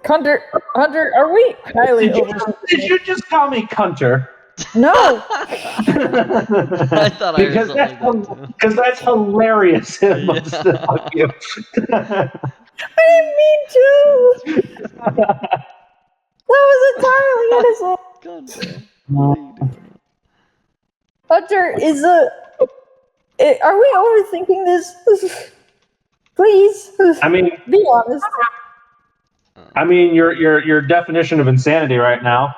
Hunter, are we highly Did you just call me Cunter? No! I thought I heard something like that too. Because that's hilarious. Yeah. Fuck you. I didn't mean to! That was entirely innocent. God damn. Hunter, are we overthinking this? Please. I mean, be honest. I mean, your definition of insanity right now.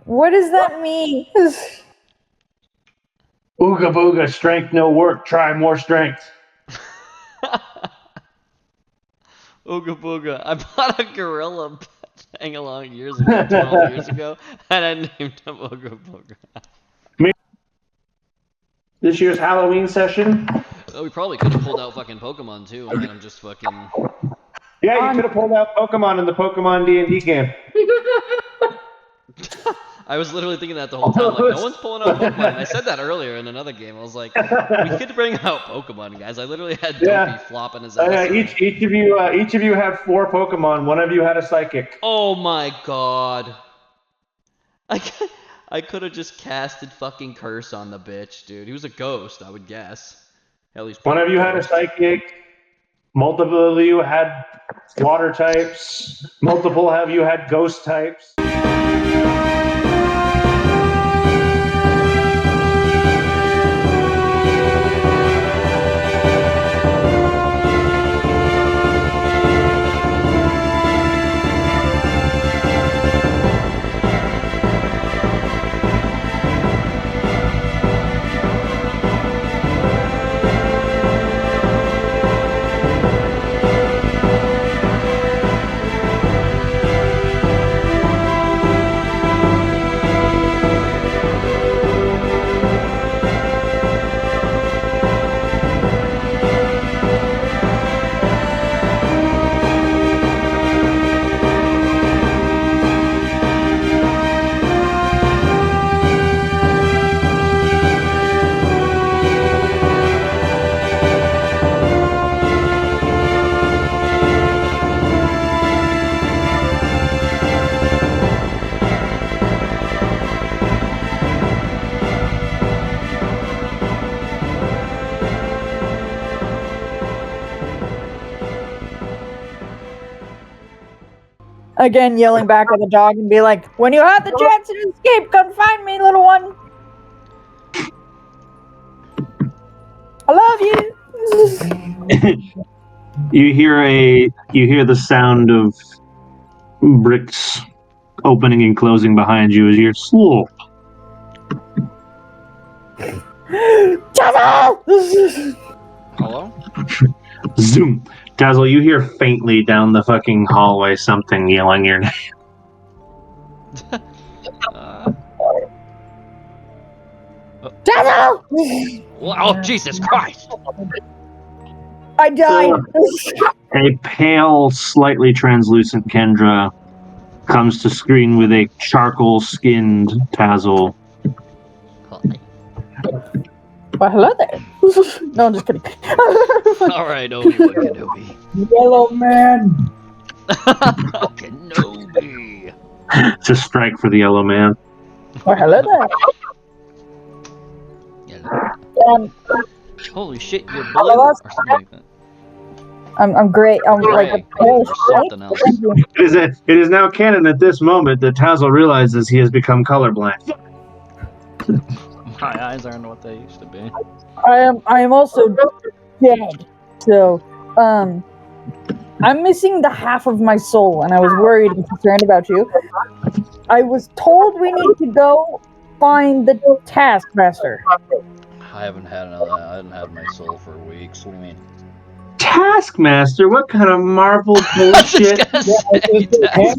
What does that mean? Ooga booga, strength no work. Try more strength. Ooga booga. I bought a gorilla hang along years ago, 12 years ago, and I named him Ooga booga. This year's Halloween session. Oh, we probably could have pulled out fucking Pokemon too, and I'm just fucking. Yeah, you could have pulled out Pokemon in the Pokemon D&D game. I was literally thinking that the whole time, like, no one's pulling out Pokemon. And I said that earlier in another game. I was like, we could bring out Pokemon, guys. I literally had Dopey flopping his ass. Each of you had 4 Pokemon. One of you had a Psychic. Oh my god. I could have just casted fucking Curse on the bitch, dude. He was a ghost, I would guess. At least one of you had a Psychic. Multiple of you had Water types. Multiple of you had Ghost types. Again, yelling back at the dog and be like, when you have the chance to escape, come find me, little one. I love you. You hear the sound of bricks opening and closing behind you as you're slow. Hello? Zoom. Dazzle, you hear faintly down the fucking hallway something yelling your name. Dazzle! Oh, Jesus Christ! I died. A pale, slightly translucent Kendra comes to screen with a charcoal-skinned Tazzle. Well, hello there. No, I'm just kidding. Alright, Obi-Wan Kenobi. Yellow man. Kenobi. It's a strike for the yellow man. Well, hello there. Holy shit, you're blue or something like that. I'm great. I'm like a pale something else. It is now canon at this moment that Tazzle realizes he has become colorblind. My eyes aren't what they used to be. I am also dead. So, I'm missing the half of my soul, and I was worried and concerned about you. I was told we need to go find the Taskmaster. I haven't had my soul for weeks. What do you mean? Taskmaster? What kind of Marvel bullshit? Taskmaster. I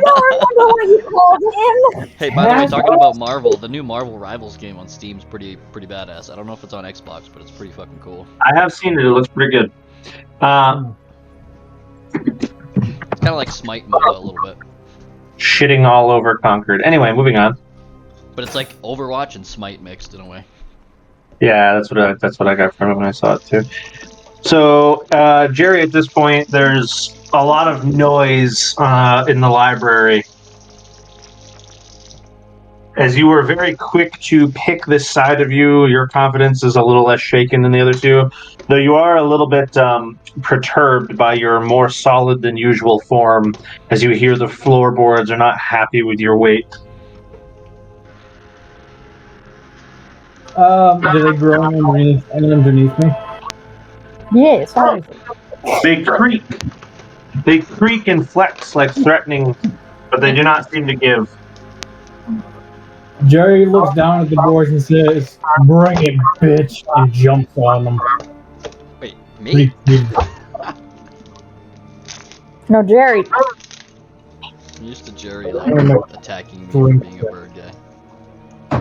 don't remember what you called him. Hey, by the way, talking about Marvel, the new Marvel Rivals game on Steam's pretty badass. I don't know if it's on Xbox, but it's pretty fucking cool. I have seen it. It looks pretty good. It's kind of like Smite mode a little bit. Shitting all over Concord. Anyway, moving on. But it's like Overwatch and Smite mixed in a way. Yeah, that's what I got from it when I saw it too. So Jerry, at this point, there's a lot of noise in the library. As you were very quick to pick this side of you, your confidence is a little less shaken than the other two, though you are a little bit perturbed by your more solid than usual form, as you hear the floorboards are not happy with your weight. Do they grow underneath me? Yes, obviously. They creak. They creak and flex like threatening, but they do not seem to give. Jerry looks down at the boards and says, "Bring it, bitch," and jumps on them. Wait, me? No, Jerry. I'm used to Jerry like attacking me for being a bird guy.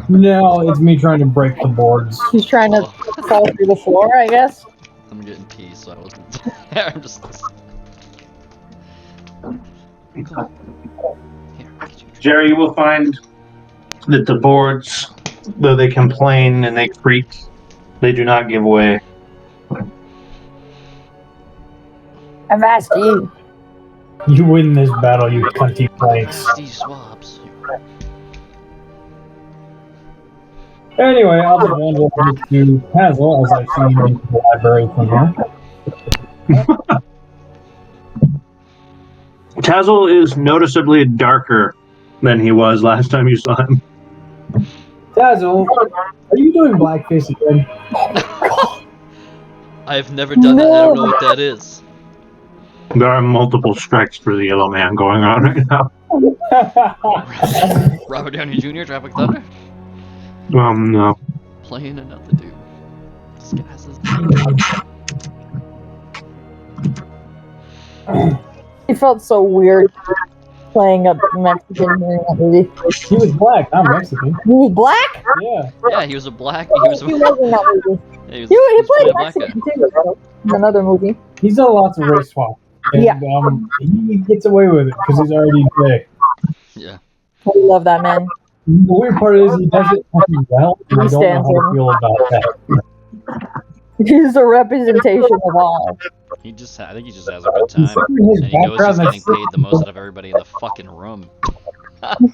No, it's me trying to break the boards. He's trying to fall through the floor, I guess. I'm getting pee, so I wasn't there. I'm just. Here, Jerry, you will find that the boards, though they complain and they creak, they do not give way. I've asked you. You win this battle, you cunty planks. These swabs. Anyway, I'll just wander over to Hazel as I see him into the library from here. Tazzle is noticeably darker than he was last time you saw him. Hazel, are you doing blackface again? I've never done that. I don't know what that is. There are multiple strikes for the Yellow Man going on right now. Robert Downey Jr., Tropic Thunder? No. Playing another dude. Disguises. It felt so weird playing a Mexican in that movie. He was black, not Mexican. He was black? Yeah. Yeah, he was a black. He was. He was in that movie. He was, He played a black guy. Mexican too, though, in another movie. He's done lots of race swap. And, Yeah. He gets away with it because he's already gay. Yeah. I love that man. The weird part is he does it fucking well, and I don't know how to feel about that. He's a representation of all. I think he just has a good time. Considering his And he knows he's background, getting that's paid the most out of everybody in the fucking room. The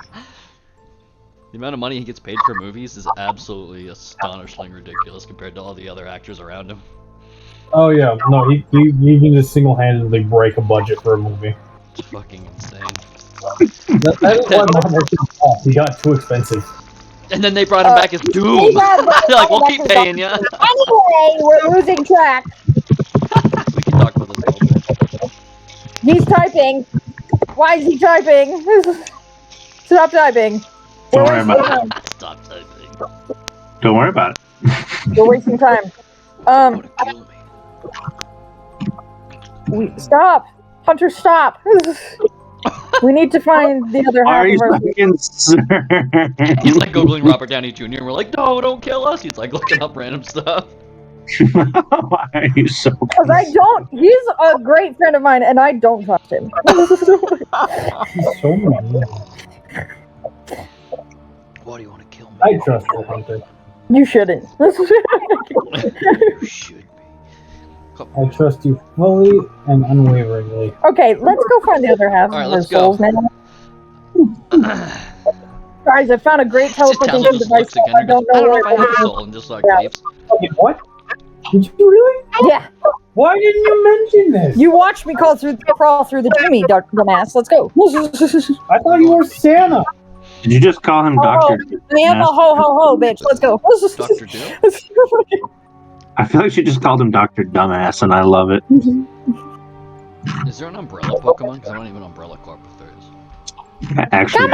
amount of money he gets paid for movies is absolutely astonishingly ridiculous compared to all the other actors around him. Oh yeah, no, he can just single-handedly break a budget for a movie. It's fucking insane. That is why Marvel took off. He got too expensive. And then they brought him back as Doom. They're like, we'll keep paying you. Anyway, we're losing track. We can talk about this a little bit. He's typing. Why is he typing? Stop typing. Don't worry about it. Stop typing. Don't worry about it. We're wasting time. Wanna kill me. Stop. Hunter, stop. We need to find the other half Are you of our... fucking sir? He's like Googling Robert Downey Jr. and we're like, no, don't kill us. He's like looking up random stuff. Why are you so... Because I don't... He's a great friend of mine, and I don't trust him. He's so mean. Why do you want to kill me? I trust the Hunter. You shouldn't. You should be. I trust you fully and unwaveringly. Okay, let's go find the other half Alright, of our let's go. souls now. Guys, I found a great teleportation Tazzle just device. looks again I and goes, don't I know don't know where if I have a soul, and just like Yeah. leaves. Okay, what? Did you really? Yeah, Why didn't you mention this? you watched me crawl through the chimney, dumbass. Let's go. I thought you were Santa. Did you just call him Doctor? I am a ho ho ho, bitch. Let's go. Dr. Doom? I feel like she just called him Doctor Dumbass, and I love it. Is there an umbrella Pokemon? Because I don't even Umbrella Corp if there is. Actually,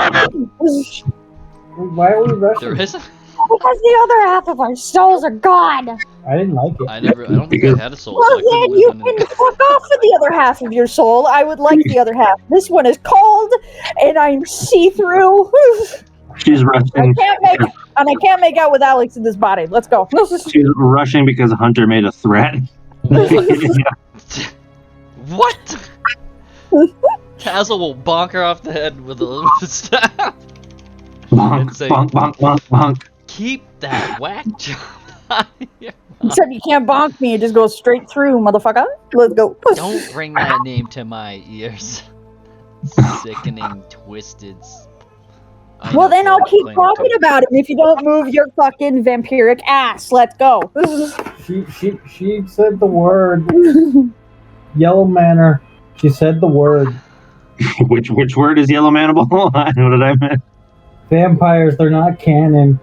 Why are we rushing? There isn't? Because the other half of our souls are gone. I didn't like it. I don't think I had a soul, so I Well, couldn't then you live can fuck off with the other half of your soul. I would like the other half. This one is cold, and I'm see-through. she's rushing. I can't make out with Alex in this body. Let's go. She's rushing because Hunter made a threat. What? Tazzle will bonk her off the head with a staff. Bonk, Insane. bonk, bonk, bonk, bonk. Keep that whack job out of here. Except you can't bonk me, it just goes straight through, motherfucker. Let's go. Don't bring that name to my ears. Sickening, twisted. Well, then I'll keep talking about it if you don't move your fucking vampiric ass. Let's go. She said the word. Yellow Manor. She said the word. Which word is yellow manable? What did I mean? Vampires, they're not canon.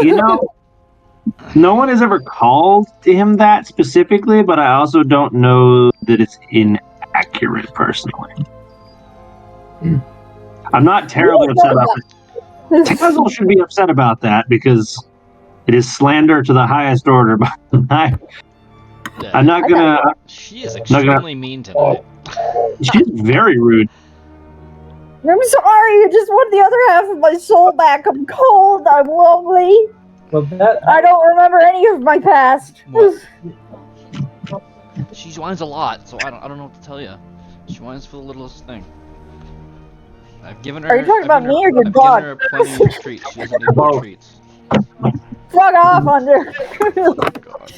You know, no one has ever called him that specifically, but I also don't know that it's inaccurate personally. I'm not terribly upset about it. Tazzle should be upset about that because it is slander to the highest order. But I'm not gonna. She is extremely mean tonight. She's very rude. I'm sorry, I just want the other half of my soul back. I'm cold, I'm lonely. Well, I don't remember any of my past. She whines a lot, so I don't know what to tell you. She whines for the littlest thing. I've given her. Are you talking about me or your dog? I've given her plenty of treats. She doesn't need more treats. Fuck off, Under. Oh, God.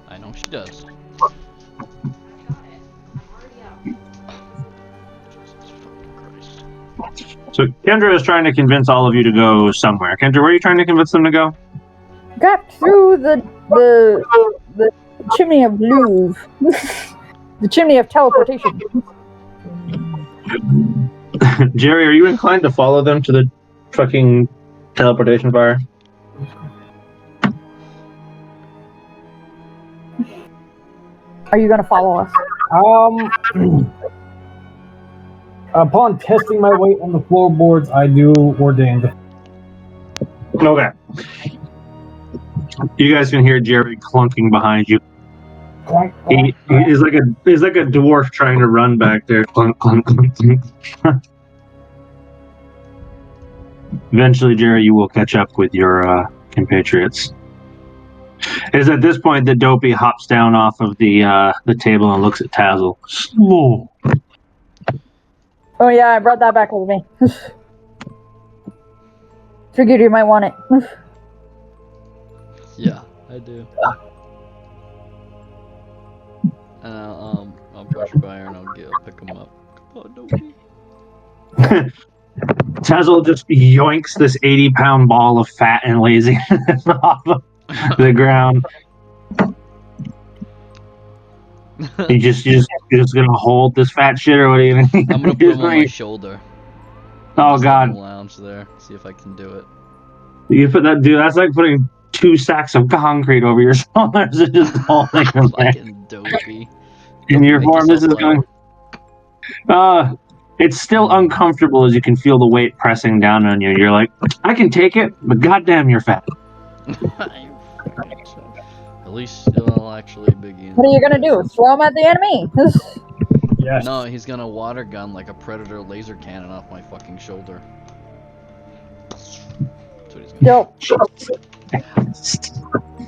I know she does. So Kendra is trying to convince all of you to go somewhere. Kendra, where are you trying to convince them to go? Got through the chimney of Louvre. The chimney of teleportation. Jerry, are you inclined to follow them to the fucking teleportation fire? Are you gonna follow us? Upon testing my weight on the floorboards, I do ordain. Okay. You guys can hear Jerry clunking behind you. He's like a dwarf trying to run back there. Clunk, clunk, clunk, clunk. Eventually, Jerry, you will catch up with your compatriots. It is at this point that Dopey hops down off of the table and looks at Tazzle. Slow. Oh yeah, I brought that back with me. Figured you might want it. Yeah, I do. And I'll brush by her and I'll pick him up. Come on, Dopey. Tazzle just yoinks this 80-pound ball of fat and laziness off of the ground. You're just gonna hold this fat shit, or what are you gonna? I'm gonna put him on my shoulder. Oh Just God! let him lounge there. See if I can do it. You put that, dude. That's like putting 2 sacks of concrete over your shoulders and just holding them there. Fucking Dopey. In your Make form, this is yourself going. It's still uncomfortable as you can feel the weight pressing down on you. You're like, I can take it, but goddamn, you're fat. At least it'll actually begin. What are you gonna do? Throw him at the enemy? Yes. No, he's gonna water gun like a predator laser cannon off my fucking shoulder. That's what he's gonna Dope.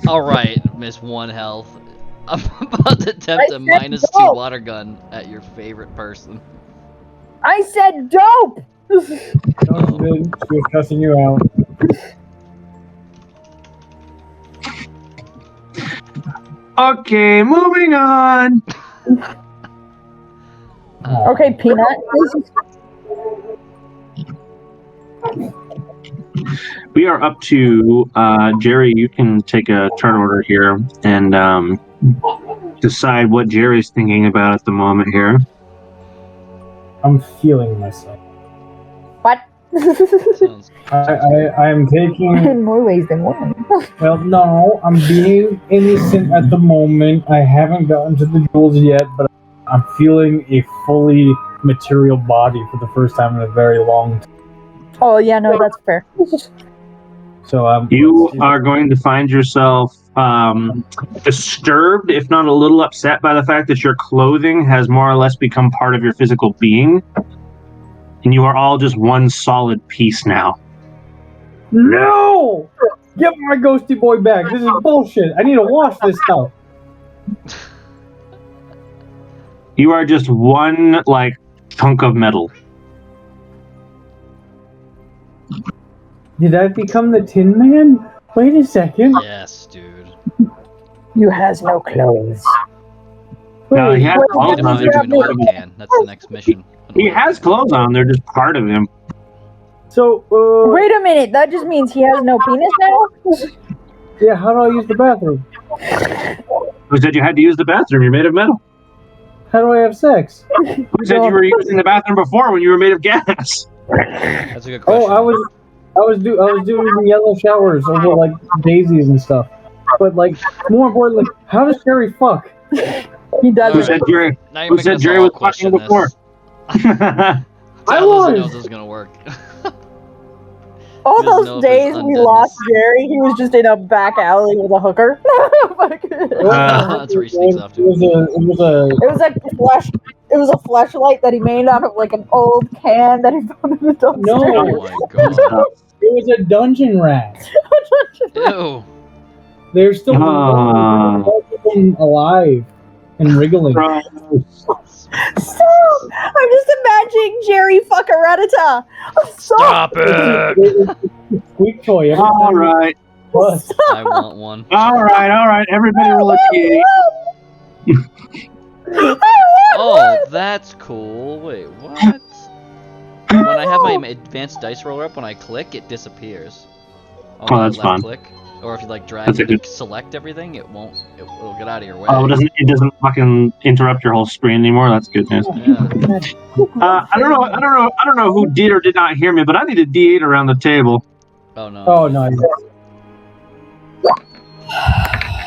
Alright, Miss One Health. I'm about to attempt a -2 dope. water gun at your favorite person. I said dope! No, she didn't. She was cussing you out. Okay, moving on. Okay, Peanut. We are up to Jerry. You can take a turn order here and decide what Jerry's thinking about at the moment here. I'm feeling myself. What? Sounds I'm taking. In more ways than one. Well, no, I'm being innocent at the moment. I haven't gotten to the jewels yet, but I'm feeling a fully material body for the first time in a very long time. Oh yeah, no, that's fair. So You are going to find yourself disturbed, if not a little upset, by the fact that your clothing has more or less become part of your physical being, and you are all just one solid piece now. No! Get my ghosty boy back. This is bullshit. I need to wash this stuff. You are just one chunk of metal. Did I become the Tin Man? Wait a second. Yes, dude. You has no clothes. No, he has wait, clothes Get that on. him means They're into you an have just oil part of him. can. That's the next mission. An He oil has can. clothes on. They're just part of him. So, Wait a minute, that just means he has no penis now? yeah, how do I use the bathroom? Who said you had to use the bathroom? You're made of metal. How do I have sex? Who said you were using the bathroom before when you were made of gas? That's a good question. Oh, I was doing yellow showers over like daisies and stuff. But like, more importantly, how does Jerry fuck? He doesn't. Who said Jerry? Now you're Who making said us Jerry all was question fucking before? this. I Tyler doesn't know was. if this is gonna work. All He doesn't know those if his days we undeadness- lost Jerry, he was just in a back alley with a hooker. That's where he sneaks off to. It was a flashlight that he made out of like an old can that he found in the dumpster. No. Oh my god. It was a dungeon rat. Ew. They're still Ah. alive and wriggling. Gross. So, I'm just imagining Jerry Fuckaratata. Stop it! Squeak toy. Every All time right. Plus, I want one. All right. Everybody roll a D8. Oh, that's cool. Wait, what? When I have my advanced dice roller up, when I click, it disappears. Oh, When you that's left fun. click, or if you like drag That's a and good- select everything, it won't. It'll get out of your way. Oh, it doesn't fucking interrupt your whole screen anymore. That's good news. Yeah. I don't know who did or did not hear me, but I need a D8 around the table. Oh no. oh no.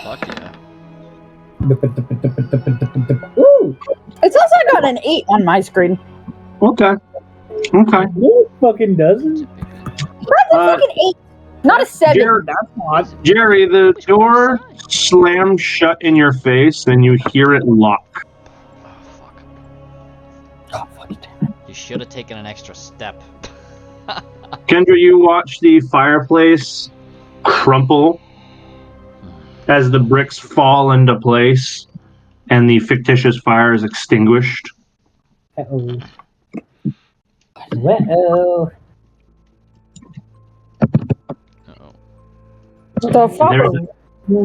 Fuck yeah. Ooh, It says I got an 8 on my screen. Okay. no, it fucking doesn't. That's a Uh, fucking 8. Not a 7. Jerry, That's not. Jerry, the door slams shut in your face, and you hear it lock. Oh fuck. Oh, fuck it. You should have taken an extra step. Kendra, you watch the fireplace crumple as the bricks fall into place, and the fictitious fire is extinguished. Uh-oh. Uh-oh. Uh-oh. The fuck?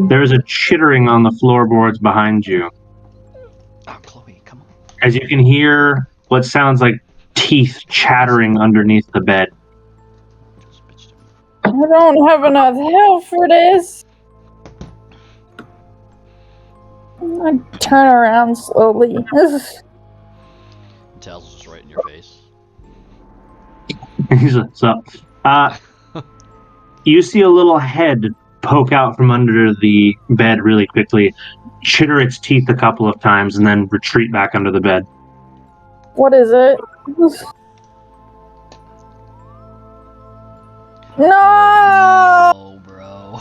There is a chittering on the floorboards behind you, Oh, Chloe, come on. as you can hear what sounds like teeth chattering underneath the bed. This bitch do- I don't have enough health for this. I turn around slowly. Tails is just right in your face. So, you see a little head poke out from under the bed really quickly, chitter its teeth a couple of times, and then retreat back under the bed. What is it? No! Oh, bro.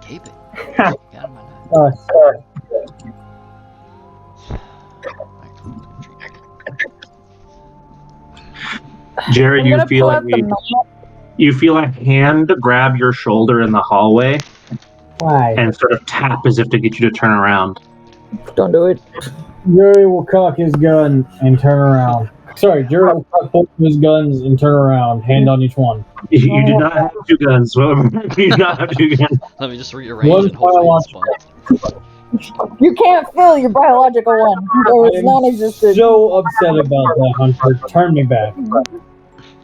Keep it. Got him on that. Jerry, I'm you gonna feel pull like out the map. you feel a hand grab your shoulder in the hallway Why? and sort of tap as if to get you to turn around. Don't do it. Jerry will cock his gun and turn around. Sorry, Jerry will cock both of his guns and turn around, hand on each one. You do not have two guns. You do not have two guns. Let me just rearrange One and hopefully it spawns. You can't fill your biological one. So it's I'm non-existent. so upset about that, Hunter. Turn me back.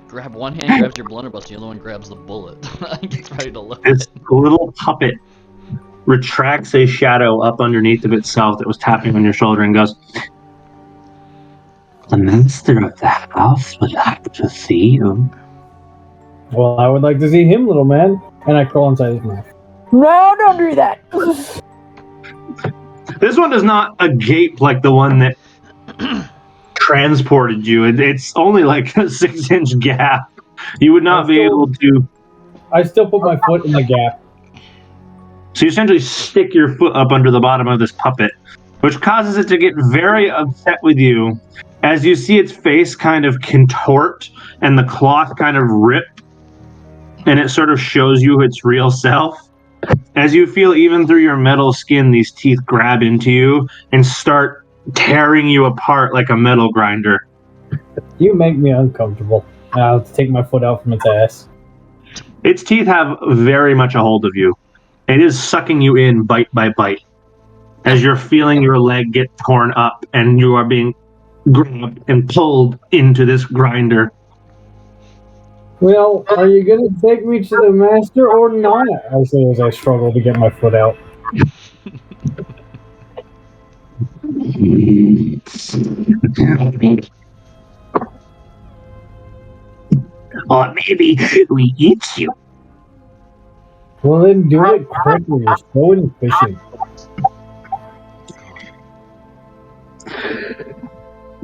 Grab one hand, grabs your blunderbuss, the other one grabs the bullet. Gets ready to load This it. little puppet retracts a shadow up underneath of itself that was tapping on your shoulder and goes, "The master of the house would like to see you." Well, I would like to see him, little man. And I crawl inside his mouth. No, don't do that. This one is not a gape like the one that transported you. It's only like a 6-inch gap. You would not be able to. I still put my foot in the gap. So you essentially stick your foot up under the bottom of this puppet, which causes it to get very upset with you as you see its face kind of contort and the cloth kind of rip, and it sort of shows you its real self. As you feel even through your metal skin, these teeth grab into you and start tearing you apart like a metal grinder. You make me uncomfortable. I'll take my foot out from its ass. Its teeth have very much a hold of you. It is sucking you in bite by bite as you're feeling your leg get torn up and you are being grabbed and pulled into this grinder. Well, are you going to take me to the master or not? I say as I struggle to get my foot out. Or maybe we eat you. Well, then do it quickly. You're so inefficient.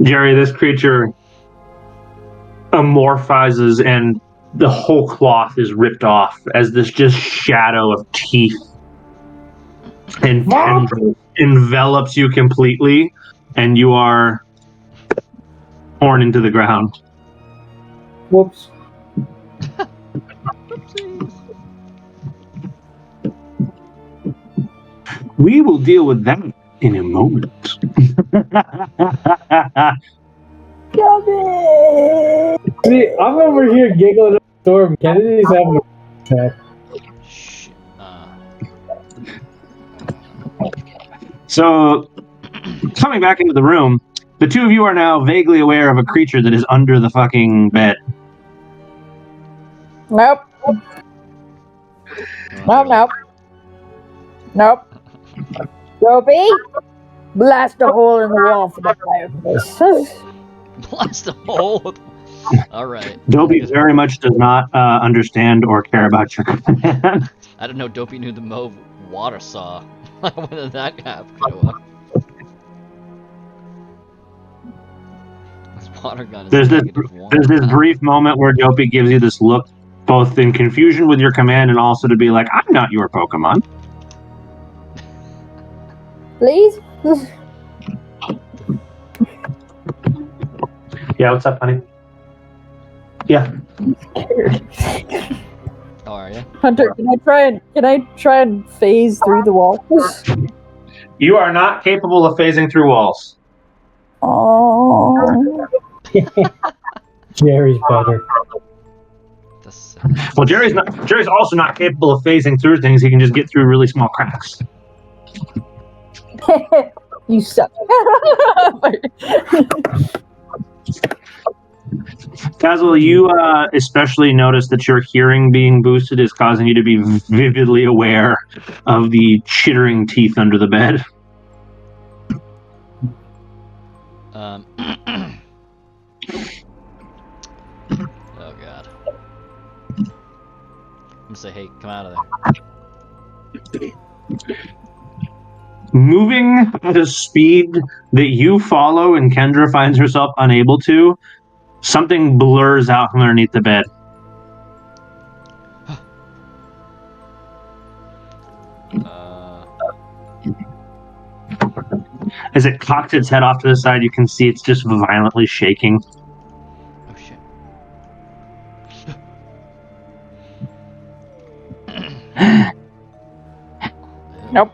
Jerry, this creature amorphizes and the whole cloth is ripped off as this just shadow of teeth and tendrils envelops you completely, and you are torn into the ground. Whoops. We will deal with that in a moment. See, I'm over here giggling at the storm. Kennedy's having a attack. Shh. So, coming back into the room, the two of you are now vaguely aware of a creature that is under the fucking bed. Nope. Nope. Dopey, blast a hole in the wall for the fireplace. Blast a hole. All right. Dobie very much does not understand or care about your command. I didn't know Dopey knew the move water saw. When did that happen? Show up? This water gun is There's this -1. there's this brief moment where Dopey gives you this look, both in confusion with your command and also to be like, I'm not your Pokemon. Please? Yeah, what's up, honey? Yeah. How are you? Hunter, can I try and phase through the walls? You are not capable of phasing through walls. Oh. Jerry's better. Well, Jerry's also not capable of phasing through things. He can just get through really small cracks. You suck. Tazwell, you especially notice that your hearing being boosted is causing you to be vividly aware of the chittering teeth under the bed. Oh god. I'm gonna say, hey, come out of there. Moving at a speed that you follow and Kendra finds herself unable to, something blurs out from underneath the bed. As it cocks its head off to the side, you can see it's just violently shaking. Oh shit. Nope.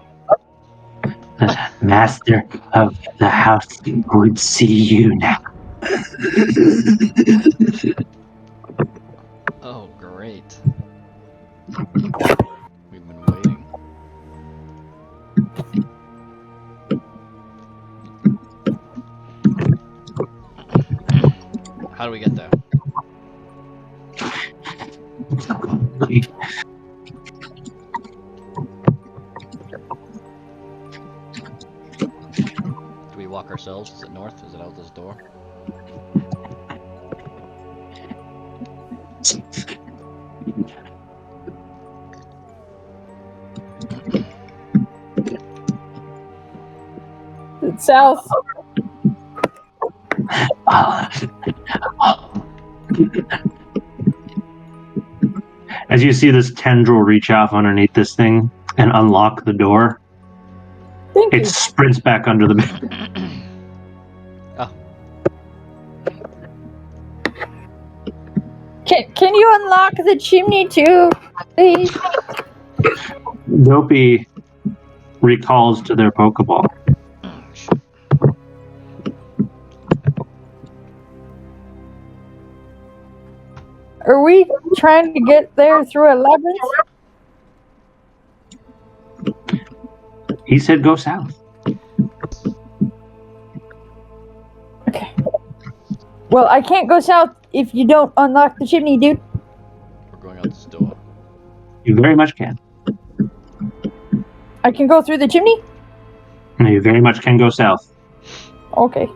The master of the house would see you now. Oh, great. We've been waiting. How do we get there? Do we walk ourselves? Is it north? Is it out this door? It's south. As you see this tendril reach out underneath this thing and unlock the door, Thank it you. sprints back under the bed. Oh. Can you unlock the chimney too, please? Dopey recalls to their Pokeball. Oh, shit. Are we trying to get there through a labyrinth? He said go south. Okay. Well, I can't go south if you don't unlock the chimney, dude. We're going out this door. You very much can. I can go through the chimney? You very much can go south. Okay.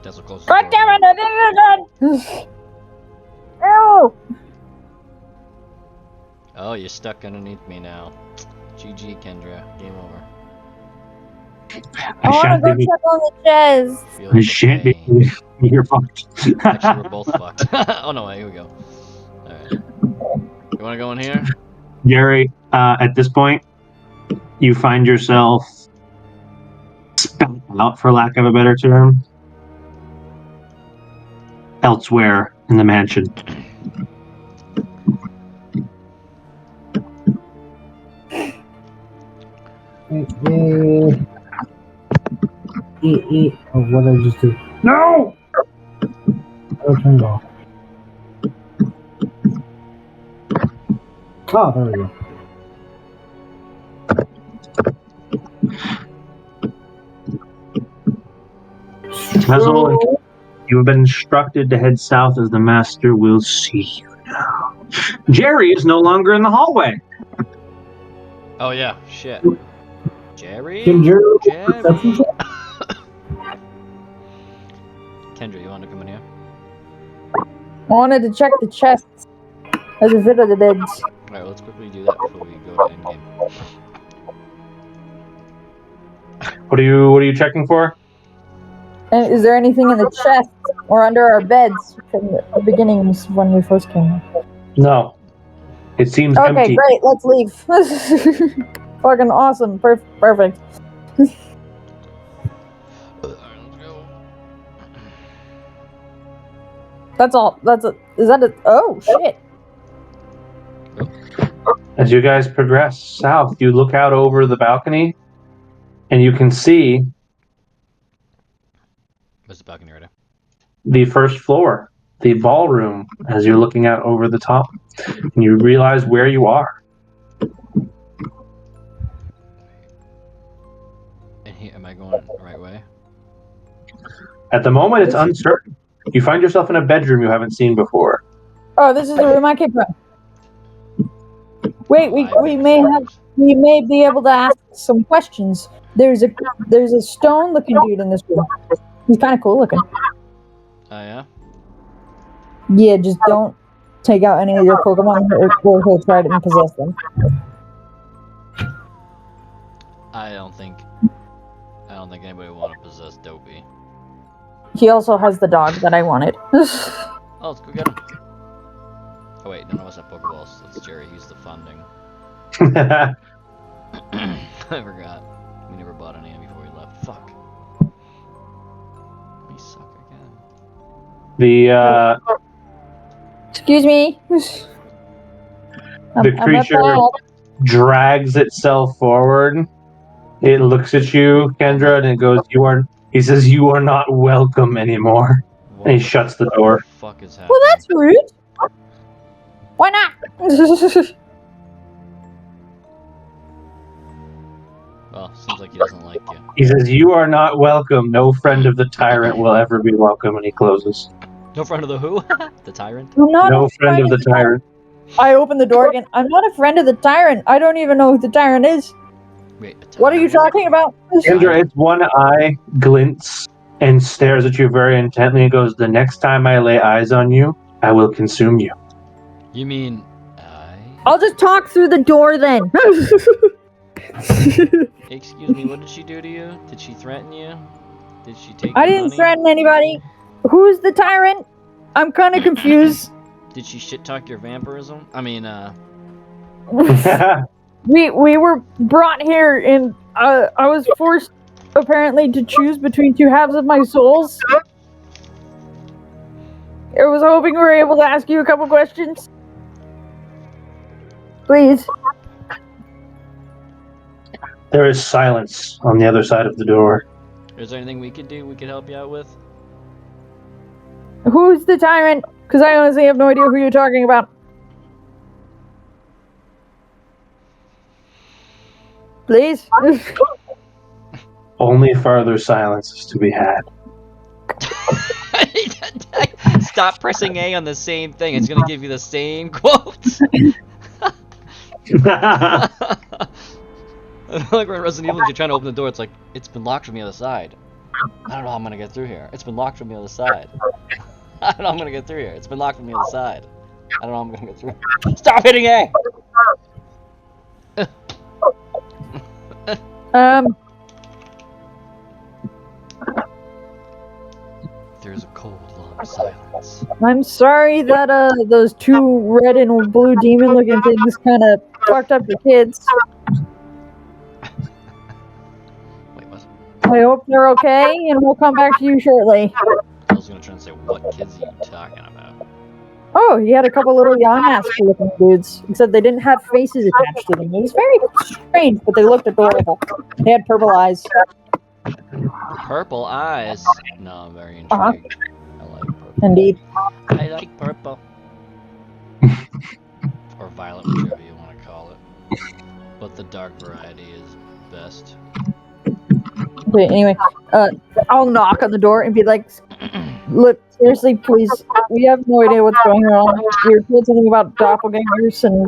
That's what close. God damn it! I did it again! Ew! Oh, you're stuck underneath me now. GG, Kendra. Game over. I want to go check on the chest. Feel I the shan't be. pain. You're fucked. Actually, we're both fucked. Oh no, wait, here we go. Alright. You wanna go in here? Jerry, at this point, you find yourself spat out, for lack of a better term, elsewhere in the mansion. Oh, what did I just do? No! Oh, turned off. Oh, there we go. Muzzle, you have been instructed to head south as the master will see you now. Jerry is no longer in the hallway. Oh yeah, shit. Jerry? Can Jerry Jerry? perception check? Kendra, you wanna come in here? I wanted to check the chests as a fit of the beds. Alright, let's quickly do that before we go to endgame. What are you checking for? And is there anything in the chest or under our beds from the beginnings when we first came? No. It seems Okay, empty. great. Let's leave. Fucking awesome. Perfect. Alright, let's go. That's all. That's it. Is that it? Oh shit. As you guys progress south, you look out over the balcony, and you can see Where's the balcony right there? the first floor, the ballroom, as you're looking out over the top. And you realize where you are. And here, am I going the right way? At the moment, it's uncertain. You find yourself in a bedroom you haven't seen before. Oh, this is the room I came from. Wait, we may be able to ask some questions. There's a stone looking dude in this room. He's kind of cool looking. Oh yeah? Yeah, just don't take out any of your Pokemon or he'll try to possess them. I don't think anybody would want to possess Dopey. He also has the dog that I wanted. Oh, let's go get him. Oh wait, none of us have Pokeballs. That's Jerry. He's the funding. I forgot. We never bought any before we left. Fuck. We suck again. The Excuse me. The creature drags itself forward. It looks at you, Kendra, and it goes, he says, you are not welcome anymore. What And he shuts the door. the fuck is happening? Well, that's rude. Why not? Well, seems like he doesn't like you. He says, you are not welcome. No friend of the tyrant will ever be welcome. And he closes. No friend of the who? The tyrant? I'm not No a friend of the tyrant. I open the door again. I'm not a friend of the tyrant. I don't even know who the tyrant is. Wait, a tyrant? What are you talking about? Kendra, its one eye glints and stares at you very intently and goes, the next time I lay eyes on you, I will consume you. You mean I'll just talk through the door then. Excuse me, what did she do to you? Did she threaten you? Did she take I your didn't money? threaten anybody. Who's the tyrant? I'm kind of confused. Did she shit talk your vampirism? I mean, we were brought here and I was forced apparently to choose between two halves of my souls. I was hoping we were able to ask you a couple questions. Please. There is silence on the other side of the door. is there anything we could do? We could help you out with? Who's the tyrant? Because I honestly have no idea who you're talking about. Please? Only further silence is to be had. Stop pressing A on the same thing. It's gonna give you the same quote. Like when Resident Evil, you're trying to open the door, it's like, it's been locked from the other side. I don't know how I'm gonna get through here. It's been locked from the other side. I don't know how I'm gonna get through here. It's been locked from the other side. I don't know how I'm gonna get through. Stop hitting A! There's a cold, long silence. I'm sorry that those two red and blue demon-looking things kind of fucked up your kids. Wait, what? I hope they're okay, and we'll come back to you shortly. I was gonna try and say, what kids are you talking about? Oh, he had a couple little Yamask-looking dudes, except they didn't have faces attached to them. It was very strange, but they looked adorable. They had purple eyes. Purple eyes? No, I'm very intrigued. I like purple. Indeed. I like purple. Or violet, whichever you want to call it. But the dark variety is best. Okay, anyway, I'll knock on the door and be like, look, seriously, please, we have no idea what's going on. We were told something about doppelgangers and...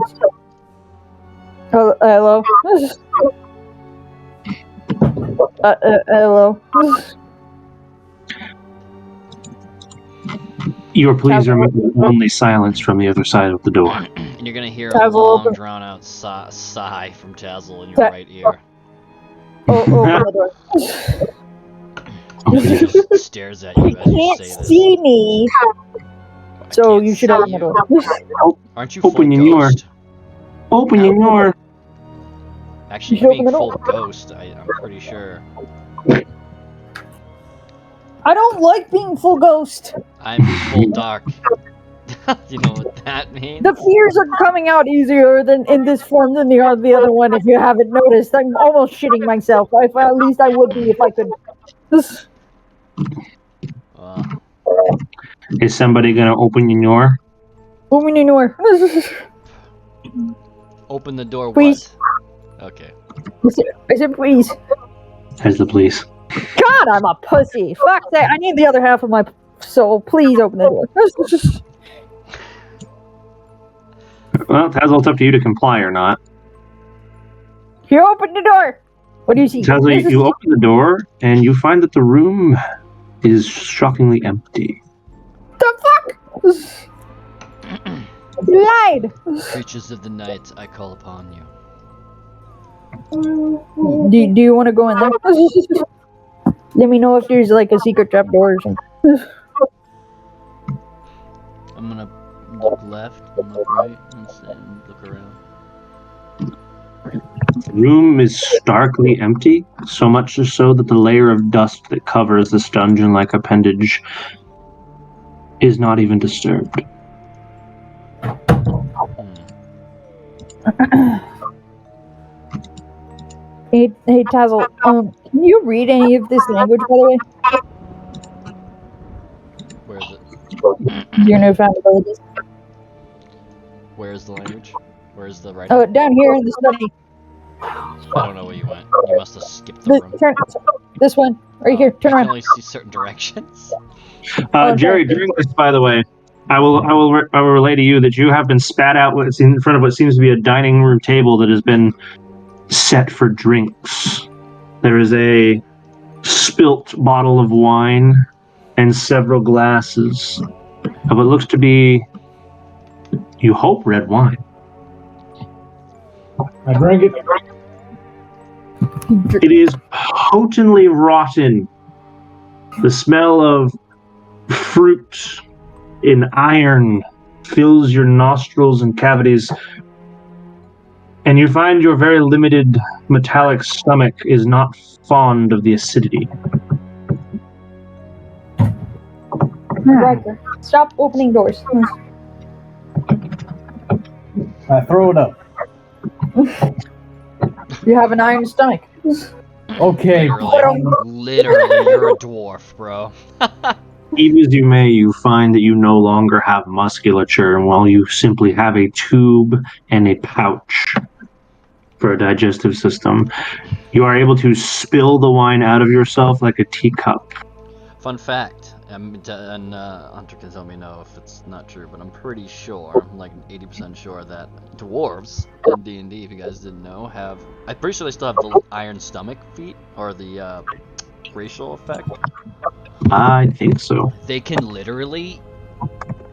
hello? Hello? Your pleas are only silence from the other side of the door. And you're gonna hear a Tazzle, long, open- drawn-out sigh from Tazzle in your right ear. Open the door. He just stares at you as you Can't say this. see me, I so can't you should see open the door. Aren't you full Open your door. ghost? Open your door. Actually, You you open being the full door. ghost, I'm pretty sure. I don't like being full ghost. I'm full dark. You know what that means? The fears are coming out easier than in this form than they are the other one, if you haven't noticed. I'm almost shitting myself. At least I would be if I could. Well, Is somebody gonna open your door? Open your door. open the door, Please. what? Okay. I said please. As the police. God, I'm a pussy. Fuck that. I need the other half of my soul. Please open the door. Well, Tazzle, it's up to you to comply or not. You open the door. What do you see? Tazzle, you open the door and you find that the room is shockingly empty. The fuck? You lied. Creatures of the night, I call upon you. Do you want to go in there? Let me know if there's like a secret trap door or something. I'm gonna look left and look right and look around. The room is starkly empty, so much so that the layer of dust that covers this dungeon-like appendage is not even disturbed. Hey Tazzle, can you read any of this language, by the way? Where is it? Your newfound abilities. Where is the language? Where is the writing? Oh, down here in the study. I don't know where you went. You must have skipped the room. This one, right here. Turn You can around. only see certain directions. Jerry, during this, by the way, I will relay to you that you have been spat out what's in front of what seems to be a dining room table that has been set for drinks. There is a spilt bottle of wine and several glasses of what looks to be, you hope, red wine. I drink it. It is potently rotten. The smell of fruit in iron fills your nostrils and cavities, and you find your very limited metallic stomach is not fond of the acidity. Riker, stop opening doors. I throw it up. You have an iron stomach. Okay. Literally, you're a dwarf, bro. Eat as you may, you find that you no longer have musculature, and while you simply have a tube and a pouch for a digestive system, you are able to spill the wine out of yourself like a teacup. Fun fact, and Hunter can tell me no if it's not true, but I'm pretty sure, I'm like 80% sure that dwarves in D&D, if you guys didn't know, I'm pretty sure they still have the iron stomach feat, or the racial effect. I think so. They can literally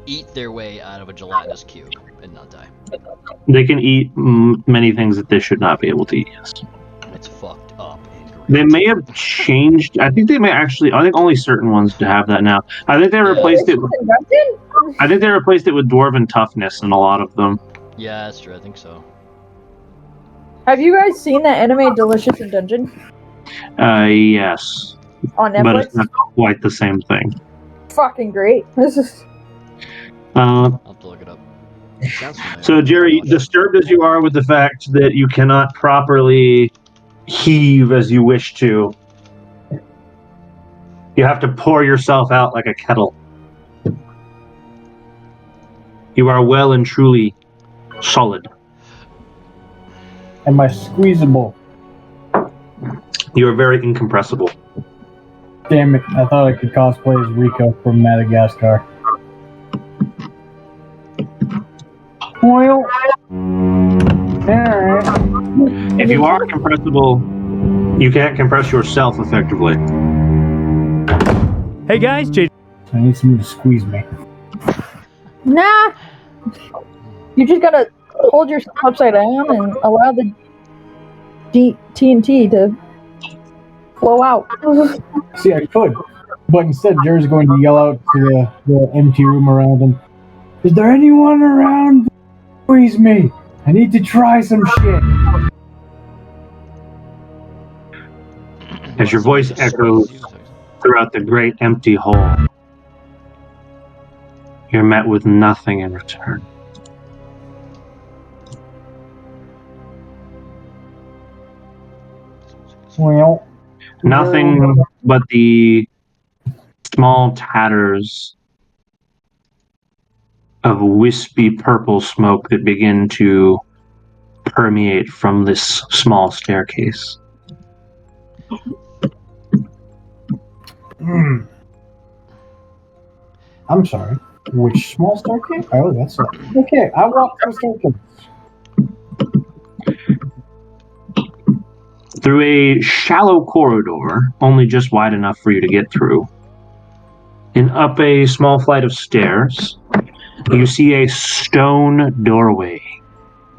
eat their way out of a gelatinous cube and not die. They can eat many things that they should not be able to eat. Yes. It's fucked up and great. They may have changed. I think they may actually. I think only certain ones have that now. I think they replaced it. I think they replaced it with dwarven toughness in a lot of them. Yeah, that's true. I think so. Have you guys seen that anime Delicious in Dungeon Yes, on Netflix? but it's not quite the same thing. Fucking great. This is. I'll have to look it up. It sounds familiar. So, Jerry, disturbed as you are with the fact that you cannot properly heave as you wish to, you have to pour yourself out like a kettle. You are well and truly solid. Am I squeezable? You are very incompressible. Damn it, I thought I could cosplay as Rico from Madagascar. Well, alright. If you are compressible, you can't compress yourself effectively. Hey guys, J. I need somebody to squeeze me. Nah. You just gotta hold yourself upside down and allow the TNT to flow out. See, I could, but instead Jerry's going to yell out to the empty room around him. Is there anyone around? Squeeze me. I need to try some shit. As your voice echoes throughout the great empty hall, you're met with nothing in return. Well, Nothing but the small tatters of wispy purple smoke that begin to permeate from this small staircase. I'm sorry. Which small staircase? Oh, that's it. Okay, I walked through staircase. Through a shallow corridor, only just wide enough for you to get through, and up a small flight of stairs, you see a stone doorway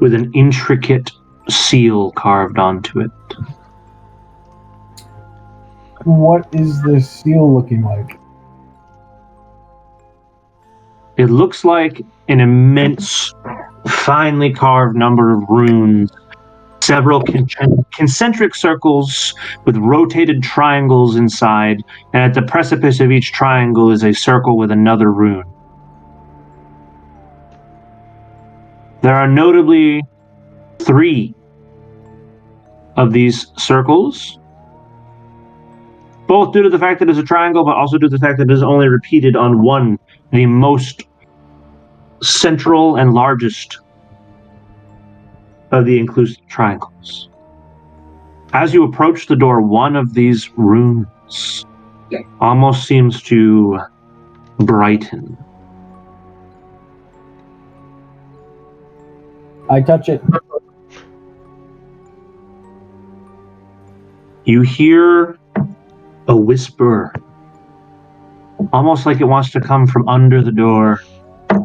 with an intricate seal carved onto it. What is this seal looking like? It looks like an immense, finely carved number of runes, several concentric circles with rotated triangles inside, and at the precipice of each triangle is a circle with another rune. There are notably 3 of these circles, both due to the fact that it's a triangle, but also due to the fact that it is only repeated on one, the most central and largest of the inclusive triangles. As you approach the door, one of these runes almost seems to brighten. I touch it. You hear a whisper, almost like it wants to come from under the door,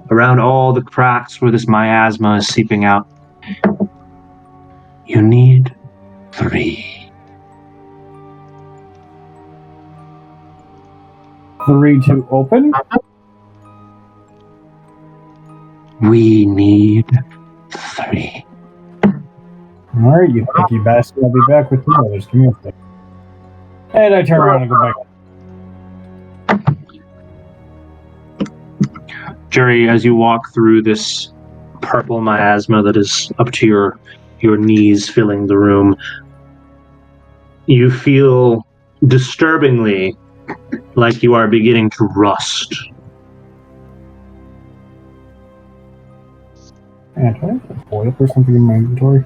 around all the cracks where this miasma is seeping out. You need 3. 3 to open? We need 3. Alright, you picky bastard. I'll be back with more. Just give me a thing. And I turn around and go back. Jerry, as you walk through this purple miasma that is up to your knees, filling the room, you feel disturbingly like you are beginning to rust. And do I have a oil or something in my inventory?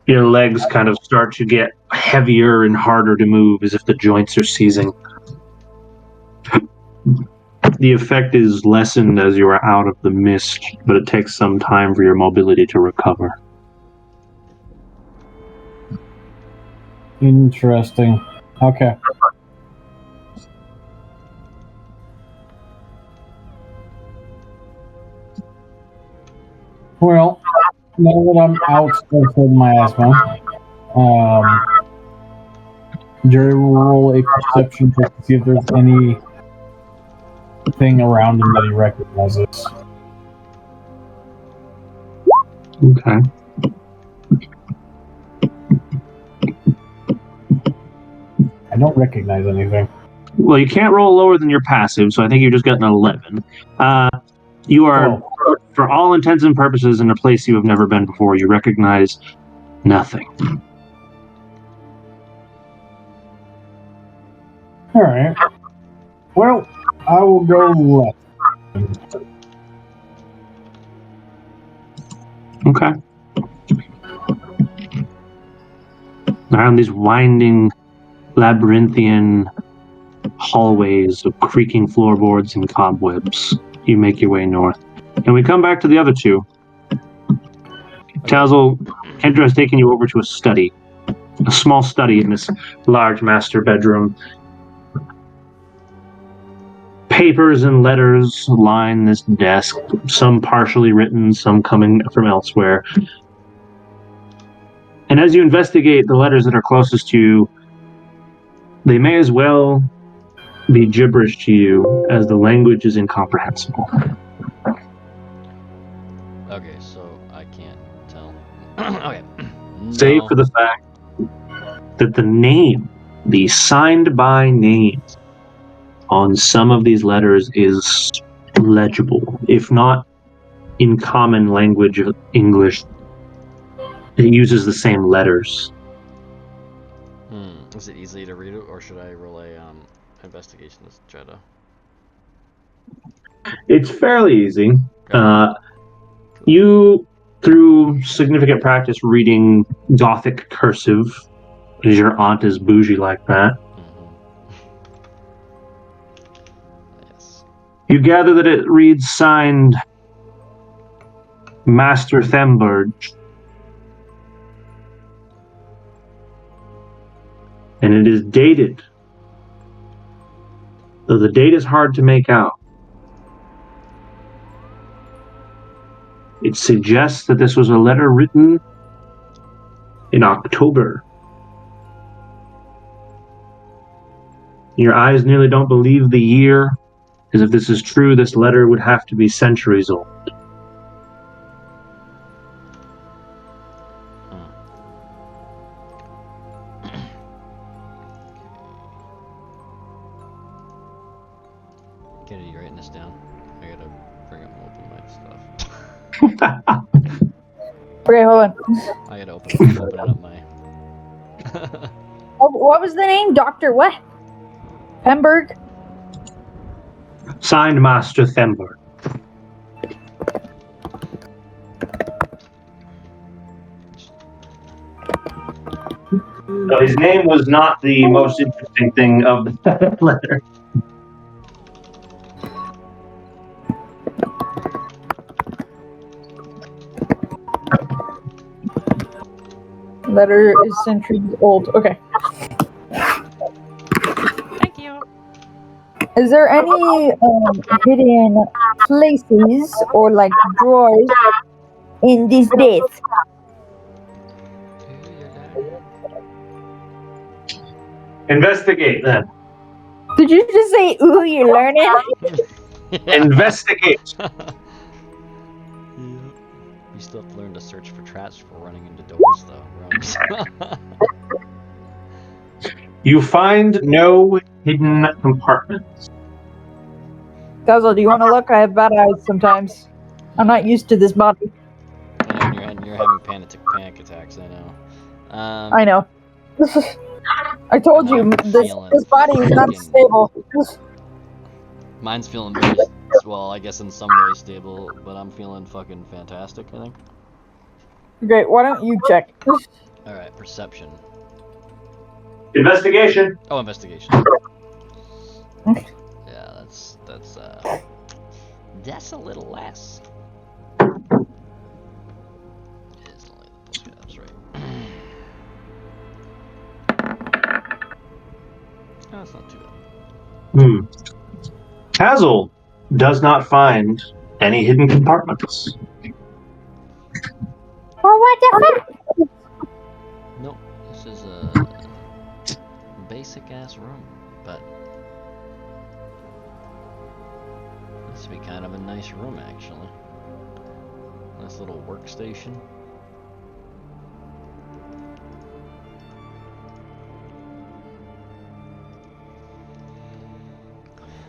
Your legs kind of start to get heavier and harder to move as if the joints are seizing. The effect is lessened as you are out of the mist, but it takes some time for your mobility to recover. Interesting. Okay. Well, now that I'm out of the miasma, Jerry will roll a perception check to see if there's anything around him that he recognizes. Okay. I don't recognize anything. Well, you can't roll lower than your passive, so I think you just got an 11. You are, for all intents and purposes, in a place you have never been before. You recognize nothing. All right. Well, I will go left. Okay. Around these winding, labyrinthian hallways of creaking floorboards and cobwebs, you make your way north. And we come back to the other two. Tazzle, Kendra has taken you over to a study. A small study in this large master bedroom. Papers and letters line this desk, some partially written, some coming from elsewhere. And as you investigate the letters that are closest to you, they may as well be gibberish to you, as the language is incomprehensible. Okay, so I can't tell. Okay. Save for the fact that the name, the signed by name on some of these letters is legible, if not in common language of English. It uses the same letters. Is it easy to read it, or should I roll a investigation to try to? It's fairly easy. Okay. You, through significant practice reading Gothic cursive, because your aunt is bougie like that, Yes. you gather that it reads signed Master Themberg. And it is dated, though the date is hard to make out. It suggests that this was a letter written in October. Your eyes nearly don't believe the year, as if this is true, this letter would have to be centuries old. Kennedy, you writing this down? I gotta bring up open my stuff. Okay, hold on. I gotta open up my. What was the name? Dr. what? Pemberg? Signed Master Themberg. So his name was not the most interesting thing of the letter. Letter is centuries old. Okay. Thank you. Is there any hidden places or like drawers in this desk? Investigate then. Did you just say, ooh, you're learning? Investigate. You still have to learn to search for traps for running into doors, though. You find no hidden compartments. Guzzle, do you want to look? I have bad eyes sometimes. I'm not used to this body. And you're having panic attacks, I know. I know. I told you, I'm this feeling body is not fucking- stable. Mine's feeling very, well, I guess in some ways stable, but I'm feeling fucking fantastic, I think. Great, why don't you check? Alright, perception. Investigation. Oh, investigation. Yeah, that's a little less. It's only the plus that's right. Oh, that's not too bad. Hazel does not find any hidden compartments. Oh, what the fuck? Nope, this is a basic ass room, but this would be kind of a nice room actually. Nice little workstation.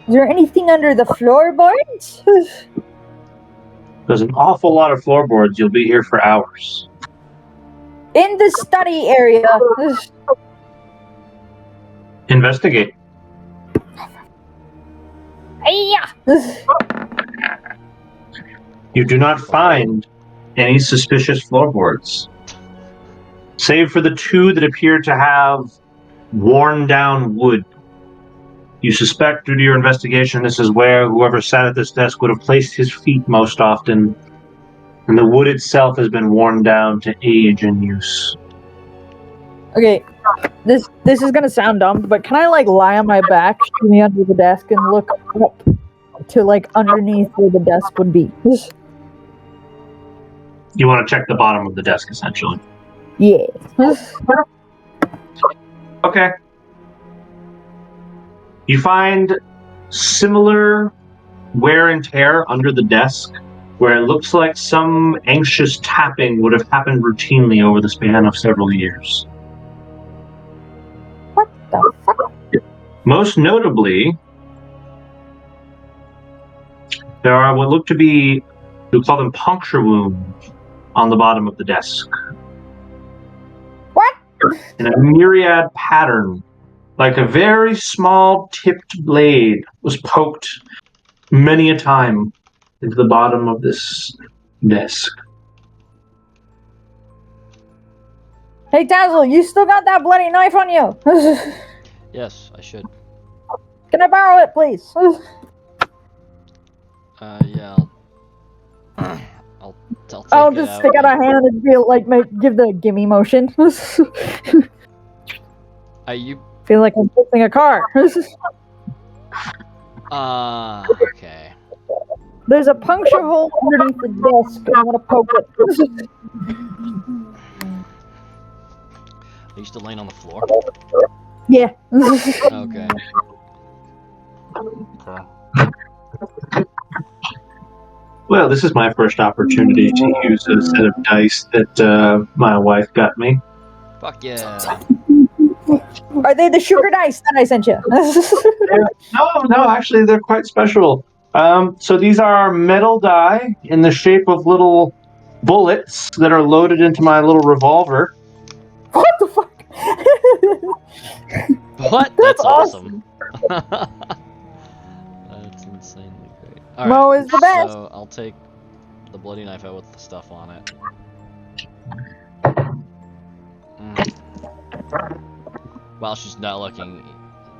Is there anything under the floorboards? There's an awful lot of floorboards. You'll be here for hours. In the study area. Investigate. Yeah. You do not find any suspicious floorboards, save for the two that appear to have worn down wood. You suspect, due to your investigation, this is where whoever sat at this desk would have placed his feet most often, and the wood itself has been worn down to age and use. Okay, this is gonna sound dumb, but can I like lie on my back, me under the desk, and look up to like underneath where the desk would be? You want to check the bottom of the desk, essentially. Yeah. Okay. You find similar wear and tear under the desk, where it looks like some anxious tapping would have happened routinely over the span of several years. What the fuck? Most notably, there are what look to be, we call them puncture wounds, on the bottom of the desk. What? In a myriad pattern, like a very small tipped blade was poked many a time into the bottom of this desk. Hey Tazzle, you still got that bloody knife on you? Yes, I should. Can I borrow it, please? Yeah, I'll take I'll it just out stick out a and- hand and feel like give the gimme motion. You Feel like I'm fixing a car. okay. There's a puncture hole underneath the desk. I want to poke it. Are you still laying on the floor? Yeah. Okay. Okay. Well, this is my first opportunity to use a set of dice that my wife got me. Fuck yeah. Are they the sugar dice that I sent you? No, actually, they're quite special. So these are metal die in the shape of little bullets that are loaded into my little revolver. What the fuck? What? That's awesome. That's insanely great. All Mo right, is the best. So I'll take the bloody knife out with the stuff on it. While she's not looking,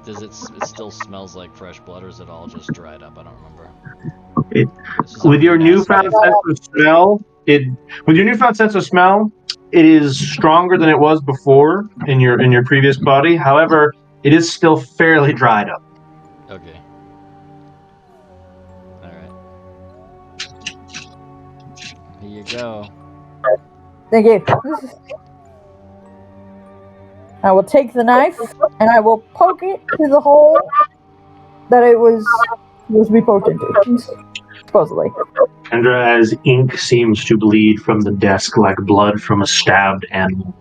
does it still smells like fresh blood, or is it all just dried up? I don't remember. With your newfound sense of smell, it is stronger than it was before in your previous body. However, it is still fairly dried up. Okay. All right. Here you go. Thank you. I will take the knife and I will poke it to the hole that it was supposed to be poked into. Supposedly. Kendra, as ink seems to bleed from the desk like blood from a stabbed animal,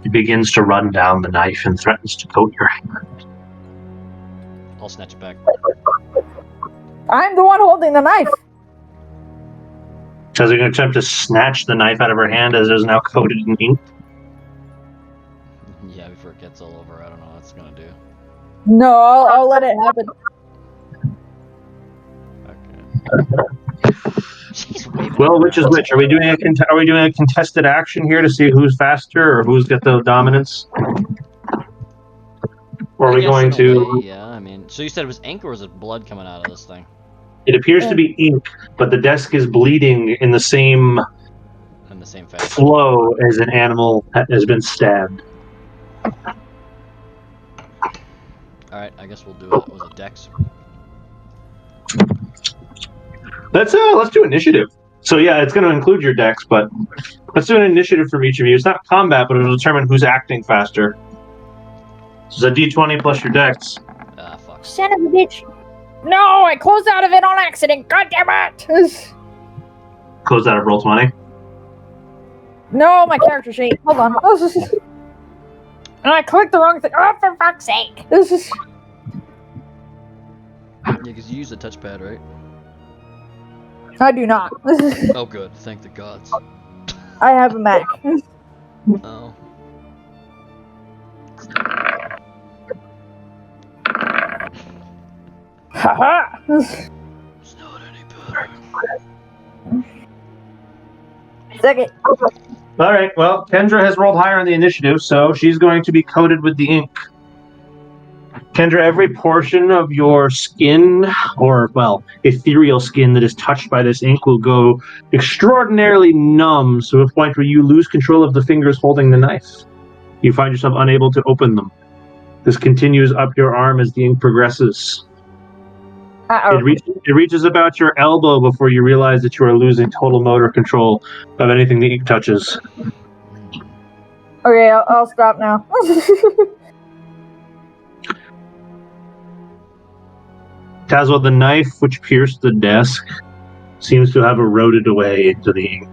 it begins to run down the knife and threatens to coat your hand. I'll snatch it back. I'm the one holding the knife. She's going to attempt to snatch the knife out of her hand as it is now coated in ink. Yeah, before it gets all over, I don't know what it's gonna do. No, I'll let it happen. Okay. She's waving. Well, which is which? Are we doing a contested action here to see who's faster or who's got the dominance? Or are we I guess going in a to? way, yeah. I mean, so you said it was ink or was it blood coming out of this thing? It appears to be ink, but the desk is bleeding in the same In the same fashion. flow as an animal has been stabbed. All right, I guess we'll do it. Was it Dex? Let's do initiative. So yeah, it's going to include your dex, but let's do an initiative from each of you. It's not combat, but it'll determine who's acting faster. So it's a d20 plus your dex. Ah, fuck. Son of a bitch. No, I closed out of it on accident. God damn it. Close out of roll 20. No, my character sheet. Hold on. And I clicked the wrong thing. Oh, for fuck's sake. Yeah, because you use the touchpad, right? I do not. Oh, good. Thank the gods. I have a Mac. Oh. Haha. It's not any better. Second. All right. Well, Kendra has rolled higher on the initiative, so she's going to be coated with the ink. Kendra, every portion of your skin, or, well, ethereal skin that is touched by this ink will go extraordinarily numb to a point where you lose control of the fingers holding the knife. You find yourself unable to open them. This continues up your arm as the ink progresses. Uh-oh. It reaches about your elbow before you realize that you are losing total motor control of anything the ink touches. Okay, I'll stop now. Tazwa, the knife which pierced the desk seems to have eroded away into the ink.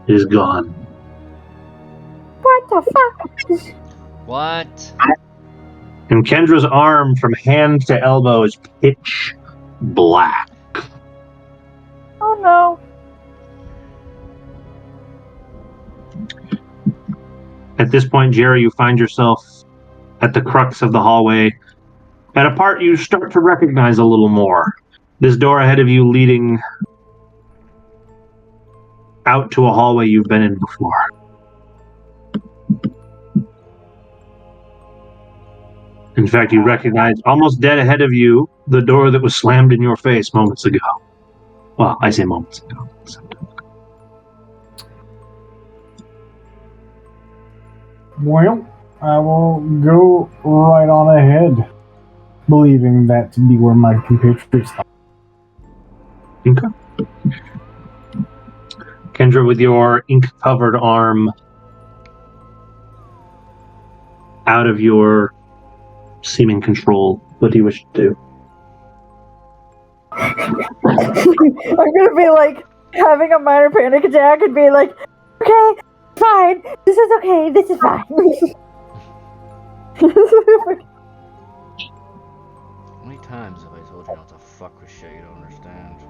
It is gone. What the fuck? What? And Kendra's arm from hand to elbow is pitch black. Oh no. At this point, Jerry, you find yourself at the crux of the hallway. At a part you start to recognize a little more. This door ahead of you leading out to a hallway you've been in before. In fact, you recognize almost dead ahead of you the door that was slammed in your face moments ago. Well, I say moments ago. Well, I will go right on ahead, believing that to be where my compatriots are. Okay. Kendra, with your ink-covered arm out of your seeming control, what do you wish to do? I'm gonna be like having a minor panic attack and be like, okay, fine. This is okay. This is fine. How many times have I told you not to fuck with shit you don't understand?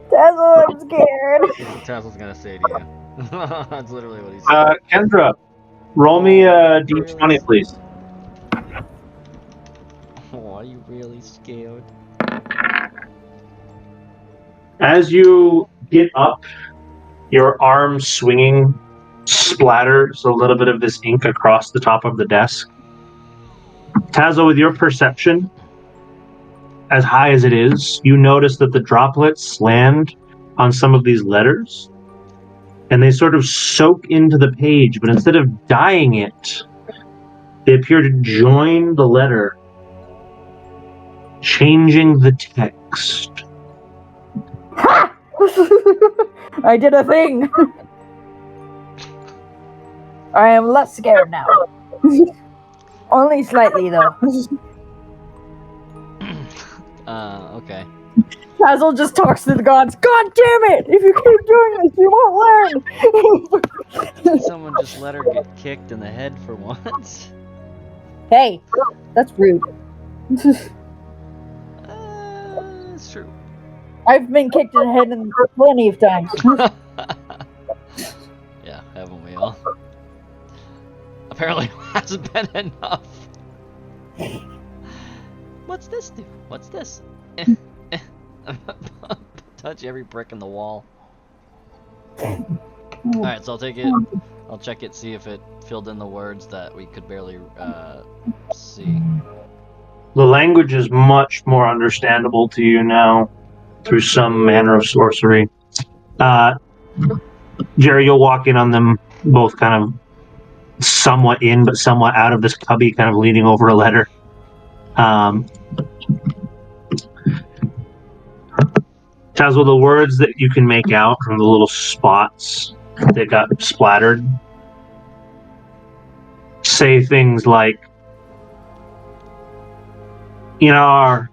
That's what I'm scared. That's what Tassel's gonna say to you. That's literally what he said. Kendra, roll me a d20, please. Oh, are you really scared? As you get up, your arm swinging splatters a little bit of this ink across the top of the desk. Tazo, with your perception, as high as it is, you notice that the droplets land on some of these letters, and they sort of soak into the page, but instead of dyeing it, they appear to join the letter, changing the text. Ha! I did a thing. I am less scared now. Only slightly, though. Okay. Basil just talks to the gods. God damn it! If you keep doing this, you won't learn. Someone just let her get kicked in the head for once. Hey, that's rude. It's true. I've been kicked in the head plenty of times. Apparently hasn't been enough. What's this do? What's this? Touch every brick in the wall. Alright, so I'll take it. I'll check it, see if it filled in the words that we could barely see. The language is much more understandable to you now through some manner of sorcery. Jerry, you'll walk in on them both kind of somewhat in, but somewhat out of this cubby, kind of leaning over a letter. Tazwell, the words that you can make out from the little spots that got splattered say things like, in our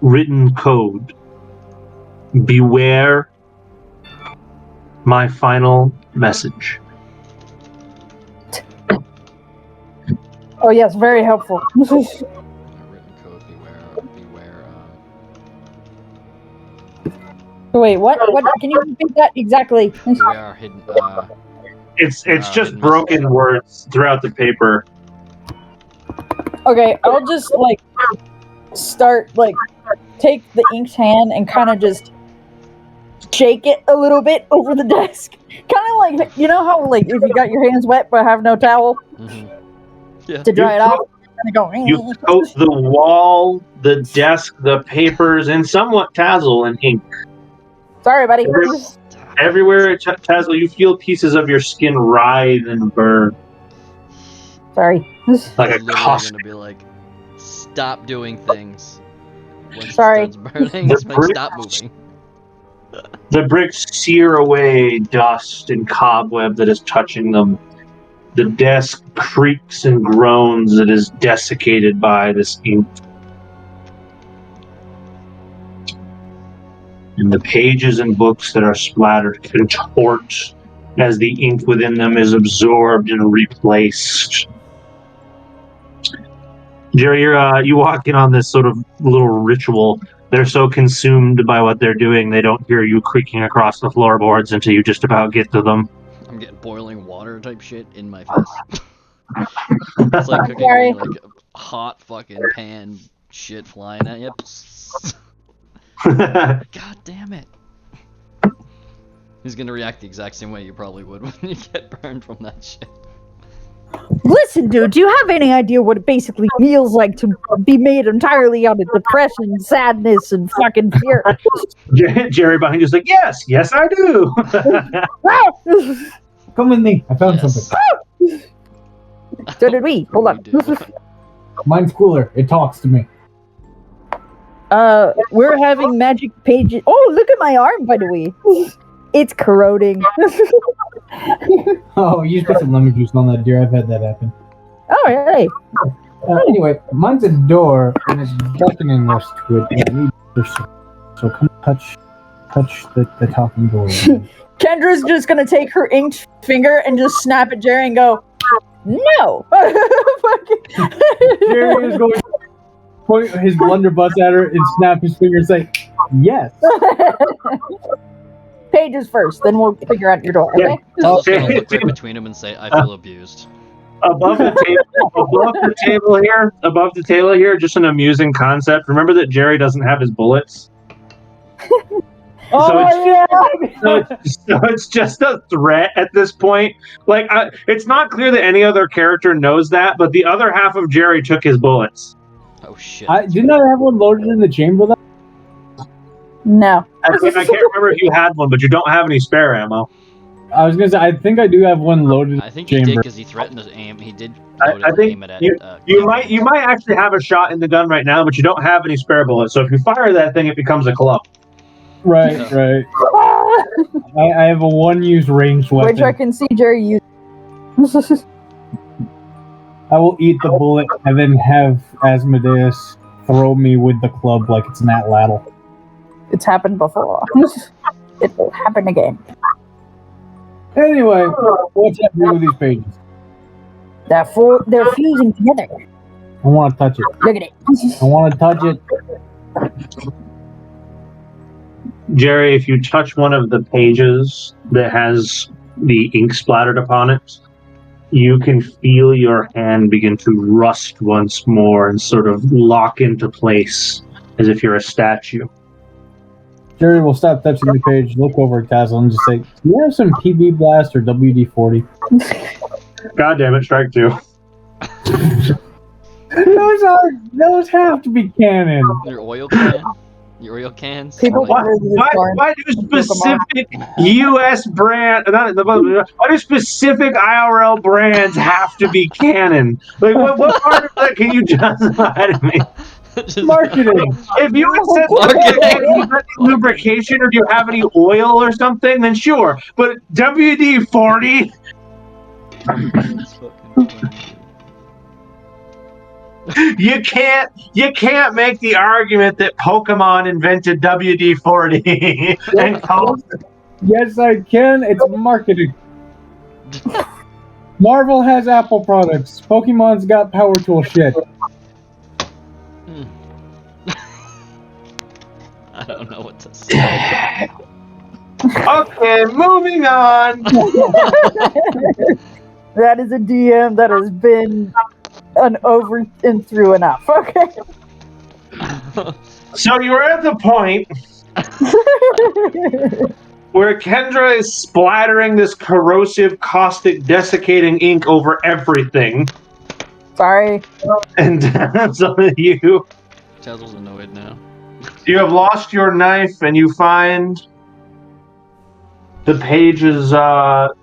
written code, beware my final message. Oh yes, very helpful. Written code, beware. Wait, what? What? Can you repeat that exactly? Beware hidden. It's just hidden broken message. words throughout the paper. Okay, I'll just start take the inked hand and kind of just shake it a little bit over the desk. Kind of like, you know how if you got your hands wet but have no towel Yeah. to dry it off, and go. You coat the wall, the desk, the papers, and somewhat Tazzle in ink. Sorry, buddy. Everywhere, Tazzle, you feel pieces of your skin writhe and burn. Sorry. Like a Literally caustic. gonna be like, stop doing things. Once Sorry. it starts burning, The it's like, stop bricks- moving. The bricks sear away dust and cobweb that is touching them. The desk creaks and groans that is desiccated by this ink. And the pages and books that are splattered contort as the ink within them is absorbed and replaced. Jerry, you walk in on this sort of little ritual. They're so consumed by what they're doing, they don't hear you creaking across the floorboards until you just about get to them. I'm getting boiling water type shit in my face. It's like cooking Sorry. like a hot fucking pan shit flying at you. God damn it. He's gonna react the exact same way you probably would when you get burned from that shit. Listen, dude, do you have any idea what it basically feels like to be made entirely out of depression, sadness, and fucking fear? Jerry behind you is like, yes, I do. Come with me. I found Yes. something. So did we. Hold on. We do. Mine's cooler. It talks to me. We're having magic pages. Oh, look at my arm, by the way. It's corroding. Oh, you just put some lemon juice on that, dear. I've had that happen. Oh, hey. Anyway, mine's a door, and it's beckoning us to it. And I need so come touch the talking door. Kendra's just gonna take her inked finger and just snap at Jerry and go, no. Jerry is going to point his blunderbuss at her and snap his finger and say, yes. Pages first, then we'll figure out your door, okay? I'm just gonna Okay. look right between him and say, I feel abused. above the table here, just an amusing concept. Remember that Jerry doesn't have his bullets? Oh, yeah! So it's just a threat at this point. It's not clear that any other character knows that, but the other half of Jerry took his bullets. Oh shit. Didn't I have one loaded in the chamber, though? No. I can't remember if you had one, but you don't have any spare ammo. I was going to say, I think I do have one loaded in I think the he did chamber. because he threatened to aim. He did. I think aim it at, you might actually have a shot in the gun right now, but you don't have any spare bullets. So if you fire that thing, it becomes a club. Right. I have a one-use ranged weapon. Which I can see Jerry use. I will eat the bullet and then have Asmodeus throw me with the club like it's Nat Laddle. It's happened before. It will happen again. Anyway, what's happening with these pages? They're fusing together. I want to touch it. Look at it. I want to touch it. Jerry, if you touch one of the pages that has the ink splattered upon it, you can feel your hand begin to rust once more and sort of lock into place as if you're a statue. Jerry will stop touching the page, look over at Tassel, and just say, "Do you have some PB Blast or WD-40?" God damn it, strike two. Those have to be canon. Your oil can? Your oil cans? People Like, Why do specific U.S. why do specific IRL brands have to be canon? Like, what part of that can you justify to me? just- Marketing. If you had said, Marketing. do you have any lubrication or do you have any oil or something, then sure. But WD-40? It's fucking funny. You can't make the argument that Pokemon invented WD-40 and called Yes, I can. It's marketing. Marvel has Apple products. Pokemon's got power tool shit. I don't know what to say. Okay, moving on. That is a DM that has been an over and through enough. Okay. So you're at the point where Kendra is splattering this corrosive, caustic, desiccating ink over everything. Sorry. And some of you Chazzel's annoyed now. have lost your knife and you find the page is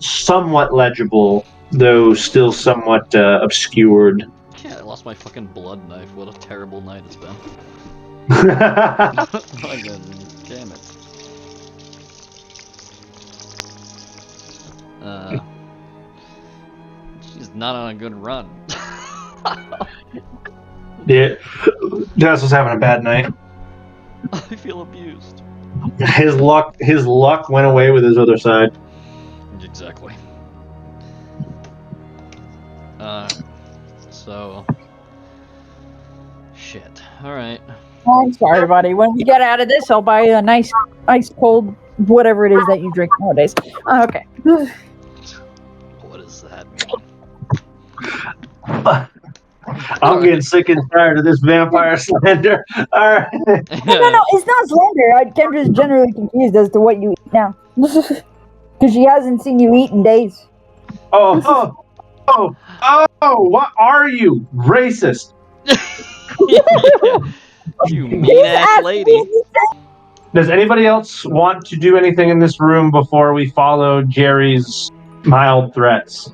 somewhat legible, though still somewhat obscured. Yeah, I lost my fucking blood knife. What a terrible night it's been. Fucking damn it. She's not on a good run. Yeah, Dassel's having a bad night. I feel abused. His luck went away with his other side. Exactly. So shit. Alright. Oh, I'm sorry, buddy. When we get out of this, I'll buy you a nice, ice cold, whatever it is that you drink nowadays. Okay. What does that mean? I'm getting sick and tired of this vampire slander. Alright. No, it's not slander. Kendra's generally confused as to what you eat now. Because she hasn't seen you eat in days. Oh, what are you? Racist. You mean ass lady. Does anybody else want to do anything in this room before we follow Jerry's mild threats?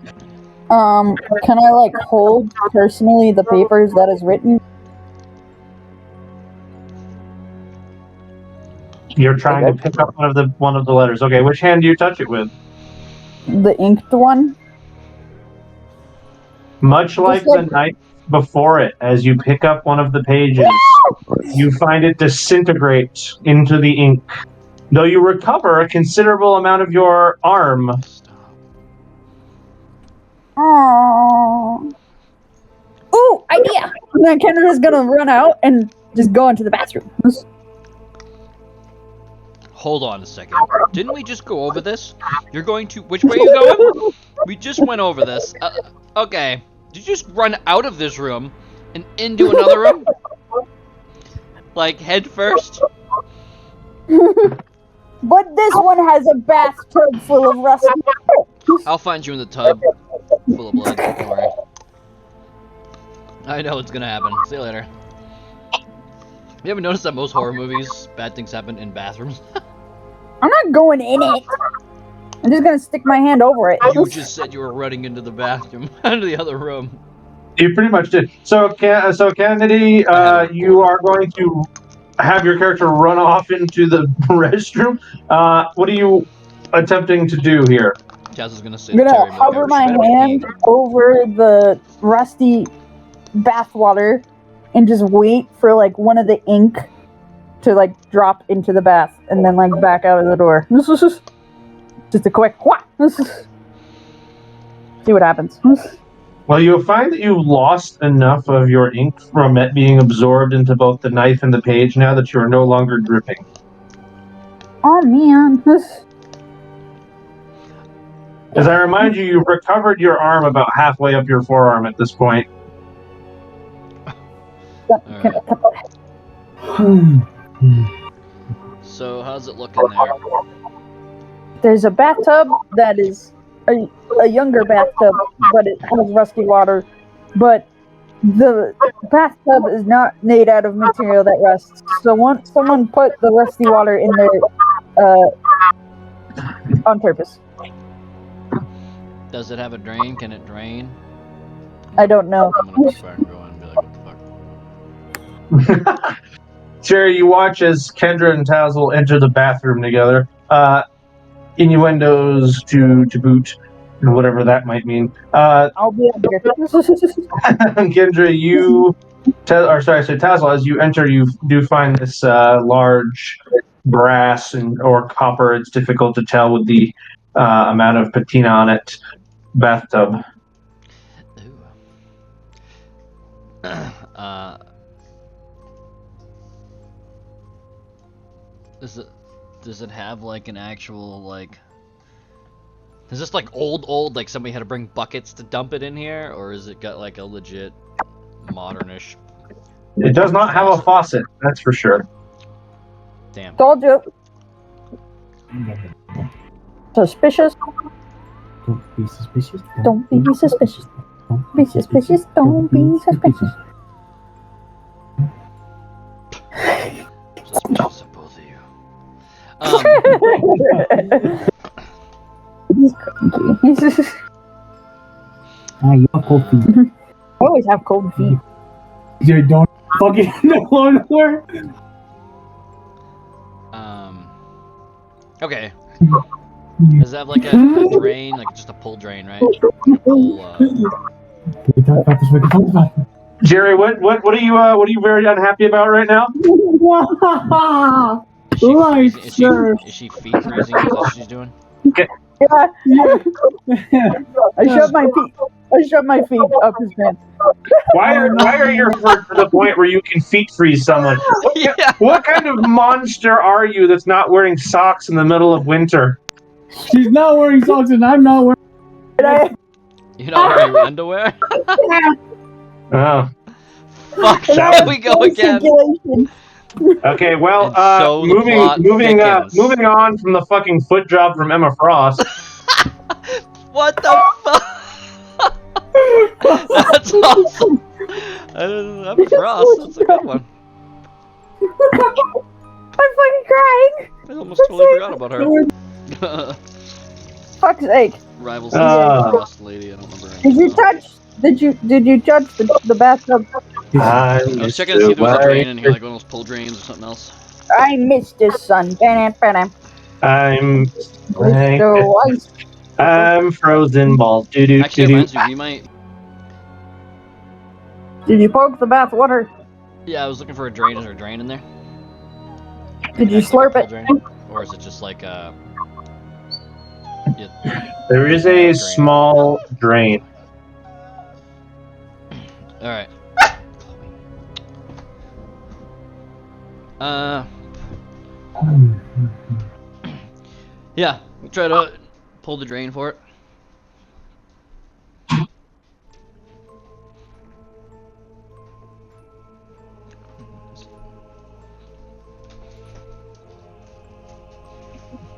Can I, hold personally the papers that is written? You're trying to pick up one of the letters. Okay, which hand do you touch it with? The inked one? Much like the night before it, as you pick up one of the pages, you find it disintegrate into the ink. Though you recover a considerable amount of your arm. Aww. Ooh, idea! And then Kendra's gonna run out and just go into the bathroom. Hold on a second. Didn't we just go over this? You're going to... Which way are you going? We just went over this. Okay. Did you just run out of this room and into another room? Like, head first? But this one has a bathtub full of rusty. I'll find you in the tub full of blood. Don't worry. I know it's gonna happen. See you later. You ever noticed that most horror movies, bad things happen in bathrooms? I'm not going in it. I'm just gonna stick my hand over it. You just said you were running into the bathroom, into the other room. You pretty much did. So Kennedy, you are going to have your character run off into the restroom. What are you attempting to do here? Jazz is gonna say. I'm gonna hover my hand over the rusty bathwater and just wait for one of the ink to drop into the bath and then back out of the door. Just a quick whack. See what happens. Well, you'll find that you lost enough of your ink from it being absorbed into both the knife and the page now that you are no longer dripping. Oh man. As I remind you, you've recovered your arm about halfway up your forearm at this point. Alright. So how's it looking there? There's a bathtub that is a younger bathtub, but it has rusty water. But the bathtub is not made out of material that rusts. So once someone put the rusty water in there on purpose. Does it have a drain? Can it drain? I don't know. I'm gonna go back and go in and be like, what the fuck? Jerry, you watch as Kendra and Tazzle enter the bathroom together. Innuendos to boot, and whatever that might mean. I'll be up here. Kendra, Tazzle, as you enter, you do find this large brass or copper. It's difficult to tell with the amount of patina on it. Bathtub. Does it have like an actual like? Is this like old like somebody had to bring buckets to dump it in here, or is it got like a legit modernish? It does not have a faucet, that's for sure. Damn. Told you. Suspicious. Don't be suspicious. Don't be suspicious. Be suspicious. Don't be suspicious. Suspicious of both of you. He's cranky. You have cold feet. I always have cold feet. You don't fucking know nowhere. Okay. Does it have like a drain, like just a pull drain, right? Pull, We talk about this. We can talk about it. Jerry, what are you very unhappy about right now? Is she feet freezing? Is that what she's doing? Yeah. I shoved my feet up his pants. Why are your feet to the point where you can feet freeze someone? What kind of monster are you that's not wearing socks in the middle of winter? She's not wearing socks and I'm not wearing. You're not wearing underwear? Oh. Fuck, there we go again. Okay, well, And so the plot moving thickens. on from the fucking foot job from Emma Frost. What the fuck? That's awesome. I'm Frost. That's a good one. I'm fucking crying. I almost totally forgot about her. Fuck's sake. Rivals Frost lady. I don't remember. Did you touch? Did you judge the bathtub? I was checking to see if there was a drain in here, like one of those pull drains or something else. I missed the sun. I'm frozen balls. Actually, it reminds me, you might. Did you poke the bath water? Yeah, I was looking for a drain. Is there a drain in there? Did you slurp it? Drain? Or is it just like There is a small drain. Alright. Yeah, try to pull the drain for it.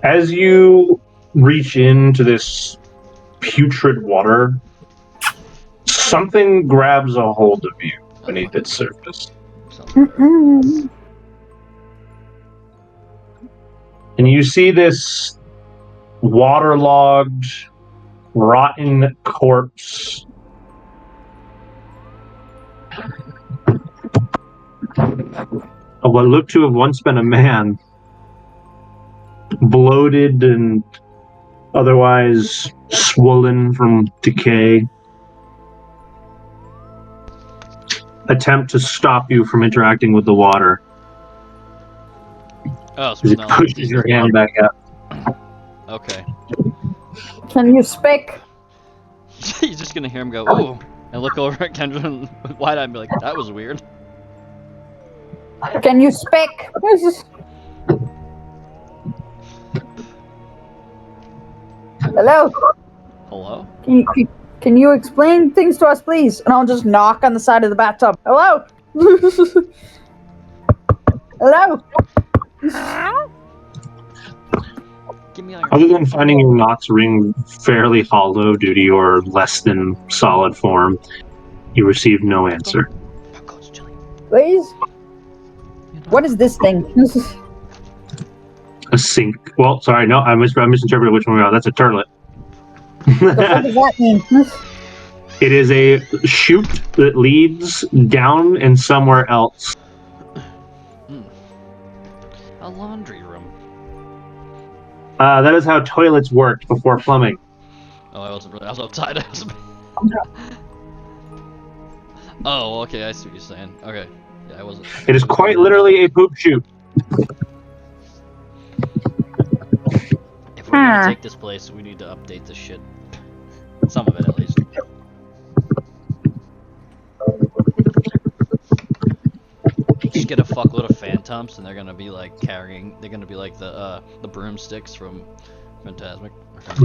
As you reach into this putrid water, something grabs a hold of you beneath its surface. And you see this waterlogged, rotten corpse of what looked to have once been a man, bloated and otherwise swollen from decay. Attempt to stop you from interacting with the water. Oh, so As it pushes your hand back up. Okay. Can you speak? You're just gonna hear him go, ooh, and look over at Kendra and wide-eyed and be like, that was weird. Can you speak? Hello? Hello? Can you explain things to us, please? And I'll just knock on the side of the bathtub. Hello? Hello? Give me all your Other than finding your knocks ring fairly hollow due to your less than solid form, you receive no answer. Coach Chili. Please? What is this thing? A sink. Well, sorry, no, I misinterpreted which one we are. That's a turlet. The fuck does that mean? It is a chute that leads down and somewhere else. A laundry room. That is how toilets worked before plumbing. Oh, I was outside. Oh, okay, I see what you're saying. Okay. Yeah, I wasn't. It is quite literally a poop chute. If we're gonna take this place, we need to update this shit. Some of it, at least. Just get a fuckload of phantoms, and they're gonna be like carrying. They're gonna be like the broomsticks from Phantasmic.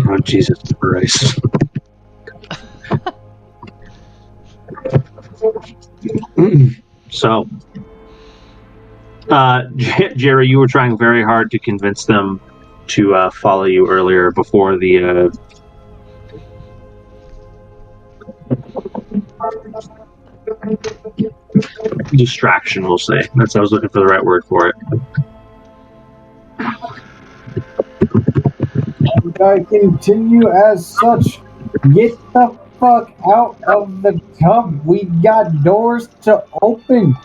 Oh, Jesus Christ. So, Jerry, you were trying very hard to convince them to follow you earlier before the distraction, we'll say. That's I was looking for the right word for it. And I continue as such. Get the fuck out of the tub. We got doors to open.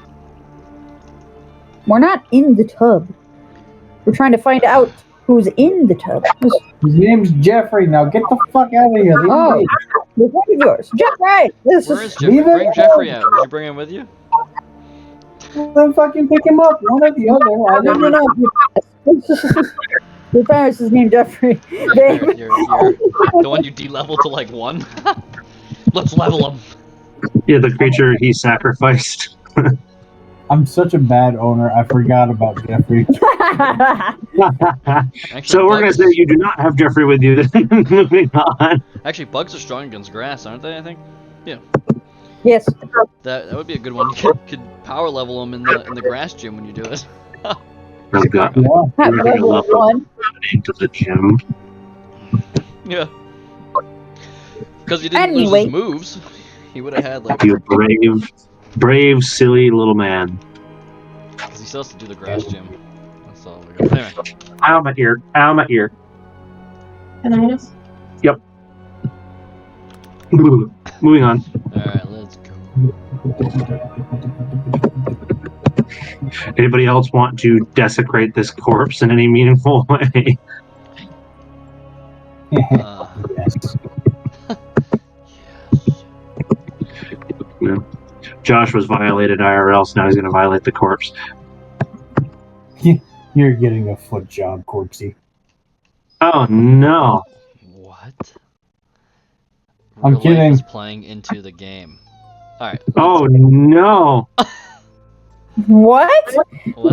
We're not in the tub. We're trying to find out who's in the tub. His name's Jeffrey. Now get the fuck out of here. Leave Oh, me. the friend of yours. Jeffrey! This Where is... is Jeffrey? Leave it Bring Jeffrey out. Did you bring him with you? Then fucking pick him up. One or the other. I No, don't no, no. Your parents is named Jeffrey. You're Babe. the one you de-level to like 1? Let's level him. Yeah, the creature he sacrificed. I'm such a bad owner. I forgot about Jeffrey. Actually, So we're going to say you do not have Jeffrey with you. Then moving on. Actually, bugs are strong against grass, aren't they? I think. Yeah. Yes. That would be a good one. You could power level them in the grass gym when you do it. Oh, God. Yeah. At We're gonna level level 1. into the gym. Yeah. Because he didn't lose Anyway. his moves. He would have had like. You brave, silly little man. Because he still has to do the grass gym. That's all we got. Anyway. Ow, my ear. Ow, my ear. Tinnitus? Yep. Moving on. Alright, let's go. Anybody else want to desecrate this corpse in any meaningful way? Yes. Yes. No. Josh was violated IRL, so now he's going to violate the corpse. You're getting a foot job, Corpsey. Oh, no. What? I'm Real life kidding. is playing into the game. Alright. Oh, no. What?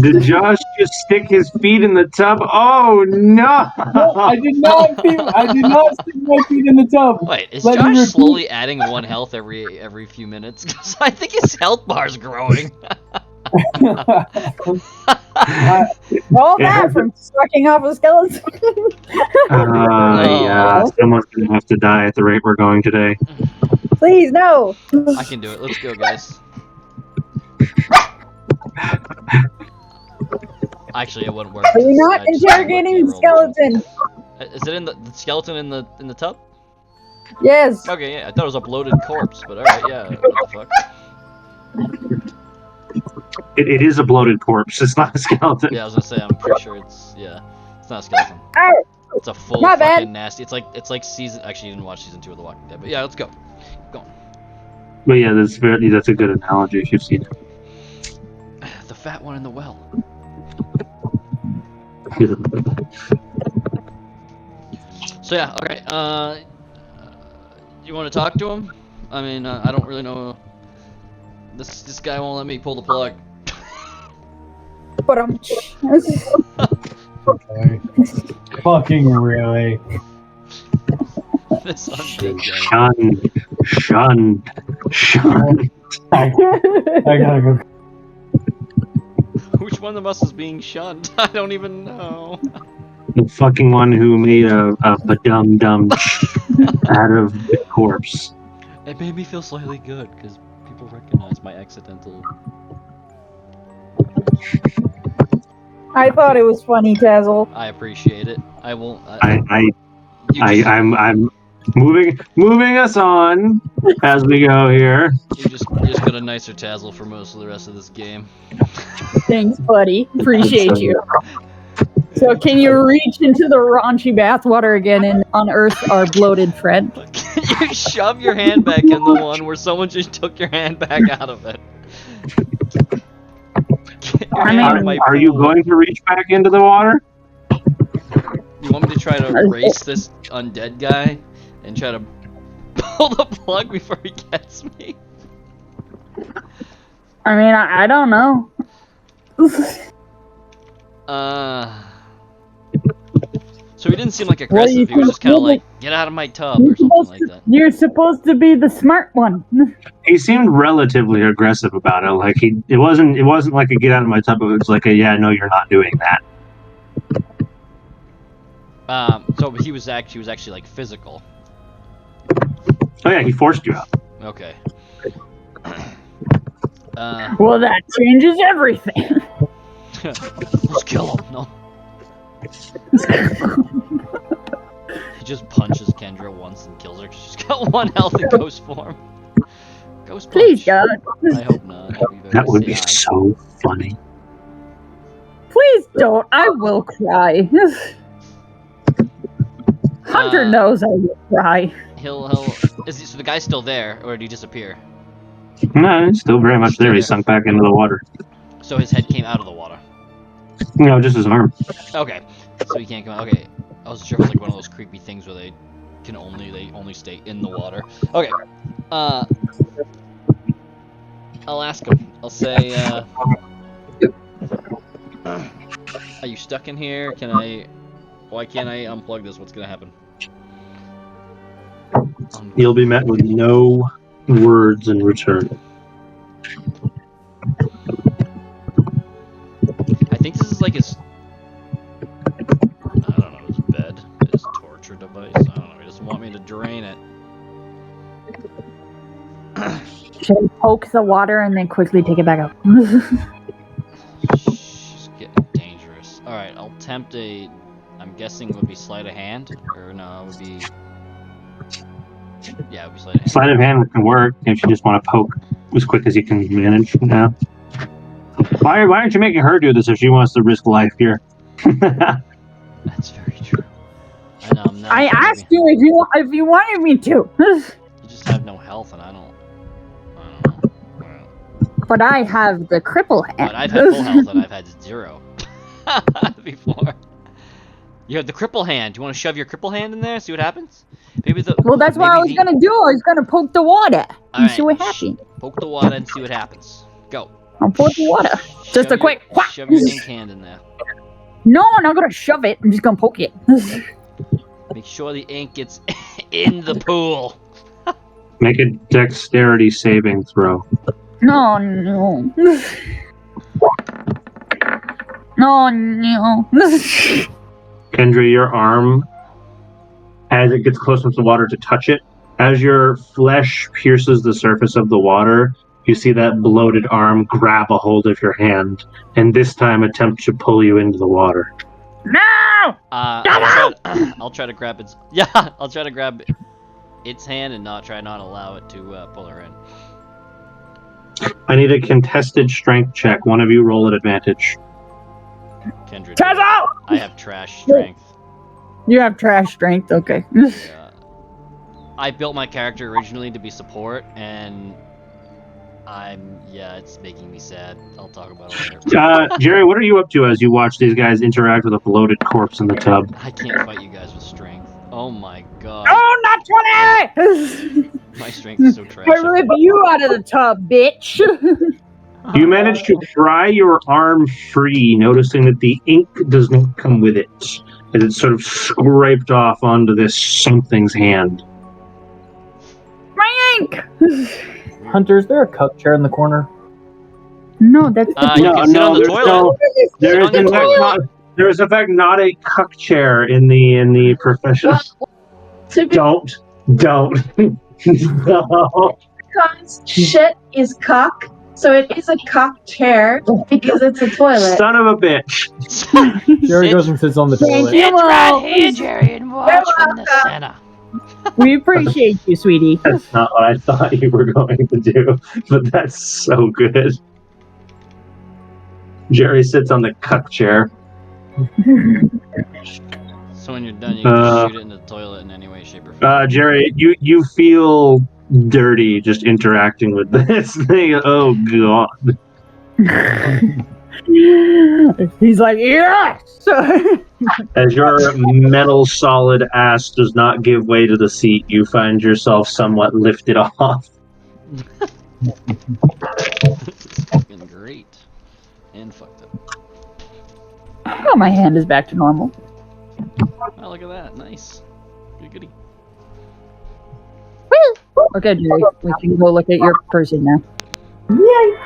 Did Josh just stick his feet in the tub? Oh, no. No, I did not stick my feet in the tub. Wait, is Let me Josh repeat. slowly adding 1 health every few minutes? Because I think his health bar's growing. All that from sucking off a skeleton. Yeah, someone's going to have to die at the rate we're going today. Please, no. I can do it. Let's go, guys. Actually, it wouldn't work. Are you not I just interrogating the rolled skeleton? Is it in the skeleton in the tub? Yes. Okay, yeah. I thought it was a bloated corpse, but alright, yeah. What the fuck? It is a bloated corpse. It's not a skeleton. Yeah, I was gonna say. I'm pretty sure it's it's not a skeleton. Ow. It's a full Not fucking bad. nasty. It's like season. Actually, you didn't watch season 2 of The Walking Dead, but yeah, let's go. But yeah, that's a good analogy if you've seen it. The fat one in the well. So yeah, okay. You want to talk to him? I mean, I don't really know. This guy won't let me pull the plug. But Okay. Fucking really. this undead guy. Shunned. I gotta go. Which one of us is being shunned? I don't even know. The fucking one who made a dum out of the corpse. It made me feel slightly good because people recognize my accidental. I thought it was funny, Tazzle. I appreciate it. I won't. I'm moving us on as we go here. You just got a nicer Tazzle for most of the rest of this game. Thanks, buddy. Appreciate you. So, can you reach into the raunchy bathwater again and unearth our bloated friend? Can you shove your hand back in the one where someone just took your hand back out of it? Are you going to reach back into the water? You want me to try to race this undead guy and try to pull the plug before he gets me? I mean, I don't know. So he didn't seem like aggressive. He was just kind of like, "Get out of my tub" or something like that. You're supposed to be the smart one. He seemed relatively aggressive about it. Like it wasn't like a get out of my tub. It was like a yeah, no, you're not doing that. So he was actually like physical. Oh yeah, he forced you out. Okay. Well, that changes everything. Let's kill him. No. He just punches Kendra once and kills her because she's got 1 health in ghost form. Ghost punch. Please, God. I hope not. That would be so funny. Please don't. I will cry. Hunter knows I will cry. So the guy's still there, or did he disappear? No, it's still very much there. He sunk back into the water. So his head came out of the water. No, just his arm. Okay, so he can't come out. Okay, I wasn't sure if it was like one of those creepy things where they only stay in the water. Okay, I'll ask him. I'll say, are you stuck in here? Why can't I unplug this? What's gonna happen? You'll be met with no words in return. I think this is like his, I don't know, his bed, his torture device. I don't know, he doesn't want me to drain it. Should I poke the water and then quickly take it back up? She's getting dangerous. Alright, I'll attempt I'm guessing it would be sleight of hand, or no, it would be, yeah, it would be sleight of hand. Sleight of hand can work if you just want to poke as quick as you can manage now. Why aren't you making her do this if she wants to risk life here? That's very true. I know, I'm not. I asked you if you wanted me to. You just have no health, and I don't know. But I have the cripple hand. But I've had full health, and I've had 0 before. You have the cripple hand. Do you want to shove your cripple hand in there? See what happens? Well, that's what I was gonna do. I was gonna poke the water and see what happens. Poke the water and see what happens. Go. I'll poke the water. Just a quick whack. Shove your ink hand in there. No, I'm not gonna shove it. I'm just gonna poke it. Make sure the ink gets in the pool. Make a dexterity saving throw. No. No. Kendra, your arm, as it gets close enough to the water to touch it, as your flesh pierces the surface of the water, you see that bloated arm grab a hold of your hand, and this time attempt to pull you into the water. No! I'll try to grab its. Yeah, I'll try to grab its hand and not allow it to pull her in. I need a contested strength check. One of you roll at advantage. Kendra, Tazzle! I have trash strength. You have trash strength, okay. Yeah. I built my character originally to be support, and it's making me sad. I'll talk about it later. Jerry, what are you up to as you watch these guys interact with a bloated corpse in the tub? I can't fight you guys with strength. Oh my god. Oh, not 20! My strength is so trash. I rip you out of the tub, bitch! You manage to pry your arm free, noticing that the ink does not come with it, as it's sort of scraped off onto this something's hand. stink! Hunter, is there a cup chair in the corner? No, that's You can sit on the toilet. There Sit is on the in fact toilet. not. There is in fact not a cuck chair in the profession. To be Don't. No. because shit is cock, so it is a cock chair because it's a toilet. Son of a bitch. Jerry Sit- goes and sits on the Thank toilet. you, Sit right Mom. here, Jerry, and watch from the center. We appreciate you, sweetie. That's not what I thought you were going to do, but that's so good. Jerry sits on the cuck chair. So when you're done, you can just shoot it in the toilet in any way, shape, or form. Jerry, you feel dirty just interacting with this thing. Oh god. He's like, yes! As your metal solid ass does not give way to the seat, you find yourself somewhat lifted off. This is fucking great. And fucked up. Oh, my hand is back to normal. Oh, look at that. Nice. Good goody. Okay, Jerry, we can go look at your person now. Yay!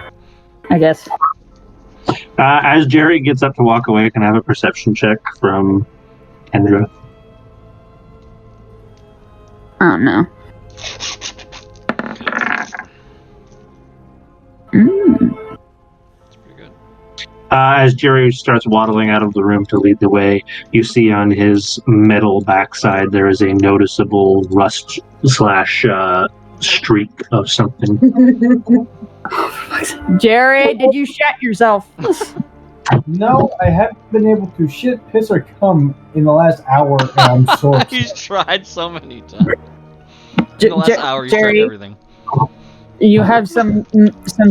I guess. As Jerry gets up to walk away, can I have a perception check from Kendra? Oh, no. It's pretty good. As Jerry starts waddling out of the room to lead the way, you see on his metal backside there is a noticeable rust slash streak of something. Jerry, did you shat yourself? No, I haven't been able to shit, piss, or cum in the last hour, and I'm so upset. He's tried so many times. In the last hour, he's tried Jerry, everything. you have some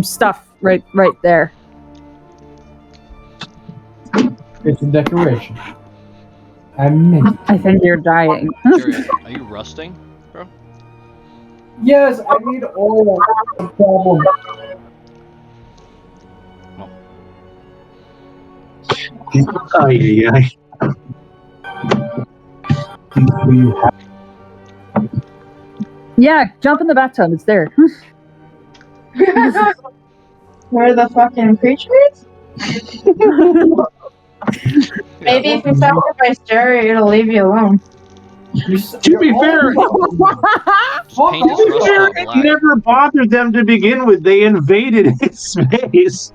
stuff right there. It's a decoration. I meant it. I think you're dying. Jerry, are you rusting, bro? Yes, I need all the problem. Ay, ay, Do you have Yeah, jump in the bathtub. It's there. Where the fucking creature is? Maybe if you sacrifice Jerry, it'll leave you alone. To be fair, Just paint his rust Jerry, all it black. never bothered them to begin with. They invaded his space.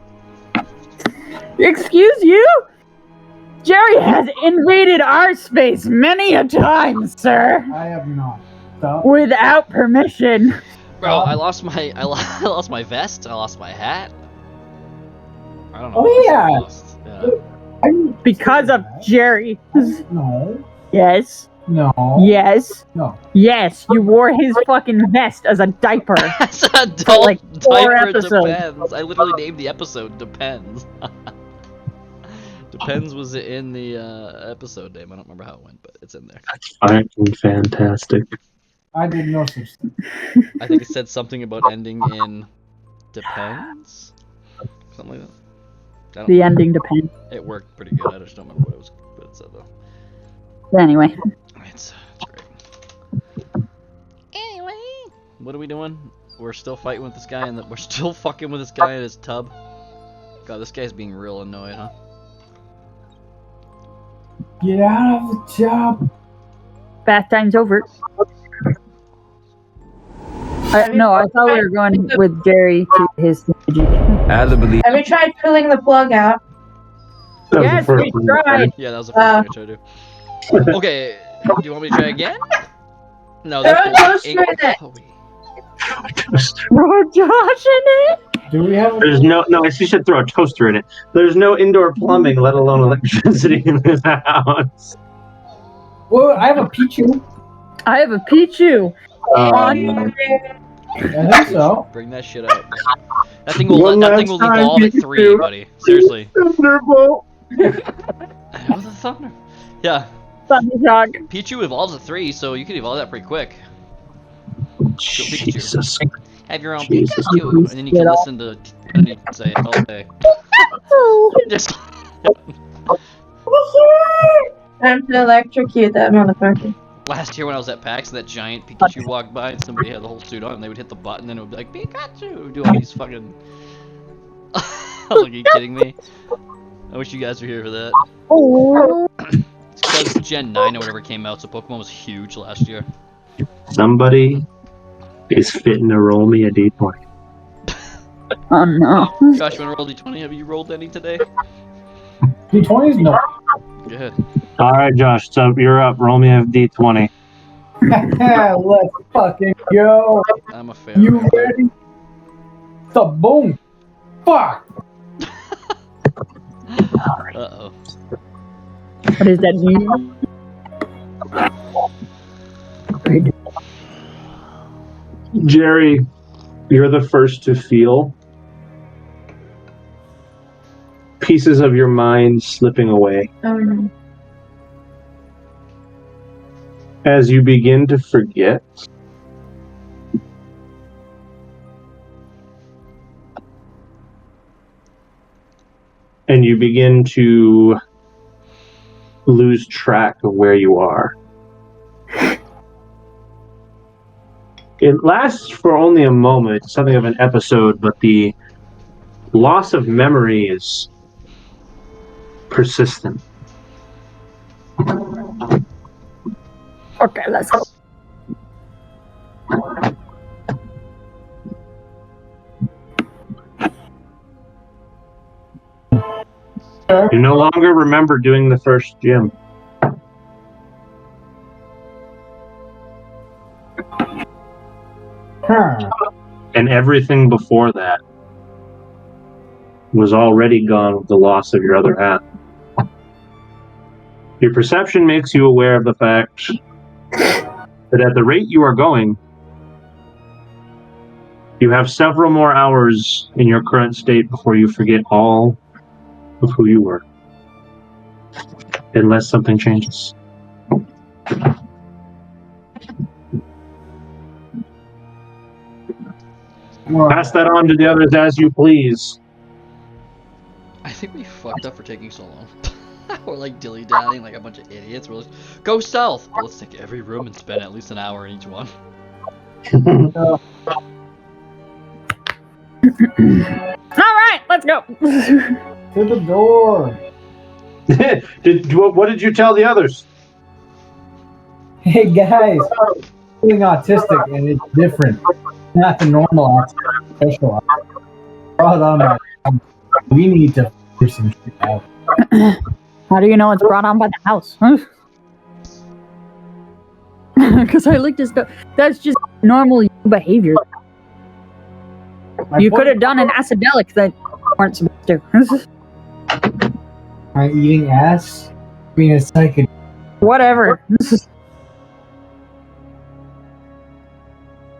Excuse you? Jerry has invaded our space many a time, sir, I have not. Stop. without permission. Bro, I lost my I lost my vest. I lost my hat. I don't know. Oh, what else I yeah. lost. Yeah. Because of Jerry. No. Yes. No. Yes. No. Yes. You wore his fucking vest as a diaper. That's an adult like 4 diaper. episodes. Depends. I literally named the episode Depends. Depends was in the episode name. I don't remember how it went, but it's in there. Fucking fantastic. I did no such thing. I think it said something about ending in Depends, something like that. I don't The know. ending depends. It worked pretty good. I just don't remember what it said though. But anyway. It's great. Anyway, what are we doing? We're still fighting with this guy, and we're still fucking with this guy in his tub. God, this guy's being real annoyed, huh? Get out of the job. Bath time's over. No, I thought we were going with Jerry to his Have Have you tried pulling the plug out? That was Yes, the first we one. tried. Yeah, that was the first thing I tried to do. Okay, do you want me to try again? No, Throw that's a toaster in it. oh, wait. Throw Josh in it. Do we have There's no. She should throw a toaster in it. There's no indoor plumbing, let alone electricity in this house. Well, I have a Pichu. I have a Pichu. I think so. Bring that shit out. That thing will One that thing will last time, evolve at you 3, two. buddy. Seriously. Thunderbolt. Oh, the thunder. Yeah, Thundershock. Pichu evolves at 3, so you can evolve that pretty quick. Jesus. Have your own Jesus Pikachu, and then you can listen to and you can say all day. Just Time to electrocute that motherfucker. last year when I was at PAX, that giant Pikachu walked by and somebody had the whole suit on, and they would hit the button and it would be like, Pikachu! It would do all these fucking... I was like, are you kidding me? I wish you guys were here for that. It's because Gen 9 or whatever came out, so Pokemon was huge last year. Somebody is fitting to roll me a d20. Oh no. Josh, you wanna roll D20? Have you rolled any today? D20s? No. Go ahead. All right, Josh. So you're up. Roll me a d20. Let's fucking go. I'm a fair. You ready? The boom. Fuck. Uh-oh. What does that mean? Jerry, you're the first to feel pieces of your mind slipping away. As you begin to forget, and you begin to lose track of where you are. It lasts for only a moment, something of an episode, but the loss of memory is persistent. Okay, let's go. You no longer remember doing the first gym. And everything before that was already gone with the loss of your other half. Your perception makes you aware of the fact that at the rate you are going, you have several more hours in your current state before you forget all of who you were. Unless something changes. Pass that on to the others as you please. I think we fucked up for taking so long. We're like dilly-dallying like a bunch of idiots. We're like, go south! But let's take every room and spend at least an hour in each one. Alright, let's go. To the door. What did you tell the others? Hey guys, I'm being autistic and it's different. Not the normal autistic, special autistic. Brought on by we need to figure some shit out. How do you know it's brought on by the house? Because I looked at stuff. That's just normal behavior. You could have done an acidelic that you weren't supposed to. Am I eating ass? I mean, it's like a... Whatever.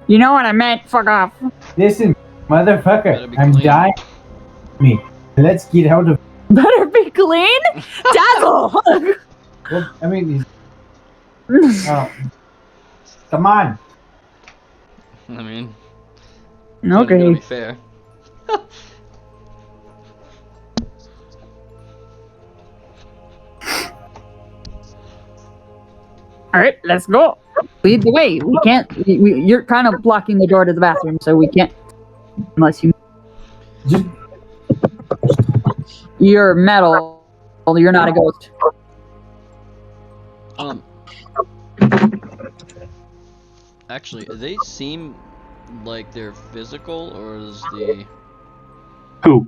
You know what I meant. Fuck off. Listen, Better motherfucker, be I'm clean. dying. Me. Let's get out of... Better be clean. Dazzle. Well, I mean, oh, come on. I mean, gotta Okay. be fair. All right, let's go. Lead the way. We can't. You're kind of blocking the door to the bathroom, so we can't. Unless you. Just You're metal. You're not a ghost. Actually, they seem like they're physical, or is the Who?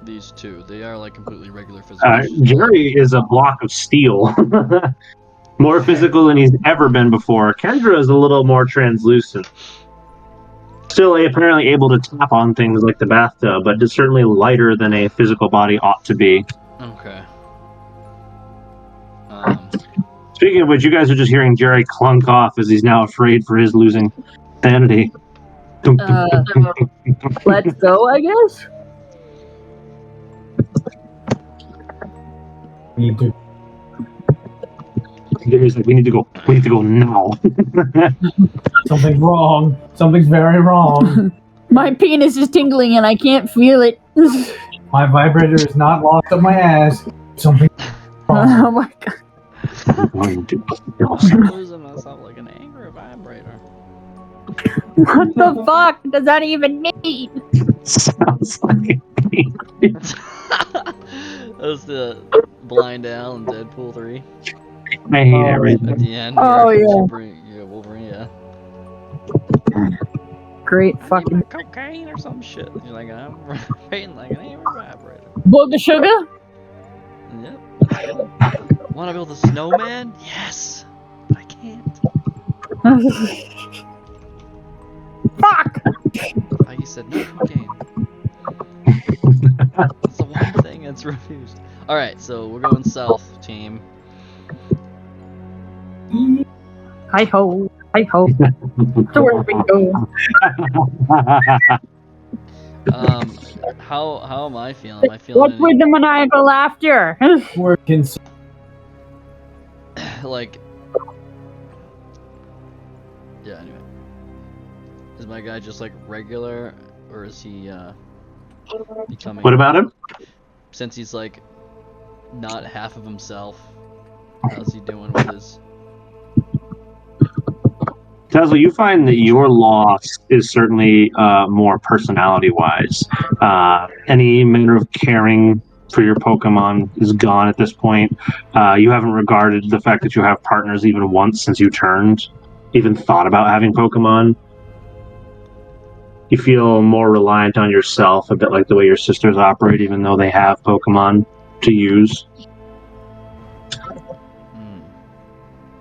these two? They are like completely regular physical. Jerry is a block of steel. More physical than he's ever been before. Kendra is a little more translucent. Still apparently able to tap on things like the bathtub, but is certainly lighter than a physical body ought to be. Okay. Speaking of which, you guys are just hearing Jerry clunk off as he's now afraid for his losing sanity. Let's go, I guess. need to... Jerry's like, we need to go now. Something's wrong. Something's very wrong. My penis is tingling and I can't feel it. My vibrator is not locked up my ass. Something wrong. Oh my god. I'm going to kill I'm losing myself like an angry vibrator. What the fuck does that even mean? Sounds like That was the Blind Al in Deadpool 3 I hate everything. at the end. Oh, where yeah. she bring Wolverine, yeah. Great I need fucking my cocaine or some shit. You're like, I'm vibrating like an angry vibrator. booger sugar. Yep, that's good. Wanna build a snowman? Yes, but I can't. Fuck. Oh, you said no cocaine. That's the one thing that's refused. Alright, so we're going south, team. Hi ho, hi ho. To where we go. How am I feeling? Am I feeling What's with the maniacal laughter? Working. like? Yeah. Anyway, is my guy just like regular, or is he becoming? What about him? Since he's like not half of himself, how's he doing with his? Tesla, you find that your loss is certainly more personality-wise. Any manner of caring for your Pokemon is gone at this point. You haven't regarded the fact that you have partners even once since you turned, even thought about having Pokemon. You feel more reliant on yourself, a bit like the way your sisters operate, even though they have Pokemon to use.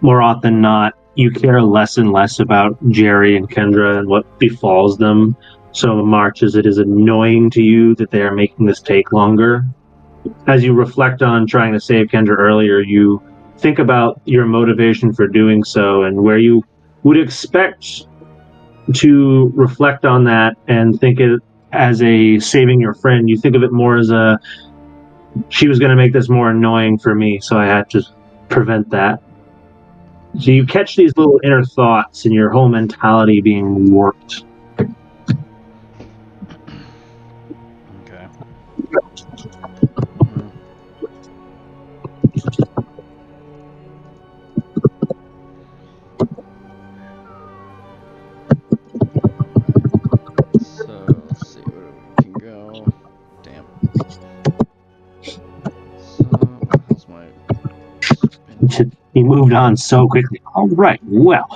More often than not, you care less and less about Jerry and Kendra and what befalls them so much as it is annoying to you that they are making this take longer. As you reflect on trying to save Kendra earlier, you think about your motivation for doing so and where you would expect to reflect on that and think it as a saving your friend. You think of it more as a, she was going to make this more annoying for me, so I had to prevent that. So you catch these little inner thoughts and your whole mentality being warped. Okay. So let's see where we can go. Damn. So how's my? He moved on so quickly. All right, well.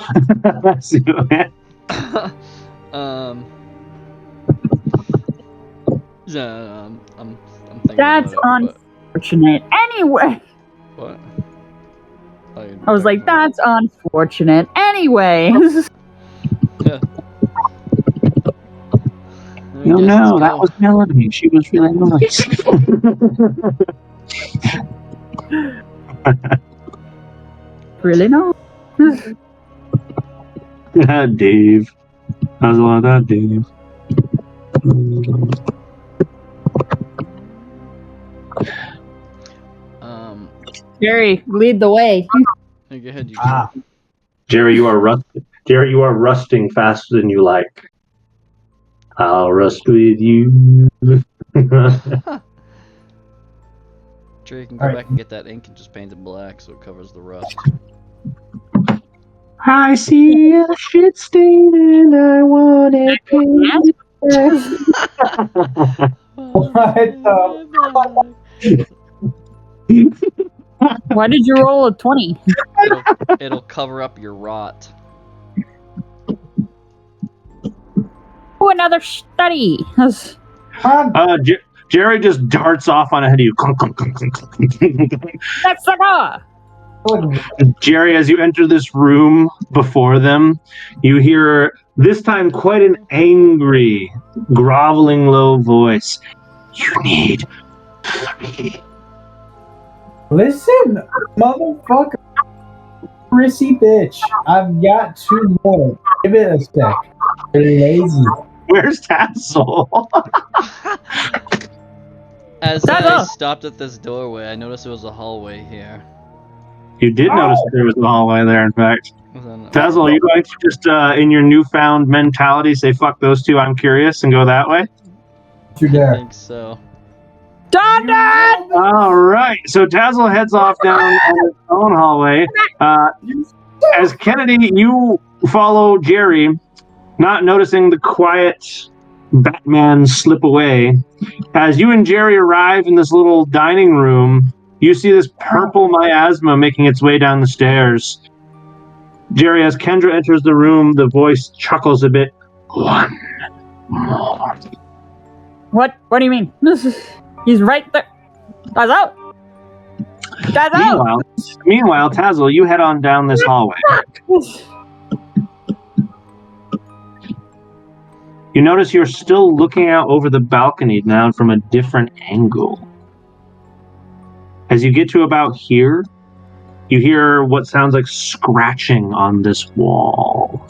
Yeah, I'm thinking That's about it, unfortunate. Anyway, but what? I was like, that's unfortunate. Anyway. Yeah. No, that was Melody. She was really nice. Really no? Dave. How's a lot of that, Dave? Jerry, lead the way. Go ahead, you two. Jerry, you are rusting faster than you like. I'll rust with you. Jerry can go back and get that ink and just paint it black so it covers the rust. I see a shit stain and I want it painted. Why did you roll a 20? It'll cover up your rot. Oh, another study. Jerry just darts off on ahead of you. That's the bar. Jerry, as you enter this room before them, you hear this time quite an angry, groveling, low voice. You need 3. Listen, motherfucker. Prissy bitch. I've got 2 more. Give it a sec. You're lazy. Where's Tassel? As I stopped at this doorway, I noticed there was a hallway here. You did notice there was a hallway there, in fact. Tassel, are you going to just, in your newfound mentality, say, fuck those two, I'm curious, and go that way? I think so. Dad! All right, so Tazzle heads off down his own hallway. As Kennedy, you follow Jerry, not noticing the quiet Batman slip away. As you and Jerry arrive in this little dining room, you see this purple miasma making its way down the stairs. Jerry, as Kendra enters the room, the voice chuckles a bit. One more. What do you mean? He's right there. Tazo! Meanwhile, Tazzle, you head on down this hallway. You notice you're still looking out over the balcony now from a different angle. As you get to about here, you hear what sounds like scratching on this wall.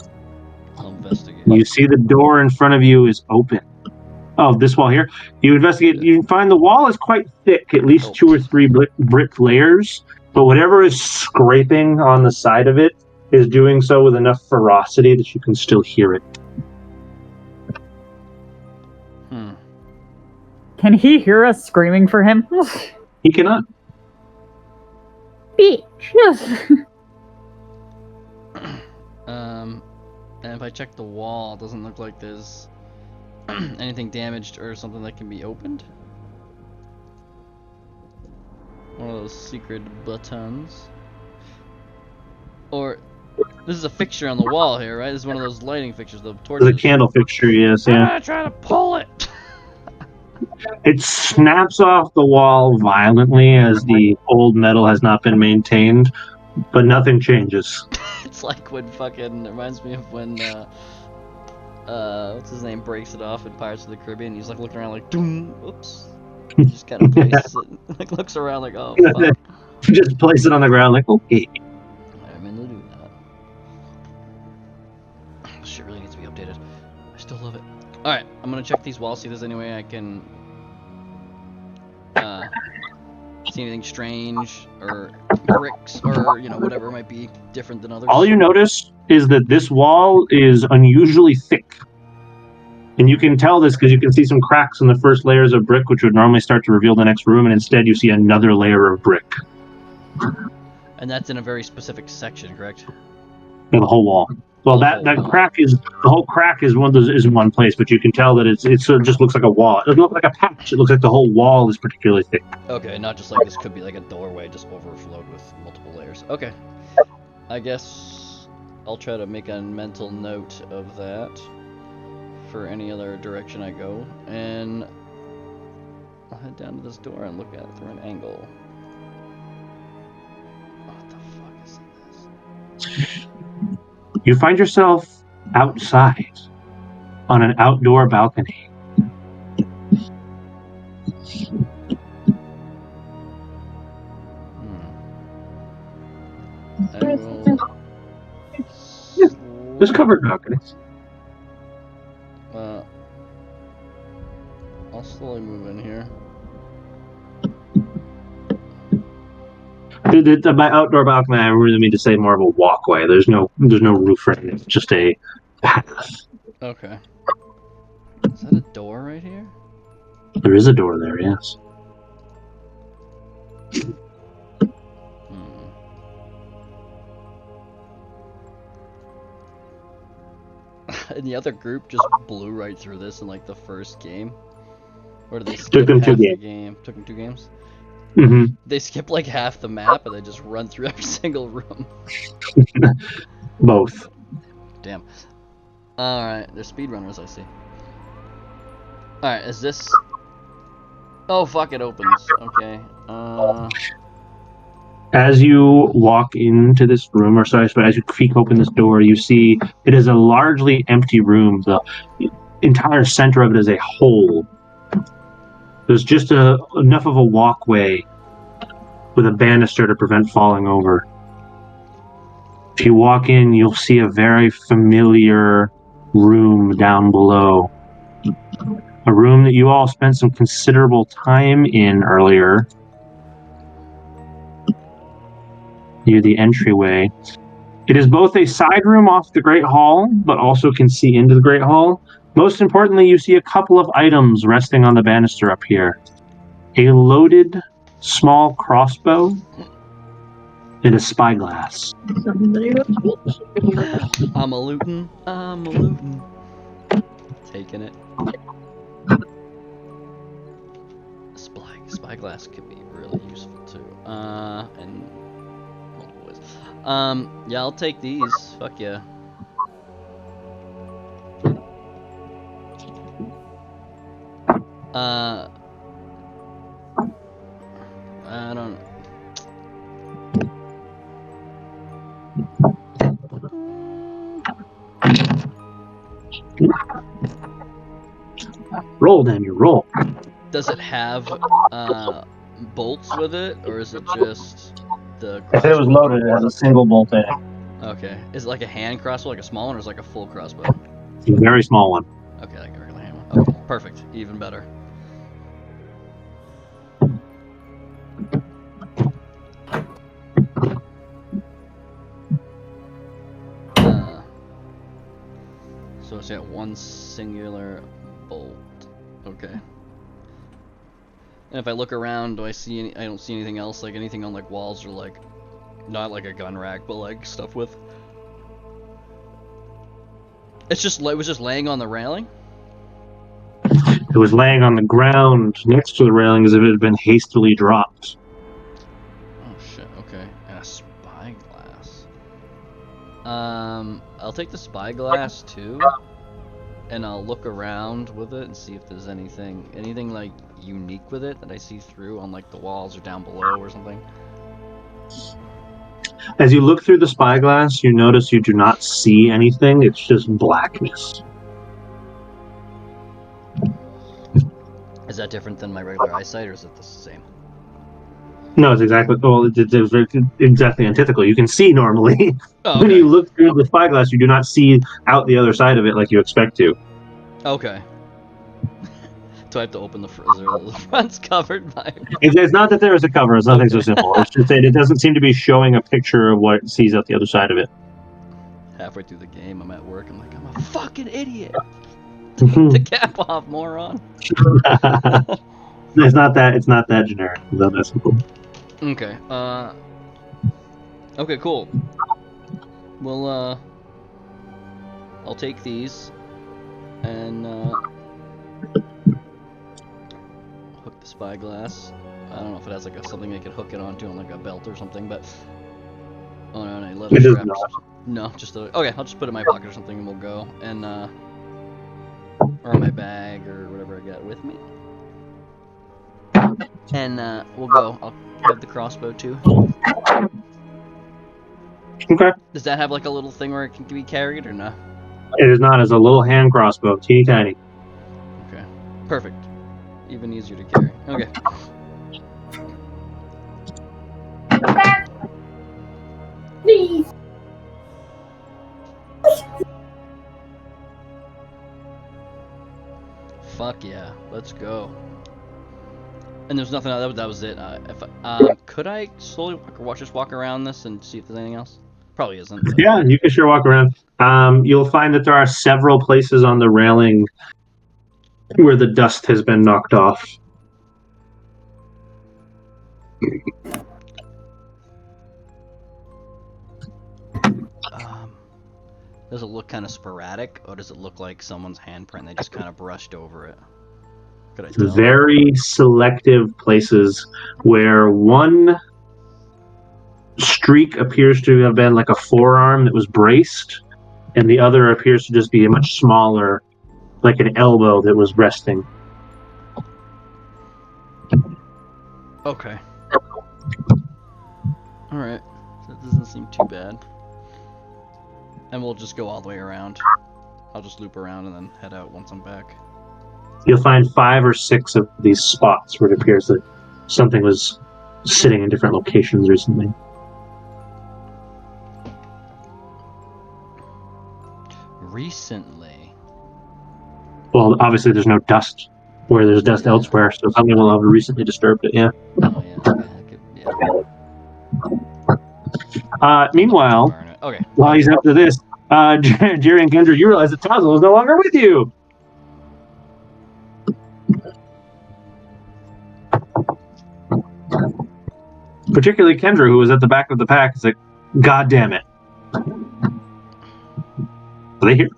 I'll investigate. You see the door in front of you is open. Oh, this wall here. You investigate. You find the wall is quite thick, at least 2 or 3 brick layers. But whatever is scraping on the side of it is doing so with enough ferocity that you can still hear it. Can he hear us screaming for him? He cannot. Bitch. And if I check the wall, it doesn't look like there's anything damaged or something that can be opened. One of those secret buttons. Or this is a fixture on the wall here, right? This is one of those lighting fixtures, the torches. The candle fixture, yes, yeah. I'm gonna try to pull it. It snaps off the wall violently as the old metal has not been maintained, but nothing changes. It's like when fucking, it reminds me of when what's his name breaks it off in Pirates of the Caribbean. He's like looking around like, doom, oops. He just kind of places it, like looks around like, oh fuck. Just place it on the ground like, okay. I'm gonna do that. This shit really needs to be updated. I still love it. Alright, I'm gonna check these walls, see if there's any way I can see anything strange or bricks or, you know, whatever might be different than others. All you notice is that this wall is unusually thick. And you can tell this because you can see some cracks in the first layers of brick, which would normally start to reveal the next room, and instead you see another layer of brick. And that's in a very specific section, correct? Yeah, the whole wall. Well, that crack is, the whole crack is in one place, but you can tell that it just looks like a wall. It doesn't look like a patch. It looks like the whole wall is particularly thick. Okay, not just like this could be like a doorway just overflowed with multiple layers. Okay. I guess I'll try to make a mental note of that for any other direction I go, and I'll head down to this door and look at it through an angle. What the fuck is this? You find yourself outside on an outdoor balcony. There's covered balconies. I'll slowly move in here. By outdoor balcony, I really mean to say more of a walkway. There's no roof or anything. It's just a path. Okay. Is that a door right here? There is a door there, yes. And the other group just blew right through this in like the first game. Or did they skip Took them half 2 the games. game? Took them 2 games? Mm-hmm. They skip like half the map and they just run through every single room. Both. Damn. Alright, they're speedrunners, I see. Alright, is this... Oh, fuck, it opens. Okay. As you walk into this room, or sorry, as you creak open this door, you see it is a largely empty room. The entire center of it is a hole. There's just enough of a walkway with a banister to prevent falling over. If you walk in, you'll see a very familiar room down below. A room that you all spent some considerable time in earlier. Near the entryway. It is both a side room off the Great Hall, but also can see into the Great Hall. Most importantly, you see a couple of items resting on the banister up here. a loaded small crossbow, and a spyglass. I'm a lootin'. Taking it. Spyglass could be really useful too. And multiple ways. Yeah, I'll take these. Fuck yeah. I don't. Roll, Daniel, roll. Does it have bolts with it, or is it just the? If it was loaded, it has a single bolt in it. Okay. Is it like a hand crossbow, like a small one, or is it like a full crossbow? It's a very small one. Okay, like a regular hand one. Okay, perfect. Even better. So it's got one singular bolt. Okay. And if I look around, do I see any? I don't see anything else, like anything on like walls or like, not like a gun rack, but like stuff with. It was just laying on the railing. It was laying on the ground next to the railing as if it had been hastily dropped. Oh shit. Okay. And a spyglass. I'll take the spyglass too, and I'll look around with it and see if there's anything like unique with it that I see through on like the walls or down below or something. As you look through the spyglass, you notice you do not see anything. It's just blackness. Is that different than my regular eyesight, or is it the same? No, it's exactly exactly antithetical. You can see normally. Oh, When okay. you look through the spyglass, you do not see out the other side of it like you expect to. Okay. Do I have to open the front's covered by? It's not that there is a cover. It's nothing so simple. It's just that it doesn't seem to be showing a picture of what it sees out the other side of it. Halfway through the game, I'm at work. I'm like, I'm a fucking idiot. The cap off, moron. It's not that. It's not that generic. It's not that simple. Okay. Okay, cool. Well, I'll take these and hook the spyglass. I don't know if it has like something I could hook it onto on like a belt or something, but oh no, no, leather It does strap or not. something. No, just okay. I'll just put it in my pocket or something, and we'll go. And or my bag or whatever I got with me. And we'll go. I'll have the crossbow too. Okay. Does that have like a little thing where it can be carried or no? It is not as a little hand crossbow, teeny tiny. Okay. Perfect. Even easier to carry. Okay. Please. Fuck yeah. Let's go. And there's nothing else. That was it. Could I slowly just walk around this and see if there's anything else? Probably isn't. But... Yeah, you can sure walk around. You'll find that there are several places on the railing where the dust has been knocked off. Does it look kind of sporadic, or does it look like someone's handprint? They just kind of brushed over it. Could I tell? Very selective places where one streak appears to have been like a forearm that was braced, and the other appears to just be a much smaller, like an elbow that was resting. Okay. Alright. That doesn't seem too bad. And we'll just go all the way around. I'll just loop around and then head out once I'm back. You'll find 5 or 6 of these spots where it appears that something was sitting in different locations recently. Recently? Well, obviously there's no dust where there's dust elsewhere, so something will have recently disturbed it, yeah. Oh, yeah. Okay. Meanwhile, Burn it. Okay. while he's up to this, Jerry and Kendra, you realize that Tazzle is no longer with you. particularly Kendra, who was at the back of the pack, is like, God damn it. Are they here?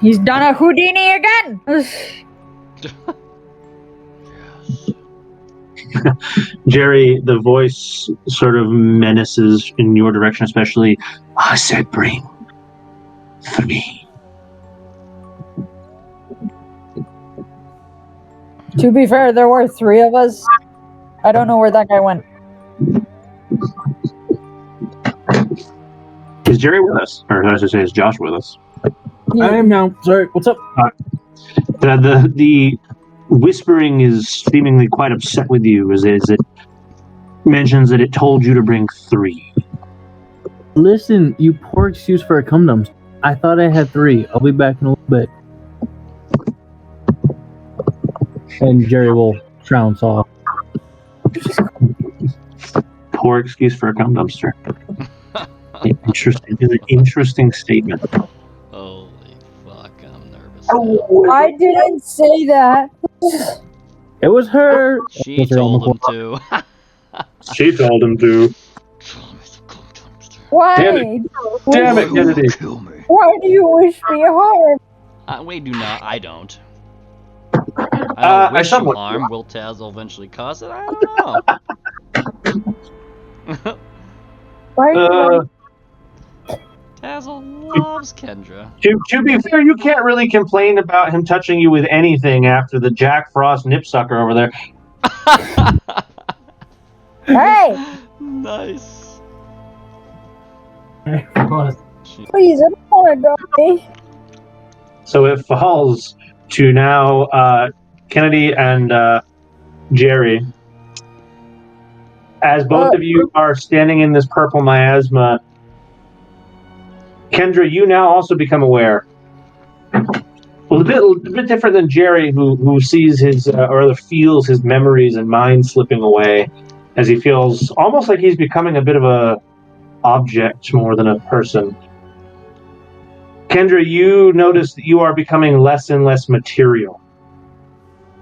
He's done a Houdini again. Jerry, the voice sort of menaces in your direction, especially. I said bring 3. To be fair, there were 3 of us. I don't know where that guy went. Is Jerry with us? Or I should say, is Josh with us? I am now. Sorry, what's up? The whispering is seemingly quite upset with you, as it mentions that it told you to bring 3. Listen, you poor excuse for a cum dump. I thought I had 3. I'll be back in a little bit. And Jerry will trounce off. Poor excuse for a cum dumpster. Interesting. It's an interesting statement. Holy fuck, I'm nervous. I didn't say that. It was her. She told him to. She told him to. Why? Damn it, Kennedy. Kill me. Why do you wish me harm? We do not. I don't. I don't wish you somewhat- harm. Will Taz eventually cause it? I don't know. Why? Tazzle loves Kendra. To be fair, you can't really complain about him touching you with anything after the Jack Frost nip sucker over there. Hey, Nice. please, I don't want to die. So it falls to now Kennedy and Jerry. As both of you are standing in this purple miasma, Kendra, you now also become aware. Well, a bit different than Jerry, who sees his or rather feels his memories and mind slipping away, as he feels almost like he's becoming a bit of a object more than a person. Kendra, you notice that you are becoming less and less material.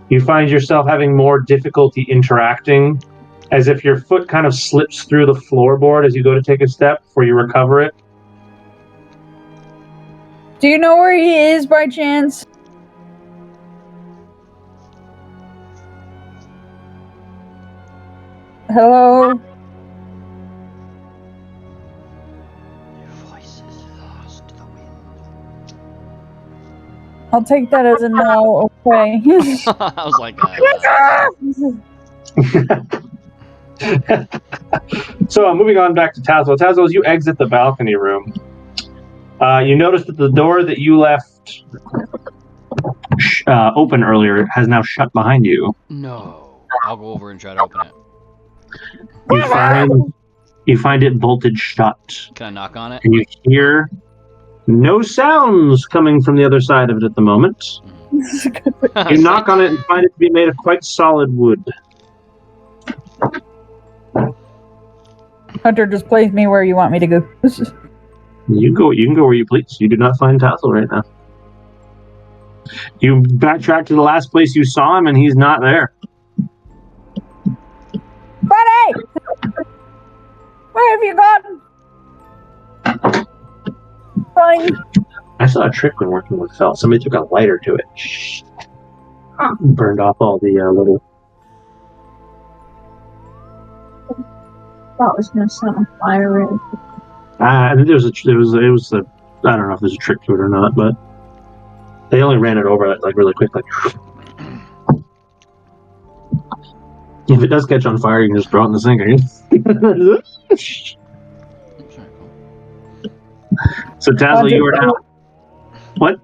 You find yourself having more difficulty interacting, as if your foot kind of slips through the floorboard as you go to take a step before you recover it. Do you know where he is by chance? Hello? Your voice is lost to the wind. I'll take that as a no. Okay. I was like, So moving on back to Tazzle. Tazzle, as you exit the balcony room, you notice that the door that you left open earlier has now shut behind you. no. I'll go over and try to open it. You find it bolted shut, Can I knock on it? and you hear no sounds coming from the other side of it at the moment. You knock on it and find it to be made of quite solid wood. Hunter, just place me where you want me to go. You can go where you please. You do not find Tassel right now. You backtrack to the last place you saw him, and he's not there. Buddy! Where have you gone? Fine. I saw a trick when working with Fel. Somebody took a lighter to it. Burned off all the little... Thought was gonna set on fire. I think it was a I don't know if there's a trick to it or not, but they only ran it over like really quick, like. If it does catch on fire, you can just throw it in the sink. So Tazzle, you are now. What?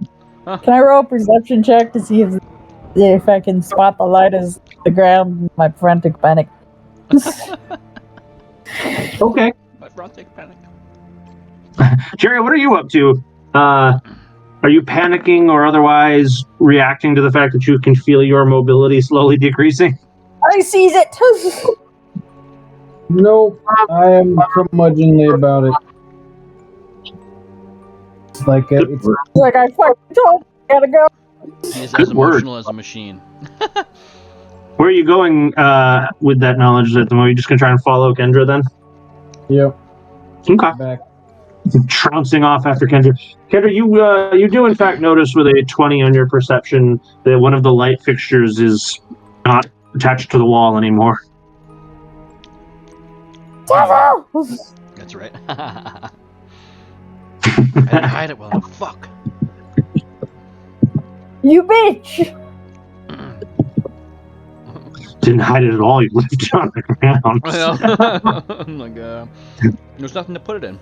Can I roll a perception check to see if I can spot the light as the ground? My frantic panic. Okay. My frantic panic. Jerry, what are you up to? Are you panicking or otherwise reacting to the fact that you can feel your mobility slowly decreasing? I seize it! No, I am curmudgeonly about it. It's like it's Like I fucking told you, I gotta go. He is Good as word. emotional as a machine. Where are you going with that knowledge at the moment? Are you just going to try and follow Kendra then? Yep. Okay. Back. Trouncing off after Kendra. Kendra, you do in fact notice with a 20 on your perception that one of the light fixtures is not attached to the wall anymore. That's right. I didn't hide it well enough. Fuck. You bitch! Didn't hide it at all. You left it on the ground. I know. I'm like, there's nothing to put it in.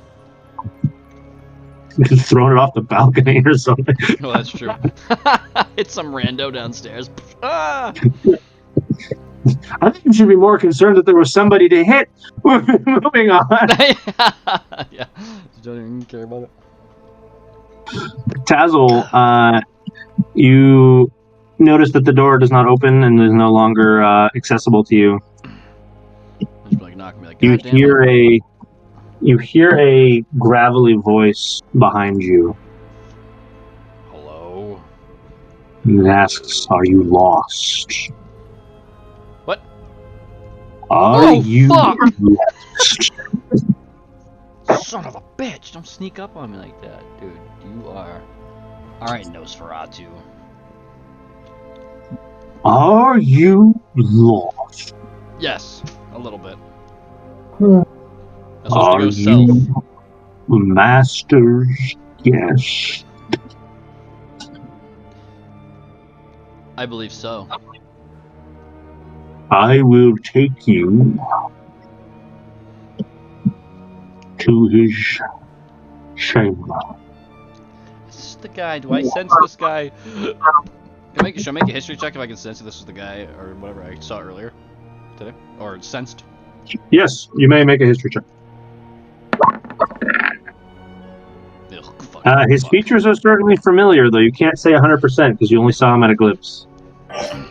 Throwing it off the balcony or something. No, that's true. It's some rando downstairs. Ah! I think you should be more concerned that there was somebody to hit. Moving on. Yeah. Don't even care about it. Tazzle, you notice that the door does not open and is no longer accessible to you. Just like knocking me like, You God damn it. hear a gravelly voice behind you. Hello? It asks, "Are you lost? What? Are Oh, you fuck! lost?" Son of a bitch! Don't sneak up on me like that, dude. You are. Alright, Nosferatu. Are you lost? Yes, a little bit. Hmm. I'm supposed to Are go self. you master's guest? I believe so. I will take you to his chamber. Is this the guy? Do I sense this guy? Should I make a history check if I can sense if this is the guy or whatever I saw earlier today? Or sensed? Yes, you may make a history check. Ugh, fuck, His fuck. features are certainly familiar, though you can't say 100% because you only saw him at a glimpse. Okay.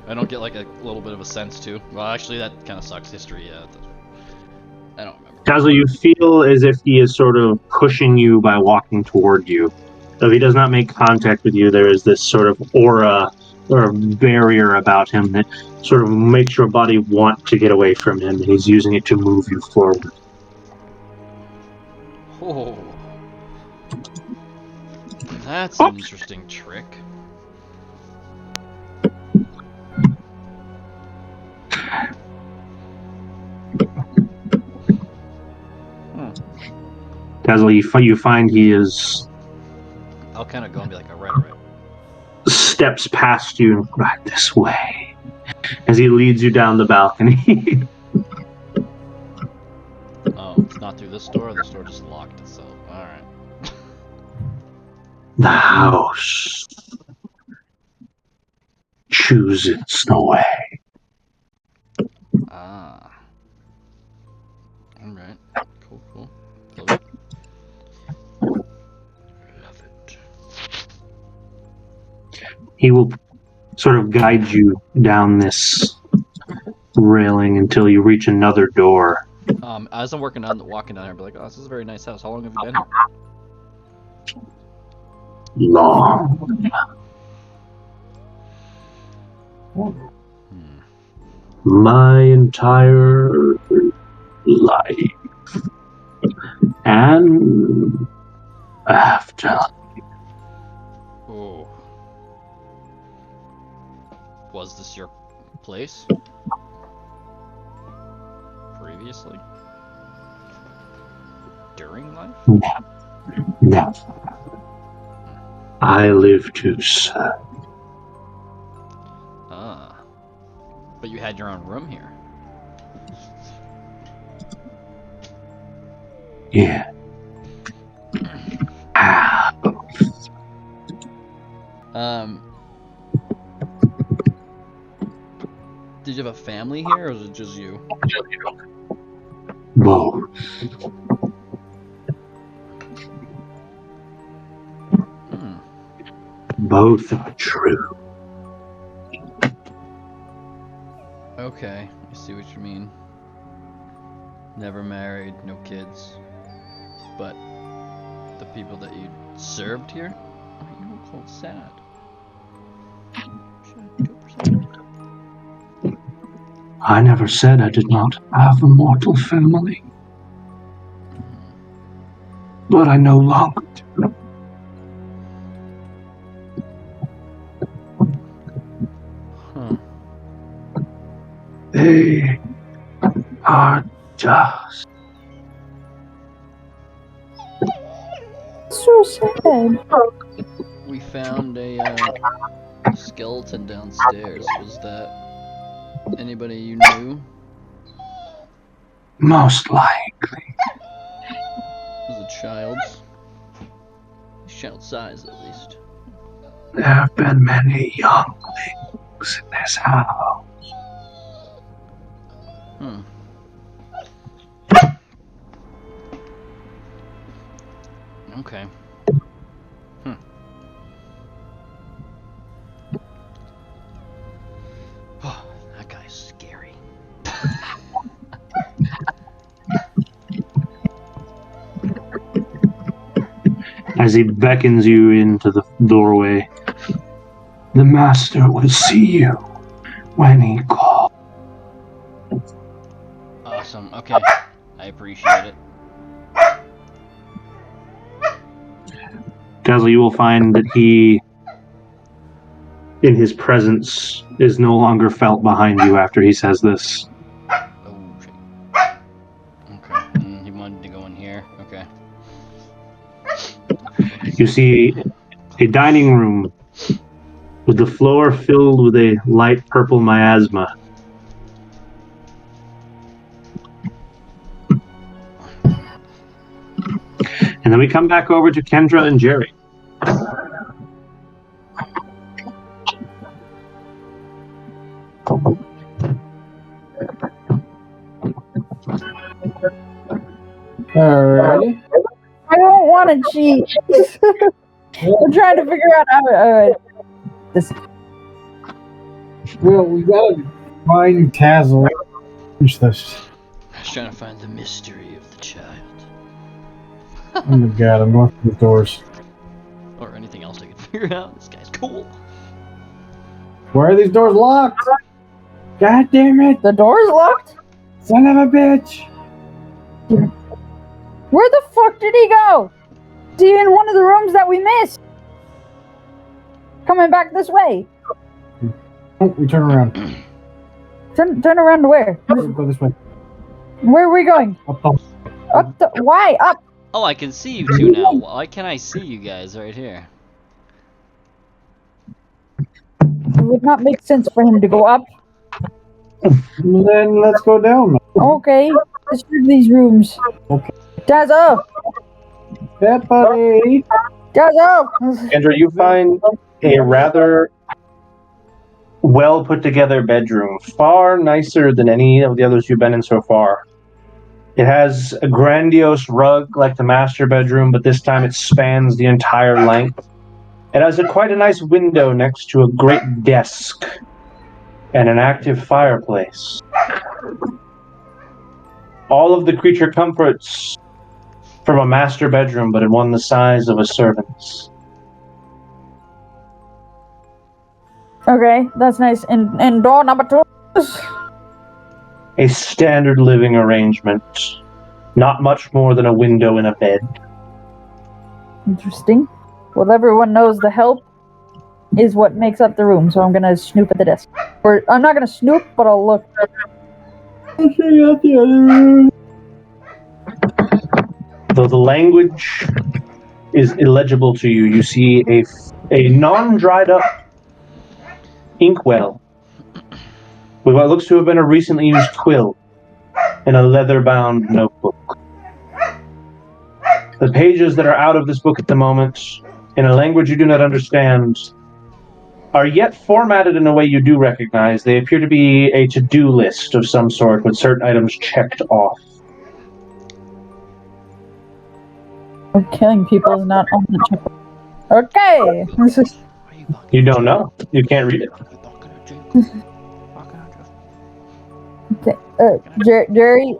I don't get like a little bit of a sense too. Well, actually, that kind of sucks. History, yeah. I don't remember. Tazzle, you feel as if he is sort of pushing you by walking toward you. Though he does not make contact with you, there is this sort of aura or barrier about him that sort of makes your body want to get away from him, and he's using it to move you forward. Oh. That's an interesting trick. Tazzle, you find he is I'll kind of go and be like, alright. steps past you right this way as he leads you down the balcony. Oh, it's not through this door. This door just locked itself. Alright. The house chooses the way. Ah. Alright. Cool. Love it. Love it. He will sort of guide you down this railing until you reach another door. As I'm walking down here, I'll be like, oh, this is a very nice house. How long have you been here? Long. My entire life. And after. Oh. Was this your place? Previously? During life? No. I live to serve. Ah. But you had your own room here. Yeah. Did you have a family here, or was it just you? Both. Both are true. Okay, I see what you mean. Never married, no kids. But the people that you served here? Oh, you don't call it sad. 2%. I never said I did not have a mortal family. But I no longer do. Huh. They are just... So sad. We found a skeleton downstairs. Was that anybody you knew? Most likely. Was it child's? Child size, at least. There have been many younglings in this house. Hmm. Okay. Oh, that guy's scary. As he beckons you into the doorway, the master will see you when he calls. Awesome. Okay. I appreciate it. Dazzle, you will find that he, in his presence, is no longer felt behind you after he says this. Oh, shit. Okay. He wanted to go in here. Okay. You see a dining room with the floor filled with a light purple miasma. And then we come back over to Kendra and Jerry. Alrighty. I don't want to cheat. I'm trying to figure out how. This. Well, we gotta find Tazzle. Finish this. I was trying to find the mystery of the child. Oh my god, I'm going through the doors. Or anything else I could figure out. This guy's cool. Why are these doors locked? God damn it! The door's locked? Son of a bitch! Where the fuck did he go? Is he in one of the rooms that we missed? Coming back this way. Oh, we turn around. Turn around to where? Go this way. Where are we going? Up, up. Up the... Why? Up? Oh, I can see you two now. Why can't I see you guys right here? It would not make sense for him to go up. Then let's go down. Okay. Let's do these rooms. Okay. Dazzle! That buddy! Dazzle! Kendra, you find a rather well put together bedroom, far nicer than any of the others you've been in so far. It has a grandiose rug like the master bedroom, but this time it spans the entire length. It has quite a nice window next to a great desk and an active fireplace. All of the creature comforts from a master bedroom, but in one the size of a servant's. Okay, that's nice. And door number 2? A standard living arrangement. Not much more than a window and a bed. Interesting. Well, everyone knows the help is what makes up the room, so I'm gonna snoop at the desk. Or, I'm not gonna snoop, but I'll look. Though the language is illegible to you, you see a non-dried up inkwell with what looks to have been a recently used quill and a leather-bound notebook. The pages that are out of this book at the moment, in a language you do not understand, are yet formatted in a way you do recognize. They appear to be a to-do list of some sort with certain items checked off. Killing people is not on the check. Okay! You don't know. You can't read it. Okay. Jerry,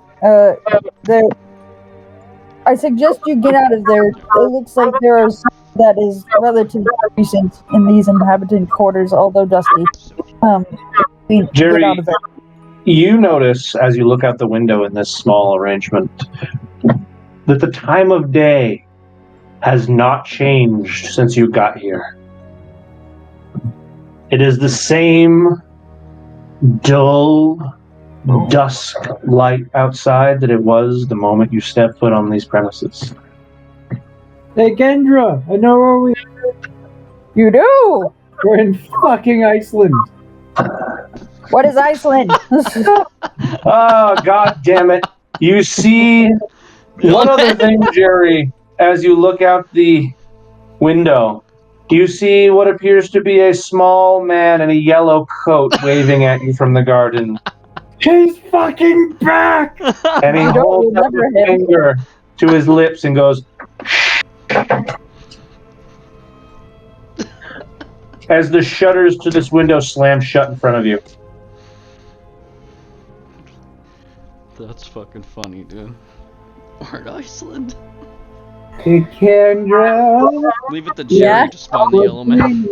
I suggest you get out of there. It looks like there is that is relatively recent in these inhabitant quarters, although dusty. Jerry, get out of there. You notice as you look out the window in this small arrangement that the time of day has not changed since you got here. It is the same dull, dusk light outside that it was the moment you stepped foot on these premises. Hey, Kendra, I know where we You do. We're in fucking Iceland. What is Iceland? Oh, god damn it. You see one other thing, Jerry, as you look out the window. You see what appears to be a small man in a yellow coat waving at you from the garden. He's fucking back! And he You don't holds up remember his him. finger to his lips and goes, as the shutters to this window slam shut in front of you. That's fucking funny, dude. We're in Iceland. Hey, Kendra. Leave it to Jerry Yeah? to spawn the yellow man.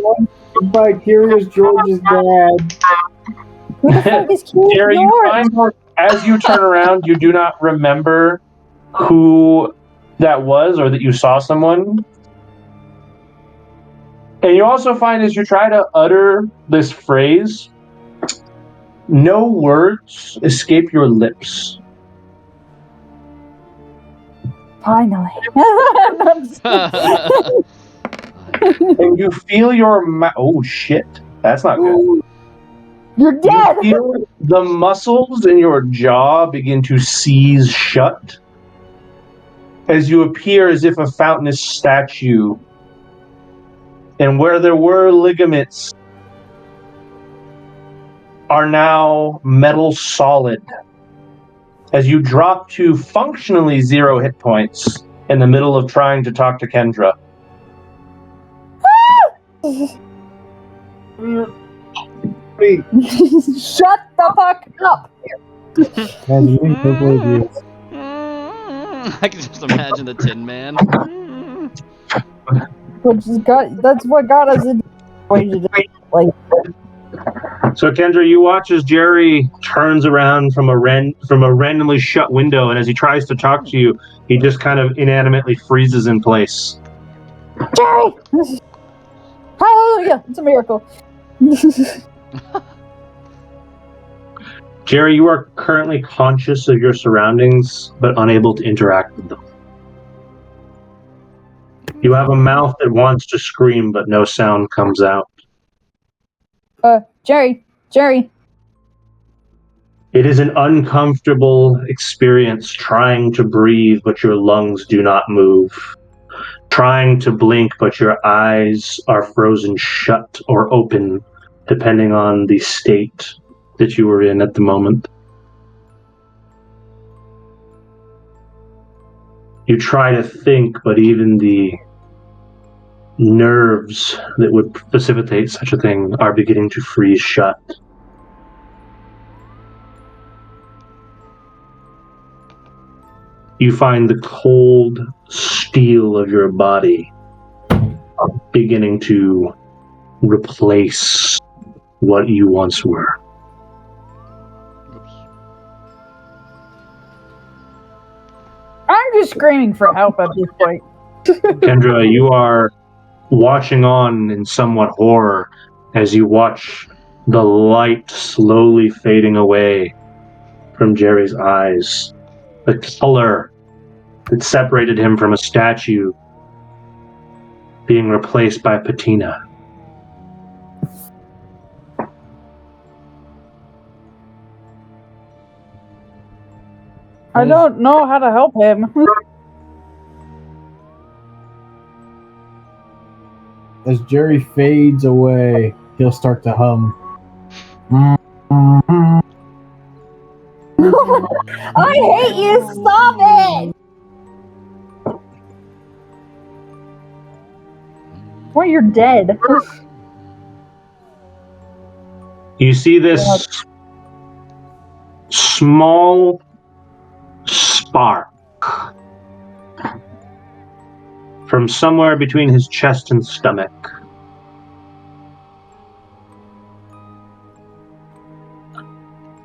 By Curious George's dad. Who the fuck is Curious Jerry, you George? find as you turn around, you do not remember who that was or that you saw someone. And you also find as you try to utter this phrase, no words escape your lips. Finally. And you feel your mouth. Oh, shit. That's not good. You're dead. You feel the muscles in your jaw begin to seize shut as you appear as if a fountainous statue. And where there were ligaments are now metal solid. As you drop to functionally 0 hit points in the middle of trying to talk to Kendra. Shut the fuck up. I can just imagine the Tin Man. That's what got us into like. So Kendra, you watch as Jerry turns around from a randomly shut window, and as he tries to talk to you, he just kind of inanimately freezes in place. Jerry! Hallelujah! It's a miracle. Jerry, you are currently conscious of your surroundings, but unable to interact with them. You have a mouth that wants to scream, but no sound comes out. Jerry. It is an uncomfortable experience trying to breathe, but your lungs do not move. Trying to blink, but your eyes are frozen shut or open, depending on the state that you were in at the moment. You try to think, but even the nerves that would precipitate such a thing are beginning to freeze shut. You find the cold steel of your body beginning to replace what you once were. Oops. I'm just screaming for help at this point. Kendra, you are watching on in somewhat horror as you watch the light slowly fading away from Jerry's eyes. The color that separated him from a statue being replaced by patina. I don't know how to help him. As Jerry fades away, he'll start to hum. I hate you. Stop it. Well, you're dead. You see this small spark from somewhere between his chest and stomach.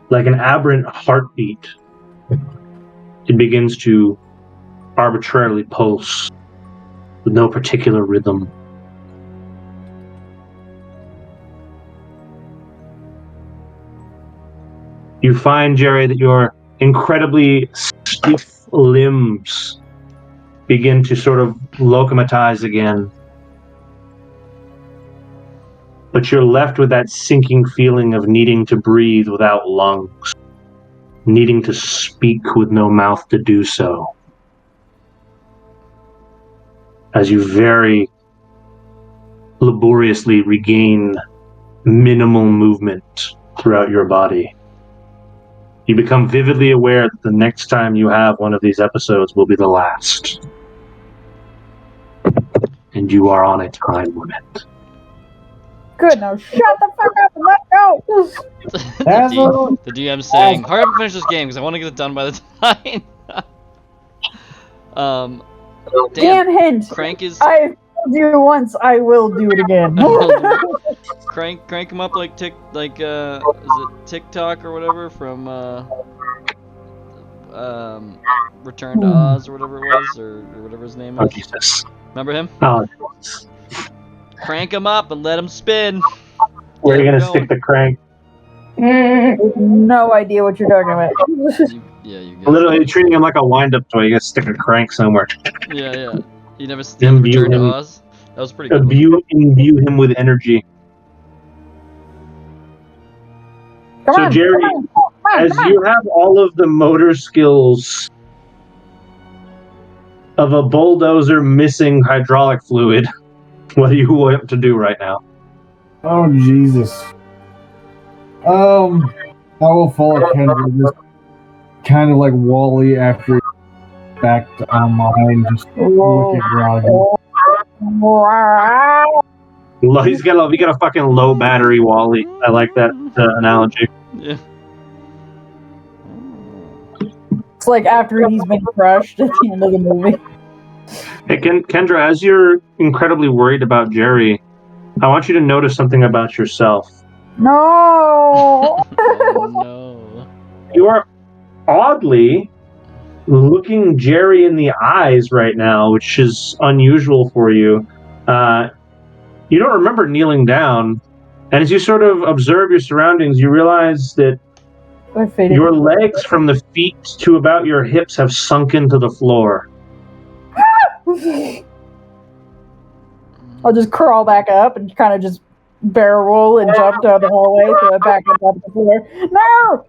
like an aberrant heartbeat, it begins to arbitrarily pulse with no particular rhythm. You find, Jerry, that your incredibly stiff limbs begin to sort of locomatize again. But you're left with that sinking feeling of needing to breathe without lungs, needing to speak with no mouth to do so. As you very laboriously regain minimal movement throughout your body. You become vividly aware that the next time you have one of these episodes will be the last. And you are on a time limit. Good, now shut the fuck up and let go! The DM saying, hurry up and finish this game because I want to get it done by the time. Dan hint! Crank is... I told you once, I will do it again. crank him up like is it TikTok or whatever from Return to Oz or whatever it was, or whatever his name is. Oh, Jesus. Remember him? Oh, Crank him up and let him spin. where are you going to stick the crank? No idea what you're talking about. You guys. Literally treating him like a wind-up toy. You got to stick a crank somewhere. Yeah. You never seen Return to Oz? That was pretty good. Imbue him with energy. Come on, Jerry, come on, as you have all of the motor skills of a bulldozer missing hydraulic fluid, what do you want to do right now? Oh, Jesus. I will follow Kendra, just kind of like Wally after he back to online, just look at Roger. We got a fucking low battery Wally. I like that analogy. Yeah. It's like after he's been crushed at the end of the movie. Hey, Kendra, as you're incredibly worried about Jerry, I want you to notice something about yourself. No! Oh, no. You are oddly looking Jerry in the eyes right now, which is unusual for you. You don't remember kneeling down, and as you sort of observe your surroundings, you realize that your legs from the feet to about your hips have sunk into the floor. I'll just crawl back up and kind of just barrel roll and jump down the hallway so I back up the floor. No!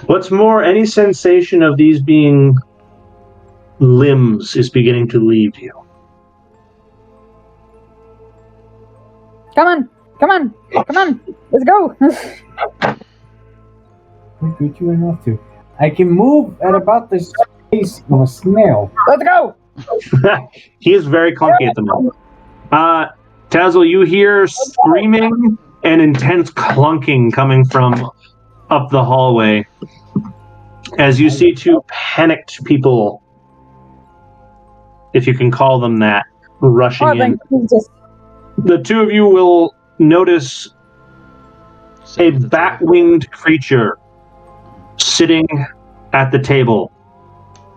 What's more, any sensation of these being limbs is beginning to leave you. Come on, let's go. I'll get you enough to. I can move at about the space of a snail. Let's go. He is very clunky at the moment. Tazzle, you hear screaming and intense clunking coming from up the hallway as you see two panicked people, if you can call them that, rushing in. The two of you will notice a bat-winged creature sitting at the table.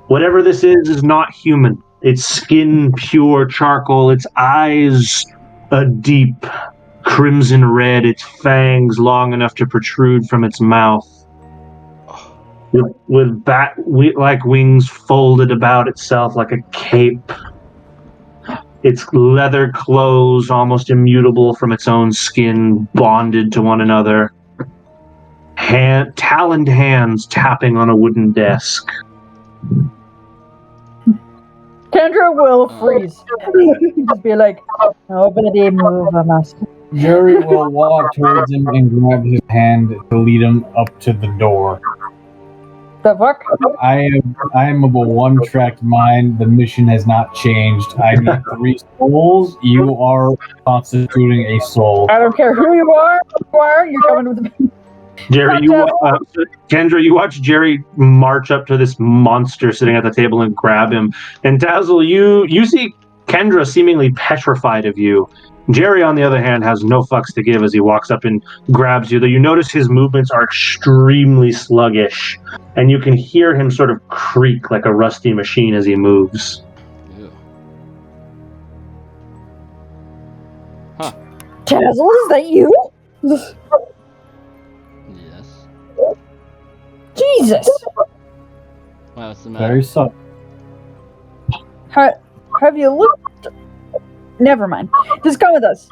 Whatever this is not human. Its skin pure charcoal, its eyes a deep crimson red, its fangs long enough to protrude from its mouth. With bat-like wings folded about itself like a cape. Its leather clothes almost immutable from its own skin, bonded to one another. Taloned hands tapping on a wooden desk. Kendra will freeze. Just be like, nobody move a muscle. Jerry will walk towards him and grab his hand to lead him up to the door. The fuck? I am of a one-track mind. The mission has not changed. I need 3 souls. You are constituting a soul. I don't care who you are. You're coming with me. Jerry, Kendra, you watch Jerry march up to this monster sitting at the table and grab him. And Tazzle, you see Kendra seemingly petrified of you. Jerry, on the other hand, has no fucks to give as he walks up and grabs you, though you notice his movements are extremely sluggish, and you can hear him sort of creak like a rusty machine as he moves. Ew. Tazzle, is that you? Yes. Jesus! Wow, what's the matter? Very subtle. Have you looked? Never mind. Just come with us.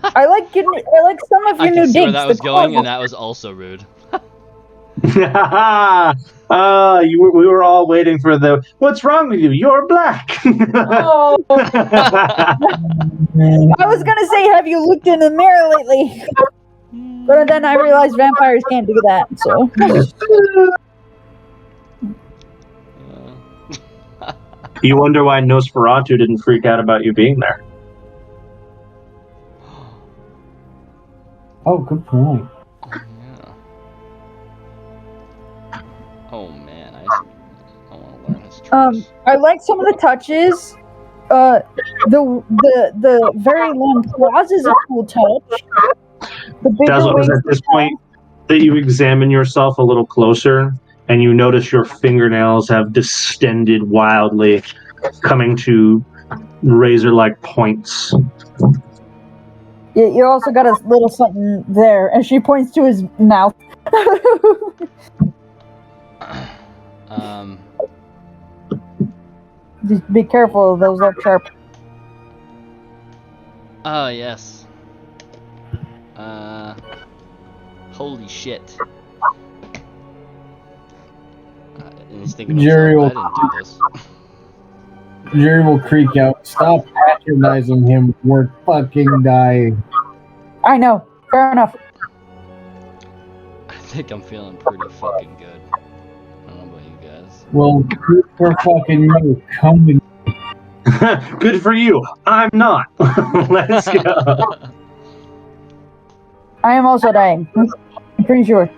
I like some of your I new can see where digs. that The was going, and clothes- that was also rude. We were all waiting for the. What's wrong with you? You're black. Oh, I was gonna say, have you looked in the mirror lately? But then I realized vampires can't do that. So You wonder why Nosferatu didn't freak out about you being there. Oh, good point. Yeah. Oh man, I want to learn his tricks. I like some of the touches. The very long claws is a cool touch. The bigger Dazzle, wings. at this point that you examine yourself a little closer and you notice your fingernails have distended wildly, coming to razor-like points. You also got a little something there, and she points to his mouth. Just be careful; those are sharp. Oh yes. Holy shit. And he's thinking to Jerry himself, will- I didn't do this. Jerry will creak out. Stop patronizing him. We're fucking dying. I know. Fair enough. I think I'm feeling pretty fucking good. I don't know about you guys. Well, good for fucking you. Come with Good for you. I'm not. Let's go. I am also dying. I'm pretty sure.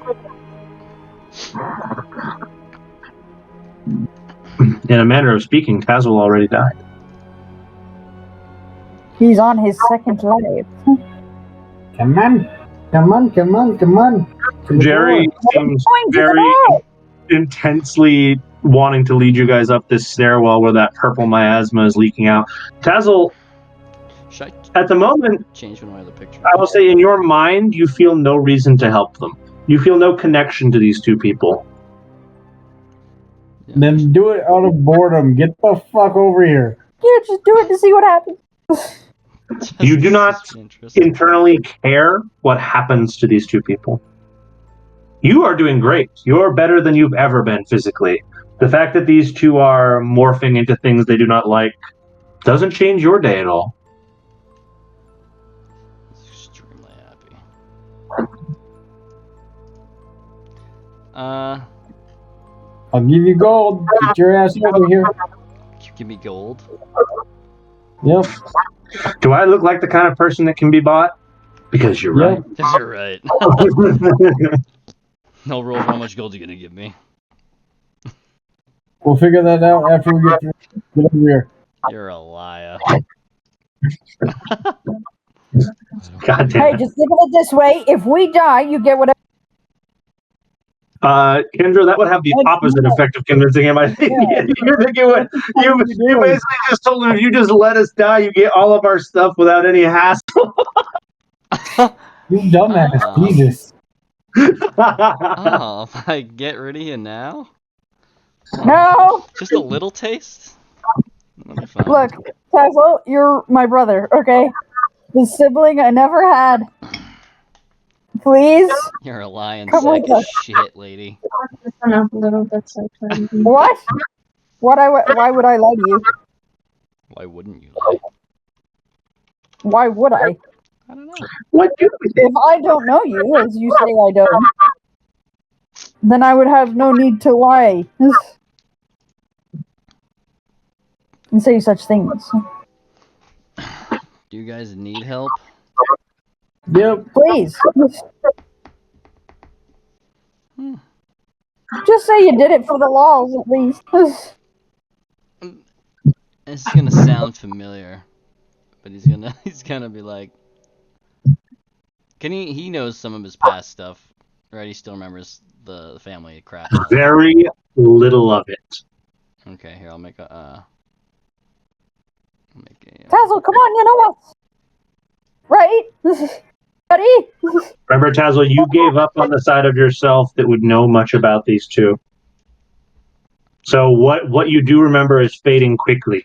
In a manner of speaking, Tazzle already died. He's on his second life. Come on. Come on, come on, come on. To the Jerry door. seems Going to the very door. intensely wanting to lead you guys up this stairwell where that purple miasma is leaking out. Tazzle, Should I at the moment, change one of my other pictures? I will say in your mind, you feel no reason to help them. You feel no connection to these two people. Yeah, Then do it out of boredom. Get the fuck over here. Yeah, just do it to see what happens. just- You do not just interesting. internally care what happens to these two people. You are doing great. You're better than you've ever been physically. The fact that these two are morphing into things they do not like doesn't change your day at all. Extremely happy. I'll give you gold. Get your ass over here. You give me gold. Yep. Do I look like the kind of person that can be bought? Because you're Yep. Because you're right. right. No rule of how much gold you're gonna give me. We'll figure that out after we get over here. You're a liar. God Hey, damn it. just think of it this way: if we die, you get whatever. Kendra, that would have the opposite effect of convincing him. I think you think it would. You basically just told him if you just let us die, you get all of our stuff without any hassle. You dumbass. Jesus. Oh, if I get rid of you now? No, Just a little taste? That'll be fine. look, Tazzle, you're my brother. Okay, the sibling I never had. Please. You're a lying Come sack with of us. shit, lady. Listen up a little bit so I can- What? Why would I lie to you? Why wouldn't you lie? Why would I? I don't know. What do If I don't know you, as you say I don't, then I would have no need to lie and say such things. Do you guys need help? Yep. Please. Hmm. Just say you did it for the laws, at least. This is gonna sound familiar, but he's gonna be like, he knows some of his past stuff, right? He still remembers the family crap. Very little of it. Okay, here I'll make a Tazzle, come on, you know what? Right? Buddy? Remember, Tazzle, you gave up on the side of yourself that would know much about these two. So what you do remember is fading quickly.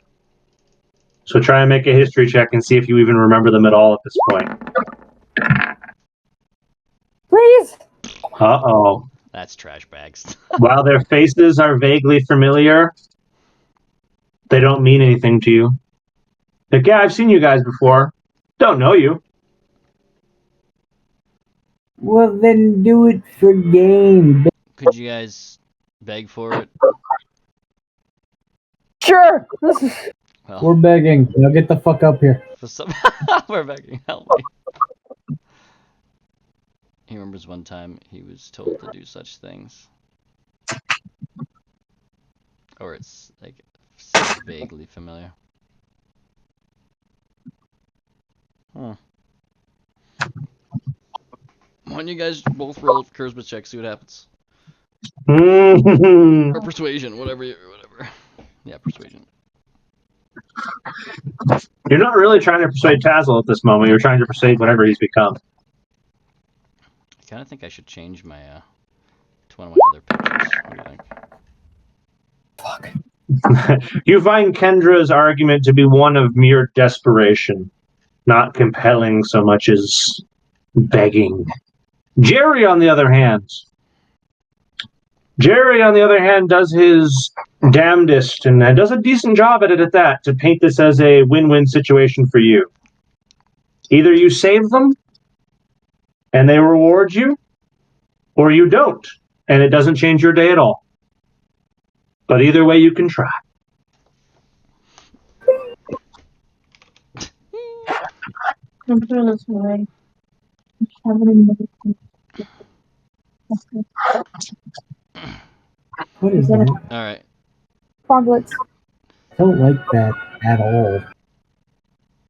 So try and make a history check and see if you even remember them at all at this point. Please? Uh-oh. That's trash bags. While their faces are vaguely familiar, they don't mean anything to you. Like, yeah, I've seen you guys before. Don't know you. Well, then do it for game. Could you guys beg for it? Sure. Well, We're begging. Now get the fuck up here. for some, we're begging. Help me. He remembers one time he was told to do such things, or it's like vaguely familiar. Huh. Why don't you guys both roll charisma check, see what happens? Or persuasion, whatever. Yeah, persuasion. You're not really trying to persuade Tazzle at this moment. You're trying to persuade whatever he's become. I kind of think I should change my to one of my other pictures. What do you think? Fuck. You find Kendra's argument to be one of mere desperation, not compelling so much as begging. Jerry, on the other hand, does his damnedest and does a decent job at it at that to paint this as a win-win situation for you. Either you save them and they reward you, or you don't, and it doesn't change your day at all. But either way, you can try. I'm doing this way. What is that? All right. Froglets. I don't like that at all.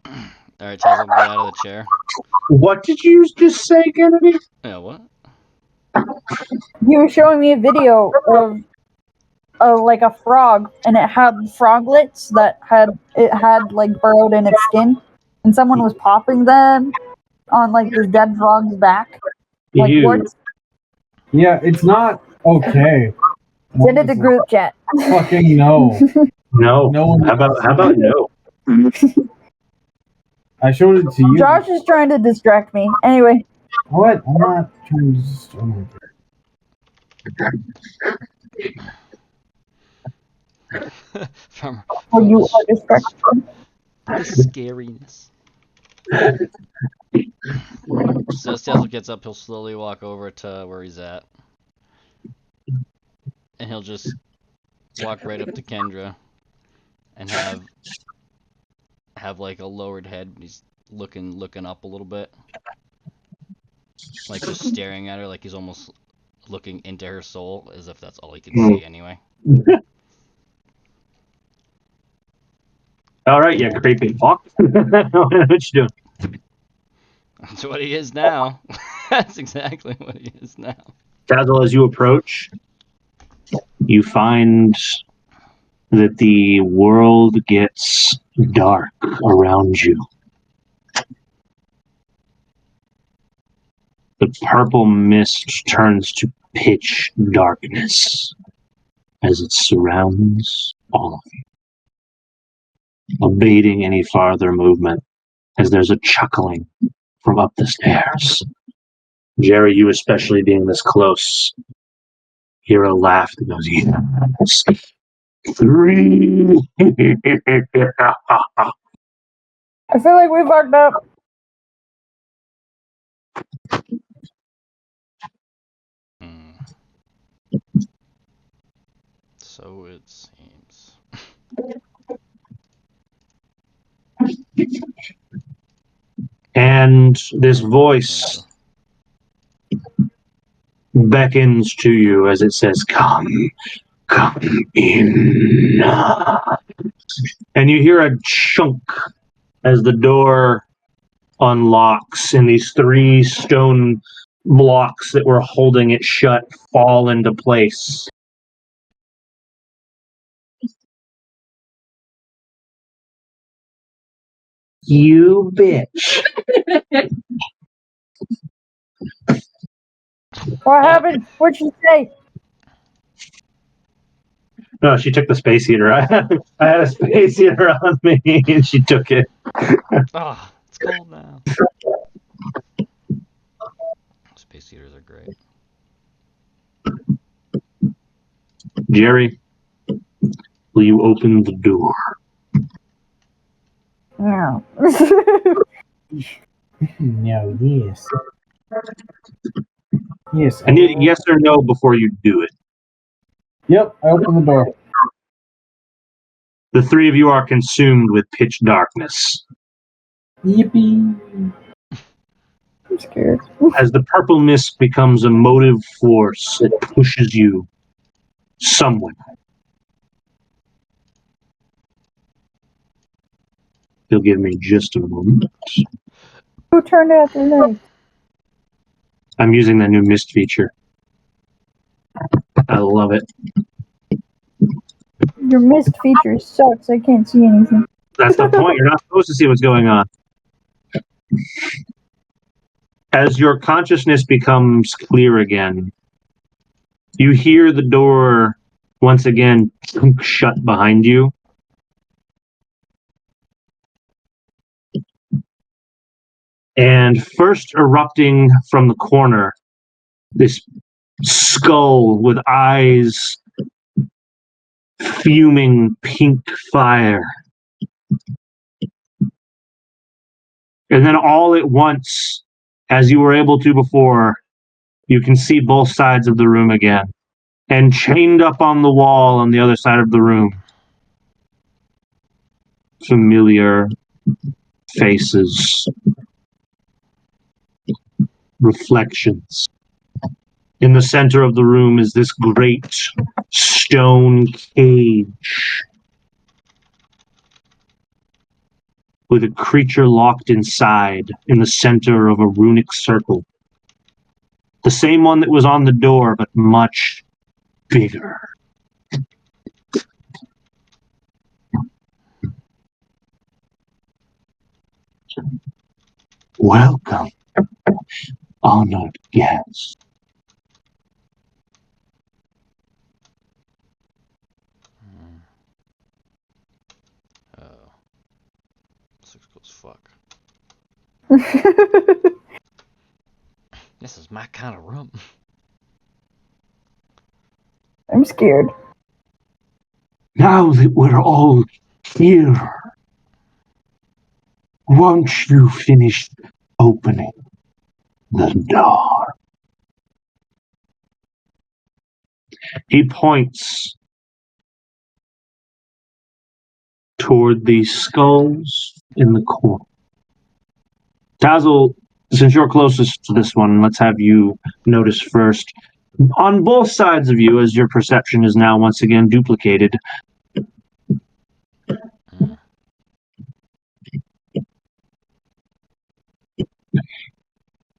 All right, Tazzle, get out of the chair. What did you just say, Kennedy? Yeah, what? He was showing me a video of like a frog, and it had froglets that had like burrowed in its skin, and someone was popping them on like this dead frog's back. Like You. warts. Yeah, it's not okay. Send it to group chat. Fucking no. No. No one. How about no? I showed it to you. Josh is trying to distract me. Anyway, What? I'm not trying to just. Oh my God. From you are distracted. the scariness. So as Tazzle gets up, he'll slowly walk over to where he's at. And he'll just walk right up to Kendra and have like a lowered head. He's looking up a little bit. Like just staring at her like he's almost looking into her soul as if that's all he can see anyway. All right, you creepy fuck. What you doing? That's what he is now. That's exactly what he is now. Tazzle, as you approach, you find that the world gets dark around you. The purple mist turns to pitch darkness as it surrounds all of you, abating any farther movement as there's a chuckling from up the stairs. Jerry, you especially being this close, hear a laugh that goes, yes, 3. I feel like we fucked up. So it seems. And this voice beckons to you as it says, come in. And you hear a chunk as the door unlocks and these 3 stone blocks that were holding it shut fall into place. You bitch. What happened? What'd she say? No, she took the space heater. I had a space heater on me and she took it. Ah, it's cold now. Space heaters are great. Jerry, will you open the door? No. No, yes. Yes. I need a yes or no before you do it. Yep, I open the door. The 3 of you are consumed with pitch darkness. Yippee. I'm scared. As the purple mist becomes a motive force, it pushes you somewhere. You'll give me just a moment. Who turned out their light? I'm using the new mist feature. I love it. Your mist feature sucks. I can't see anything. That's the point. You're not supposed to see what's going on. As your consciousness becomes clear again, you hear the door once again shut behind you. And first erupting from the corner, this skull with eyes fuming pink fire. And then all at once, as you were able to before, you can see both sides of the room again. And chained up on the wall on the other side of the room, familiar faces, reflections. In the center of the room is this great stone cage with a creature locked inside in the center of a runic circle. The same one that was on the door, but much bigger. Welcome, honored guest. Oh. This looks cool as fuck. This is my kind of room. I'm scared. Now that we're all here, won't you finish opening the door? He points toward the skulls in the corner. Tazzle, since you're closest to this one, let's have you notice first. On both sides of you, as your perception is now once again duplicated,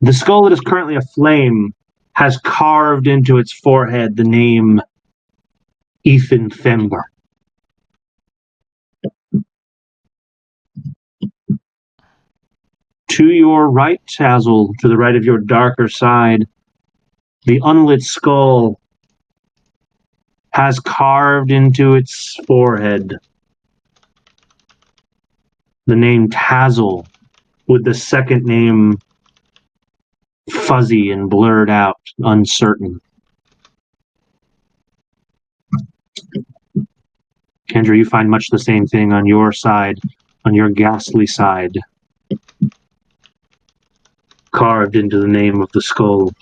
the skull that is currently aflame has carved into its forehead the name Ethan Fember. To your right, Tazzle, to the right of your darker side, the unlit skull has carved into its forehead the name Tazzle, with the second name fuzzy and blurred out, uncertain. Kendra, you find much the same thing on your side, on your ghastly side, carved into the name of the skull.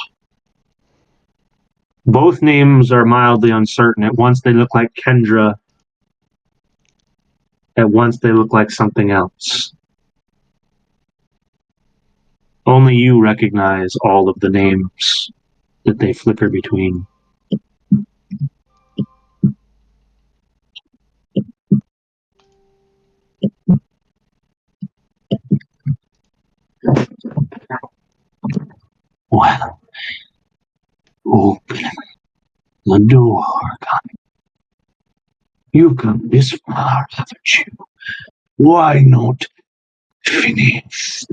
Both names are mildly uncertain. At once they look like Kendra. At once they look like something else. Only you recognize all of the names that they flicker between. You've come this far, haven't you? Why not finish?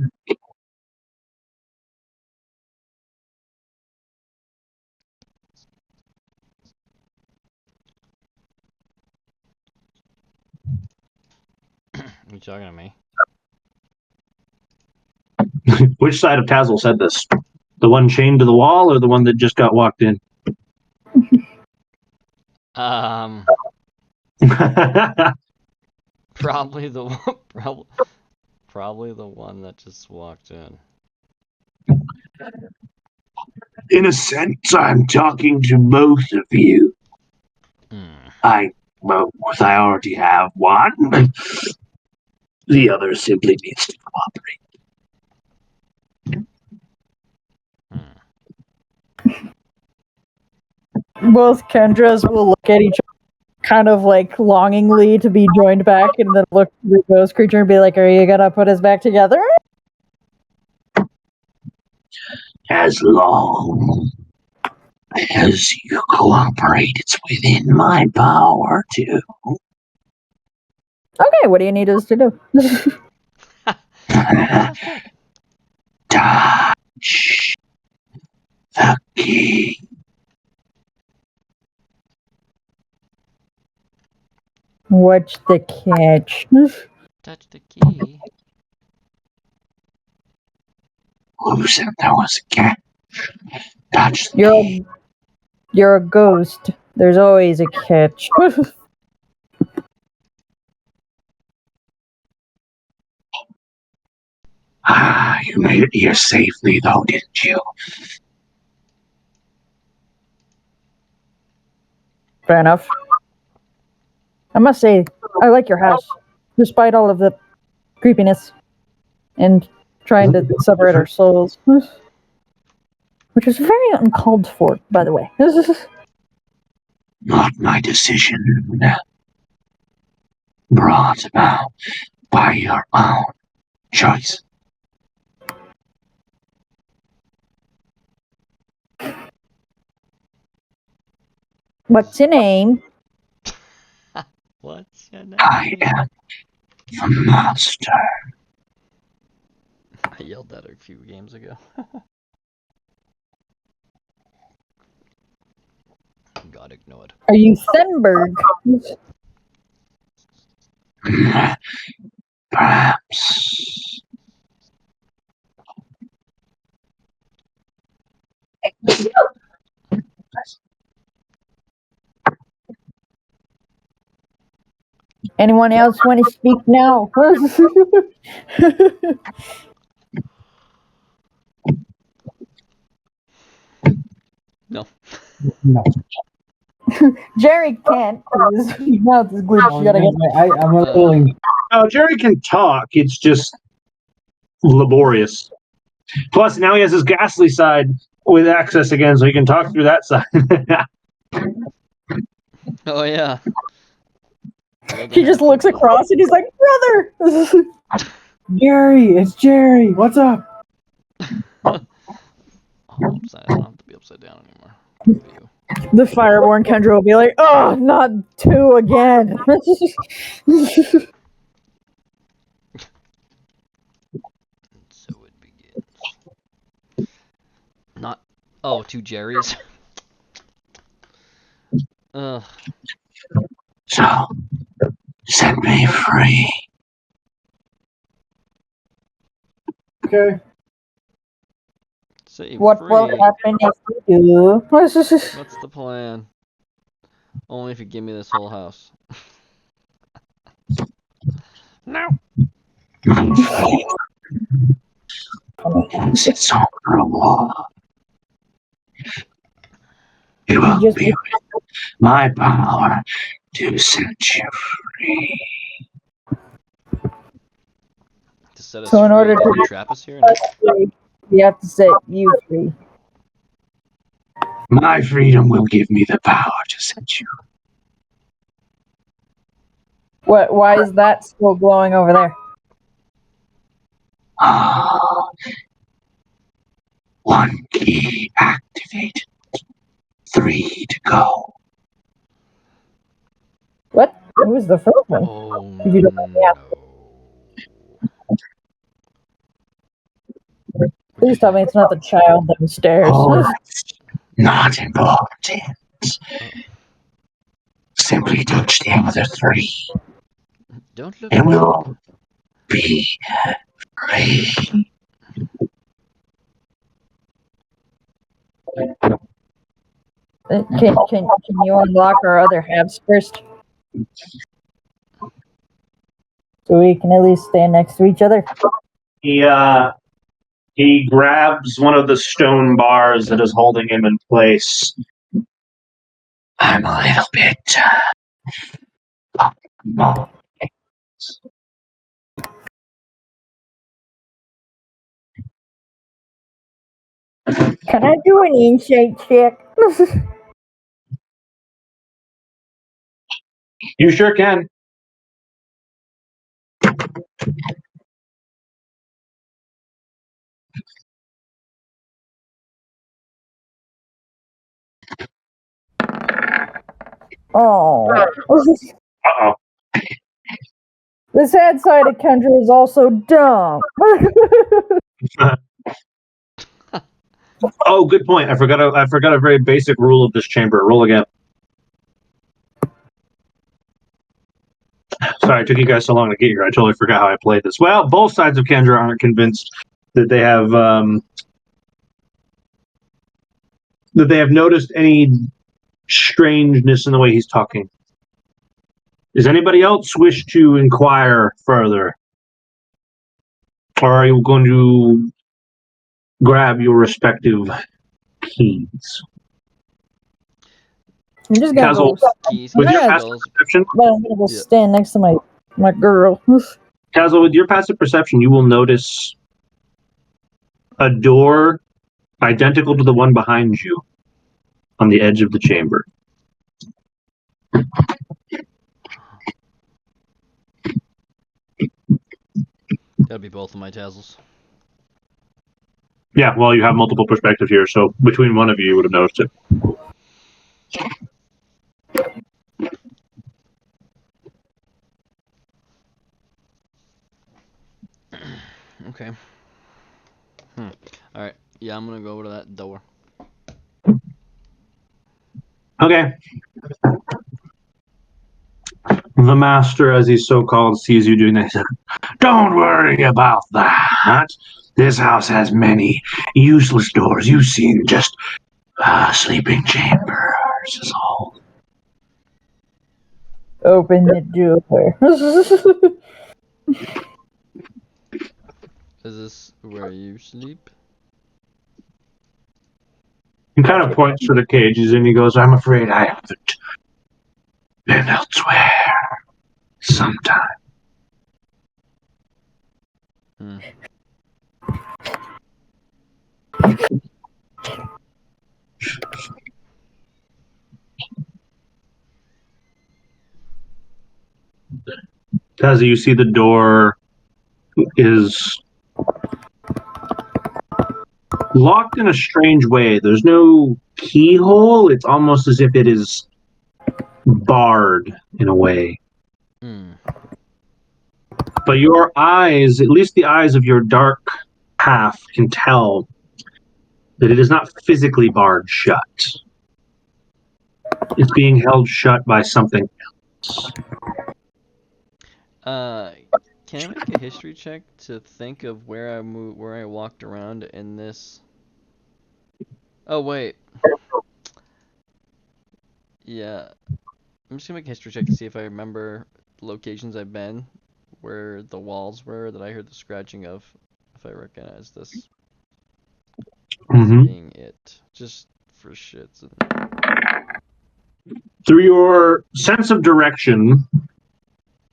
You talking to me? Which side of Tazzle said this? The one chained to the wall or the one that just got walked in? Probably the one. Probably the one that just walked in. In a sense, I'm talking to both of you. I already have one. The other simply needs to cooperate. Both Kendras will look at each other, kind of like longingly to be joined back, and then look at the ghost creature and be like, "Are you gonna put us back together?" As long as you cooperate, it's within my power to. Okay, what do you need us to do? Sounds good. Touch the key. What's the catch? Touch the key. Who said there was a cat? Touch the key. You're a ghost. There's always a catch. You made it here safely, though, didn't you? Fair enough. I must say, I like your house, despite all of the creepiness and trying to separate our souls, which is very uncalled for, by the way. Not my decision. Brought about by your own choice. What's your name? What's your name? I am the master. I yelled that a few games ago. Got ignored. Are you Thenberg? Perhaps. Anyone else want to speak now? No. No. Jerry can't because his mouth is glitched yet again. I'm willing. Oh, Jerry can talk. It's just laborious. Plus, now he has his ghastly side with access again, so he can talk through that side. Oh yeah. He just looks across and he's like, "Brother!" Jerry, it's Jerry. What's up? Oh, upside. I don't have to be upside down anymore. You. The Fireborn Kendra will be like, "Oh, not two again." So it begins. Not. Oh, two Jerrys. Ugh. So, set me free. Say What free. will happen if you do? What's the plan? Only if you give me this whole house. No. It's on the wall. It will Just- be with my power to set you free. To set us So in free, order did to- you trap us here? No. We have to set you free. My freedom will give me the power to set you. What? Why is that still glowing over there? One key activated. 3 to go. What? Who was the first one? Oh If you don't mind me asking. no. Please tell me it's not the child downstairs. Oh, not important. Oh. Simply touch the other three, Don't look. and we'll be free. Can you unlock our other halves first? So we can at least stand next to each other. He grabs one of the stone bars that is holding him in place. I'm a little bit. Can I do an insight check? You sure can. Oh. Uh-oh. The sad side of Kendra is also dumb. Oh, good point. I forgot a very basic rule of this chamber. Roll again. Sorry, it took you guys so long to get here. I totally forgot how I played this. Well, both sides of Kendra aren't convinced that they have noticed any strangeness in the way he's talking. Does anybody else wish to inquire further? Or are you going to grab your respective keys? I'm just gonna go. Keys, With your Yeah. passive perception, But I'm gonna go Yeah. stand next to my girl. Castle, with your passive perception, you will notice a door identical to the one behind you on the edge of the chamber. That'd be both of my tassels. Yeah, well, you have multiple perspectives here, so between one of you, you would have noticed it. Okay. Alright. Yeah, I'm gonna go over to that door. Okay. The master, as he's so called, sees you doing that. Don't worry about that. This house has many useless doors. You've seen just sleeping chambers is all. Open the door. Is this where you sleep? He kind of points to the cages and he goes, I'm afraid I haven't been elsewhere sometime. Hmm. As you see, the door is locked in a strange way. There's no keyhole. It's almost as if it is barred in a way. Hmm. But your eyes, at least the eyes of your dark half, can tell that it is not physically barred shut. It's being held shut by something else. Can I make a history check to think of where I walked around in this? Oh wait. Yeah. I'm just gonna make a history check to see if I remember locations I've been where the walls were that I heard the scratching of. If I recognize this as being it. Just for shits. Through your sense of direction,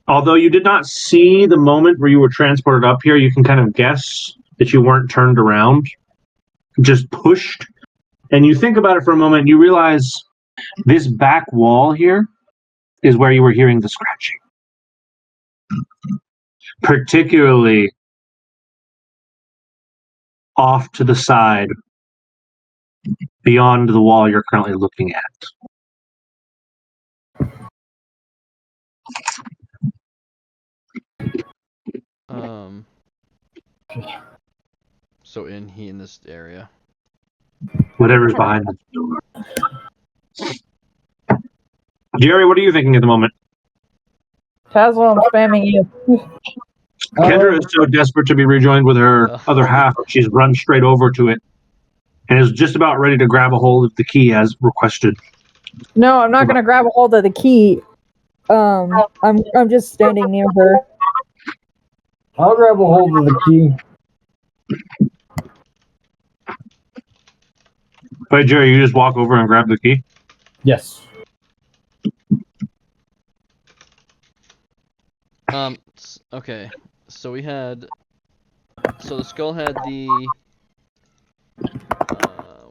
although you did not see the moment where you were transported up here, you can kind of guess that you weren't turned around, just pushed. And you think about it for a moment, you realize this back wall here is where you were hearing the scratching. Particularly off to the side, beyond the wall you're currently looking at. So in this area. Whatever's behind the door. Jerry, what are you thinking at the moment? Tazzle, I'm spamming you. Kendra is so desperate to be rejoined with her other half, she's run straight over to it and is just about ready to grab a hold of the key as requested. No, I'm not gonna grab a hold of the key. I'm just standing near her. I'll grab a hold of the key. Right, Jerry, you just walk over and grab the key? Yes. Okay. So we had. So the skull had the.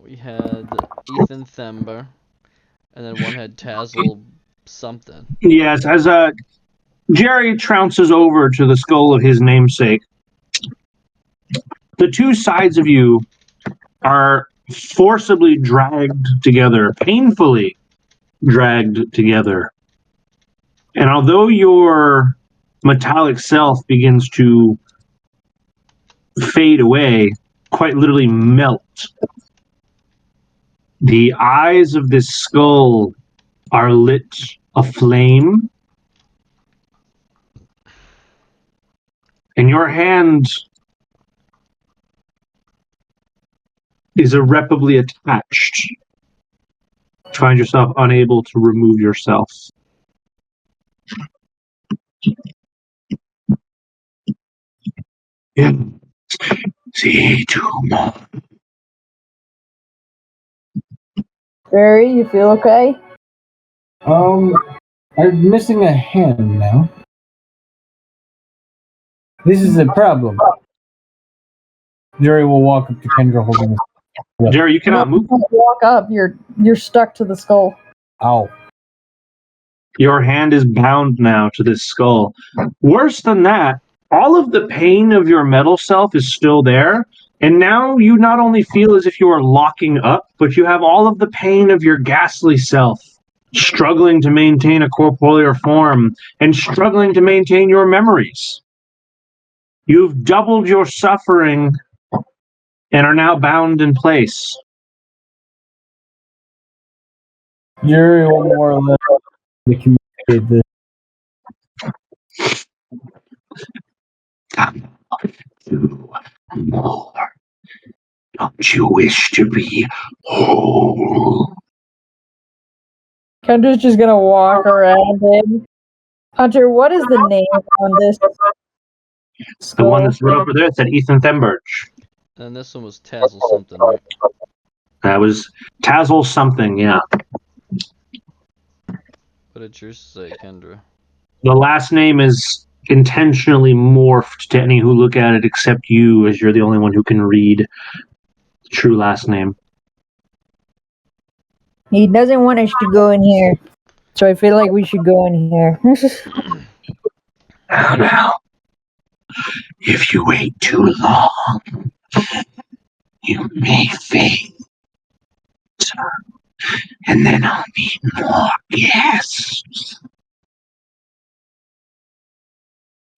We had Ethan Thember, and then one had Tazzle something. Yes, as Jerry trounces over to the skull of his namesake, the two sides of you are forcibly dragged together, painfully dragged together. And although your metallic self begins to fade away, quite literally melt, the eyes of this skull are lit aflame, and your hand is irreparably attached. You find yourself unable to remove yourself. See tomorrow. Jerry, you feel okay? I'm missing a hand now. This is a problem. Jerry will walk up to Kendra holding his. Jerry, you cannot move. Don't walk up. You're stuck to the skull. Ow. Your hand is bound now to this skull. Worse than that, all of the pain of your metal self is still there. And now you not only feel as if you are locking up, but you have all of the pain of your ghastly self, struggling to maintain a corporeal form and struggling to maintain your memories. You've doubled your suffering and are now bound in place. Jerry will more or less communicate this. Do more. Don't you wish to be whole? Kendra's just gonna walk around him. Hunter, what is the name on this skull? The one that's right over there said Ethan Themberg. And this one was Tazzle something, right? That was Tazzle something, yeah. What did yours say, Kendra? The last name is intentionally morphed to any who look at it except you, as you're the only one who can read the true last name. He doesn't want us to go in here, so I feel like we should go in here. Now, if you wait too long, you may faint. And then I'll need more guests.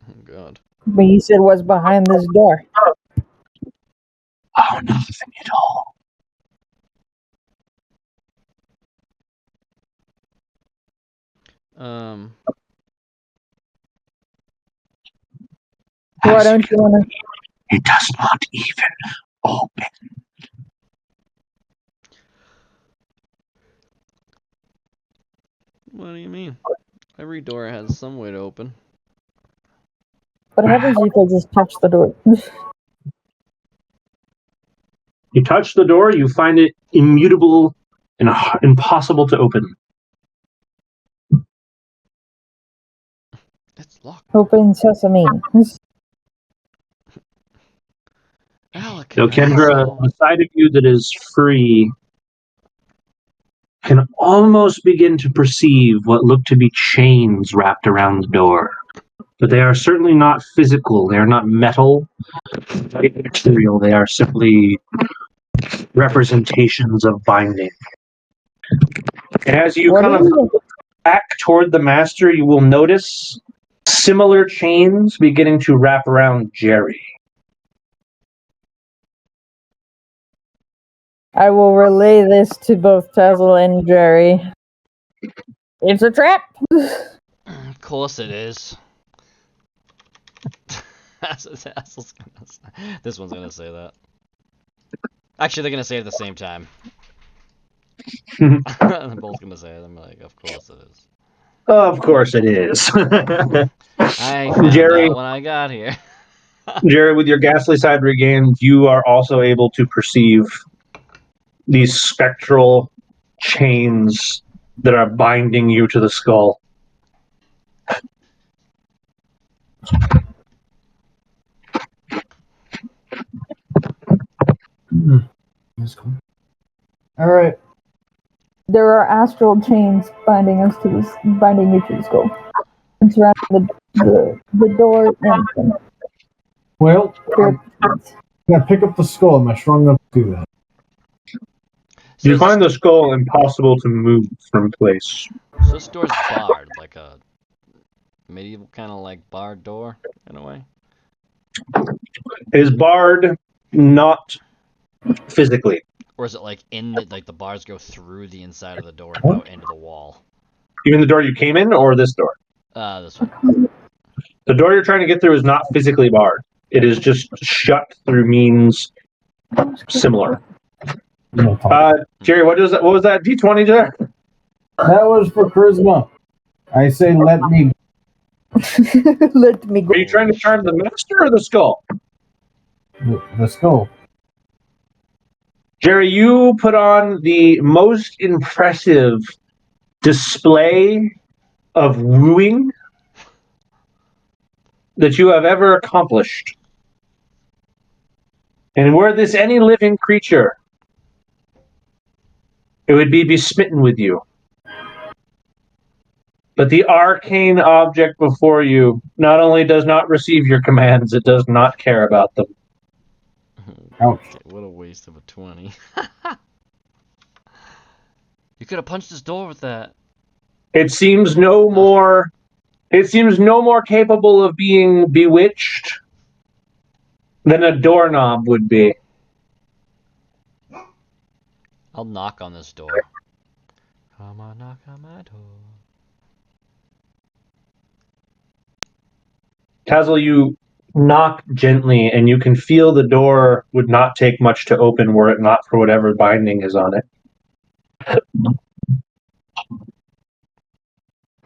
Oh God. But you said what's behind this door? Oh, nothing at all. Why don't you want to? It does not even open. What do you mean? Every door has some way to open. What happens if I just touch the door? You touch the door, you find it immutable and impossible to open. It's locked. Open sesame. Alec. So, Kendra, the side of you that is free can almost begin to perceive what look to be chains wrapped around the door. But they are certainly not physical. They are not metal, material. They are simply representations of binding. As you What kind is of it? back toward the master, you will notice similar chains beginning to wrap around Jerry. I will relay this to both Tazzle and Jerry. It's a trap! Of course it is. This one's gonna say that. Actually, they're gonna say it at the same time. They're both gonna say it. I'm like, of course it is. Of course it is. I found Jerry, out when I got here. Jerry, with your ghastly side regained, you are also able to perceive these spectral chains that are binding you to the skull. That's cool. All right. There are astral chains binding you to the skull. And surrounding the door and Well, spirit. yeah, pick up the skull. Am I strong enough to do that? So You find the skull impossible to move from place. So this door's barred, like a medieval kind of like barred door, in a way. It is barred, not physically. Or is it like the bars go through the inside of the door and out into the wall? Even the door you came in, or this door? This one. The door you're trying to get through is not physically barred. It is just shut through means similar. Jerry, what was that D20 there? That was for charisma. I say let me. Let me go. Are you trying to charm the master or the skull? The skull. Jerry, you put on the most impressive display of wooing that you have ever accomplished. And were this any living creature, it would be besmitten with you. But the arcane object before you not only does not receive your commands, it does not care about them. Ouch. What a waste of a 20. You could have punched his door with that. It seems no more capable of being bewitched than a doorknob would be. I'll knock on this door. Come on, knock on my door. Tazzle, you knock gently, and you can feel the door would not take much to open were it not for whatever binding is on it.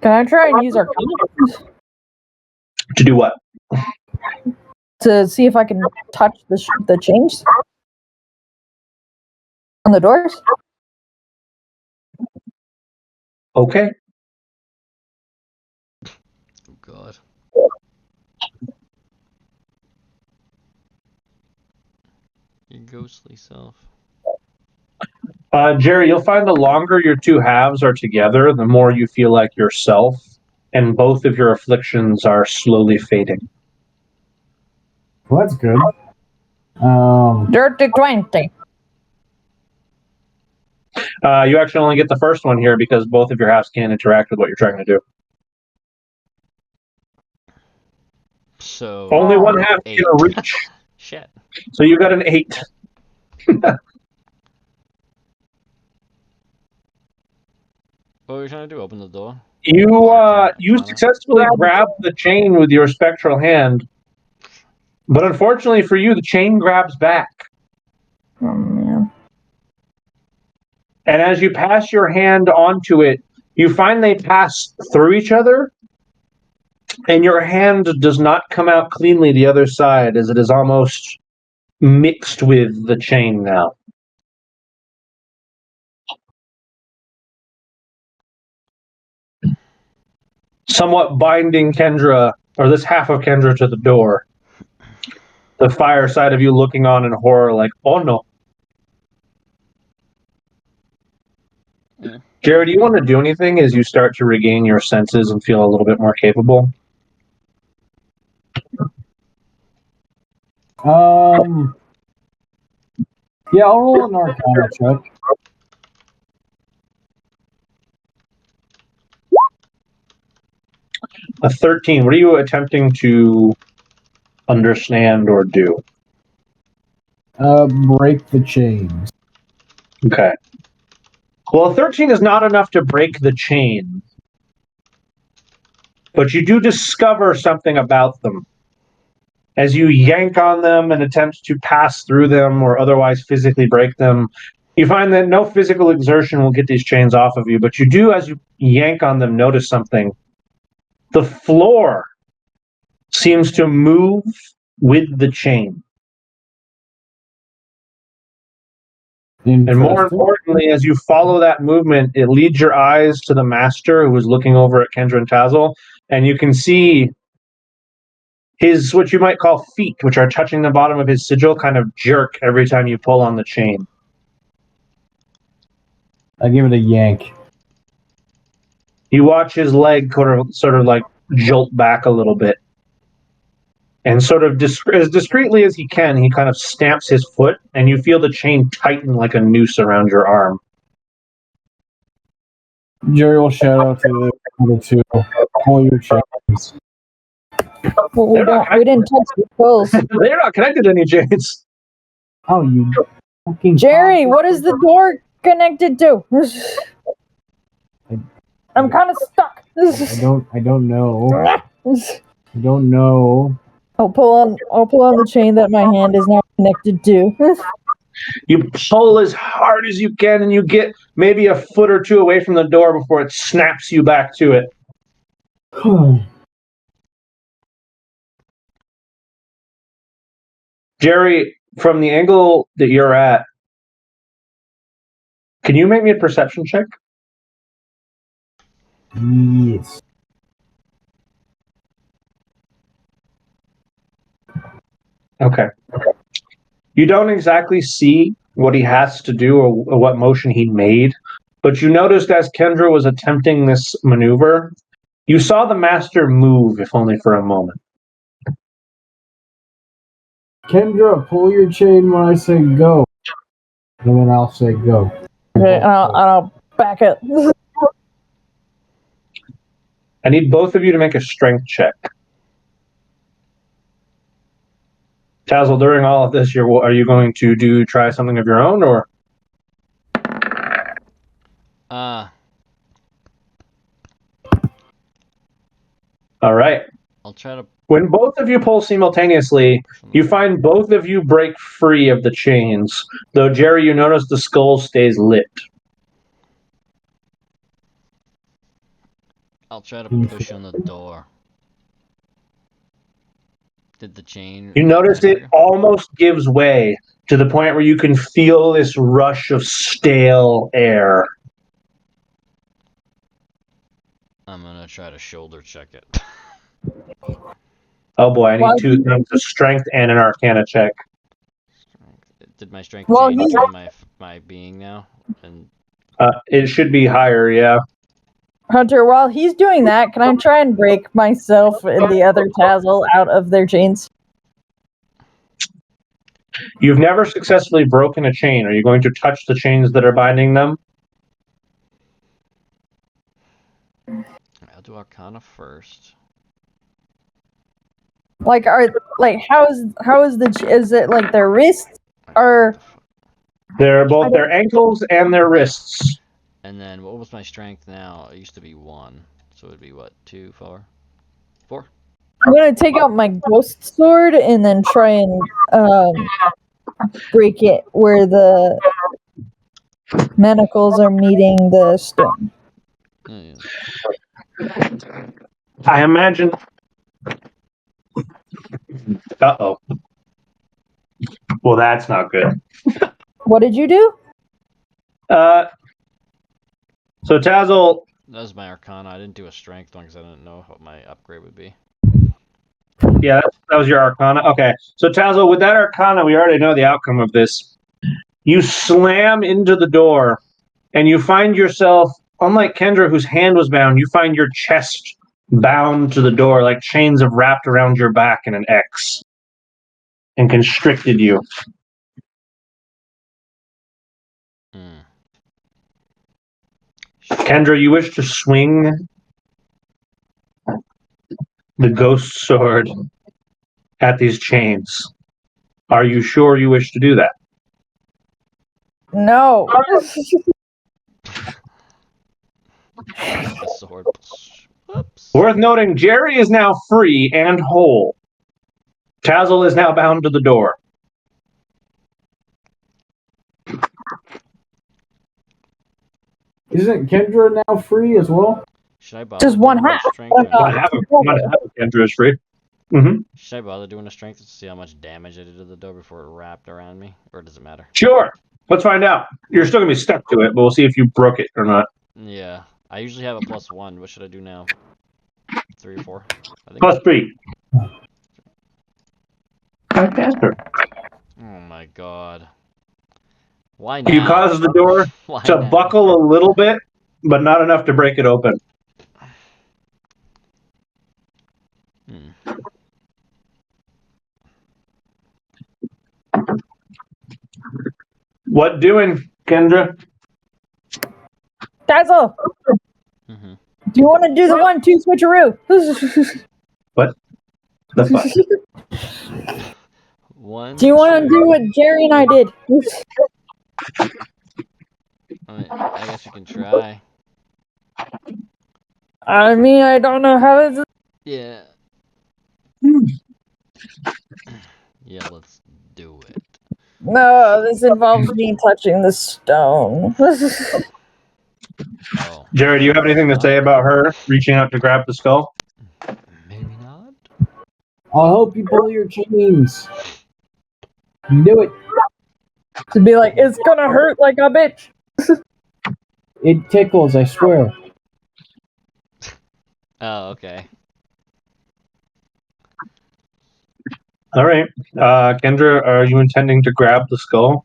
Can I try and use our compass To do what? to see if I can touch the chains on the doors? Okay. Oh, God. Your ghostly self. Jerry, you'll find the longer your two halves are together, the more you feel like yourself, and both of your afflictions are slowly fading. Well, that's good. Dirty 20. You actually only get the first one here because both of your halves can't interact with what you're trying to do. So Only one half 8. can reach. Shit. So you got an 8. What were you trying to do? Open the door? You successfully grab the chain with your spectral hand, but unfortunately for you, the chain grabs back. Oh, man. And as you pass your hand onto it, you find they pass through each other, and your hand does not come out cleanly the other side, as it is almost mixed with the chain now. Somewhat binding Kendra, or this half of Kendra, to the door. The fire side of you looking on in horror like, oh no. Jared, do you want to do anything as you start to regain your senses and feel a little bit more capable? Yeah, I'll roll an Arcana check. A 13. What are you attempting to understand or do? Break the chains. Okay. Well, a 13 is not enough to break the chain. But you do discover something about them. As you yank on them and attempt to pass through them or otherwise physically break them, you find that no physical exertion will get these chains off of you, but you do, as you yank on them, notice something. The floor seems to move with the chain. And more importantly, as you follow that movement, it leads your eyes to the master who is looking over at Kendra and Tazzle, and you can see his, what you might call feet, which are touching the bottom of his sigil, kind of jerk every time you pull on the chain. I give it a yank. You watch his leg sort of like jolt back a little bit. And sort of as discreetly as he can, he kind of stamps his foot, and you feel the chain tighten like a noose around your arm. Jerry will shout out to the other two. Pull your chains. Well, we didn't touch the pills. They're not connected to any chains. Oh, you fucking Jerry, what is the door connected to? I'm kind of stuck. I don't know. I don't know. I'll pull on the chain that my hand is now connected to. You pull as hard as you can, and you get maybe a foot or two away from the door before it snaps you back to it. Jerry, from the angle that you're at, can you make me a perception check? Yes. Okay. You don't exactly see what he has to do or what motion he made, but you noticed as Kendra was attempting this maneuver, you saw the master move, if only for a moment. Kendra, pull your chain when I say go. And then I'll say go. Okay, and I'll back it. I need both of you to make a strength check. Tazzle, during all of this, are you going to try something of your own, or? All right. I'll try to. When both of you pull simultaneously, you find both of you break free of the chains. Though, Jerry, you notice the skull stays lit. I'll try to push on the door. Did the chain... You notice it almost gives way to the point where you can feel this rush of stale air. I'm gonna try to shoulder check it. Oh boy, I need two things, a strength and an arcana check. Did my strength change to my being now? And it should be higher, yeah. Hunter, while he's doing that, can I try and break myself and the other Tazzle out of their chains? You've never successfully broken a chain. Are you going to touch the chains that are binding them? I'll do Arcana first. Like, how is it like their wrists or? They're both their ankles and their wrists. And then what was my strength now? It used to be 1, so it'd be what, 2, 4? 4? I'm gonna take out my ghost sword and then try and break it where the manacles are meeting the stone. I imagine. Uh-oh. Well, that's not good. What did you do? So Tazzle... That was my Arcana. I didn't do a strength one because I didn't know what my upgrade would be. Yeah, that was your Arcana. Okay. So Tazzle, with that Arcana, we already know the outcome of this. You slam into the door, and you find yourself, unlike Kendra, whose hand was bound, you find your chest bound to the door, like chains have wrapped around your back in an X and constricted you. Kendra, you wish to swing the ghost sword at these chains. Are you sure you wish to do that? No. The sword. Whoops. Worth noting, Jerry is now free and whole. Tazzle is now bound to the door. Isn't Kendra now free as well? Should I bother Just one doing a half. strength or One not? One half of Kendra is free. Mm-hmm. Should I bother doing a strength to see how much damage I did to the door before it wrapped around me? Or does it matter? Sure. Let's find out. You're still going to be stuck to it, but we'll see if you broke it or not. Yeah. I usually have a +1. What should I do now? 3 or 4? I think. +3. Faster. Oh my god. Why now? You cause the door Why to now? buckle a little bit, but not enough to break it open. What doing, Kendra? Tazzle, Mm-hmm. do you want to do the 1-2 switcheroo? What the fuck? One. Do you want to do what Jerry and I did? I guess we can try. I mean, I don't know how it's. Yeah. Yeah, let's do it. No, this involves me touching the stone. Oh. Jerry, do you have anything to say about her reaching out to grab the skull? Maybe not. I'll help you pull your chains. Do it. To be like, it's gonna hurt like a bitch. It tickles, I swear. Oh, okay. All right. Kendra, are you intending to grab the skull?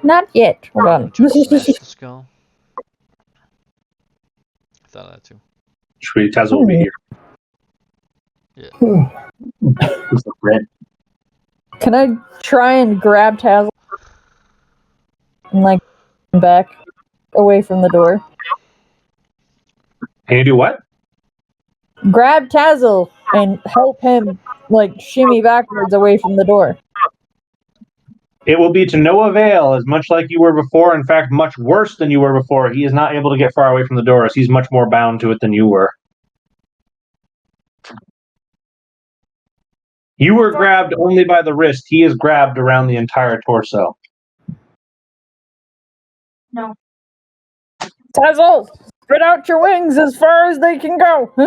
Not yet. Hold on. Try to smash the skull. I thought of that too. Should we Tazzle over here? Yeah. It's the red. Can I try and grab Tazzle and like back away from the door? Can you do what? Grab Tazzle and help him like shimmy backwards away from the door. It will be to no avail, as much like you were before. In fact, much worse than you were before. He is not able to get far away from the door, as he's much more bound to it than you were. You were grabbed only by the wrist. He is grabbed around the entire torso. No. Tazzle, spread out your wings as far as they can go. I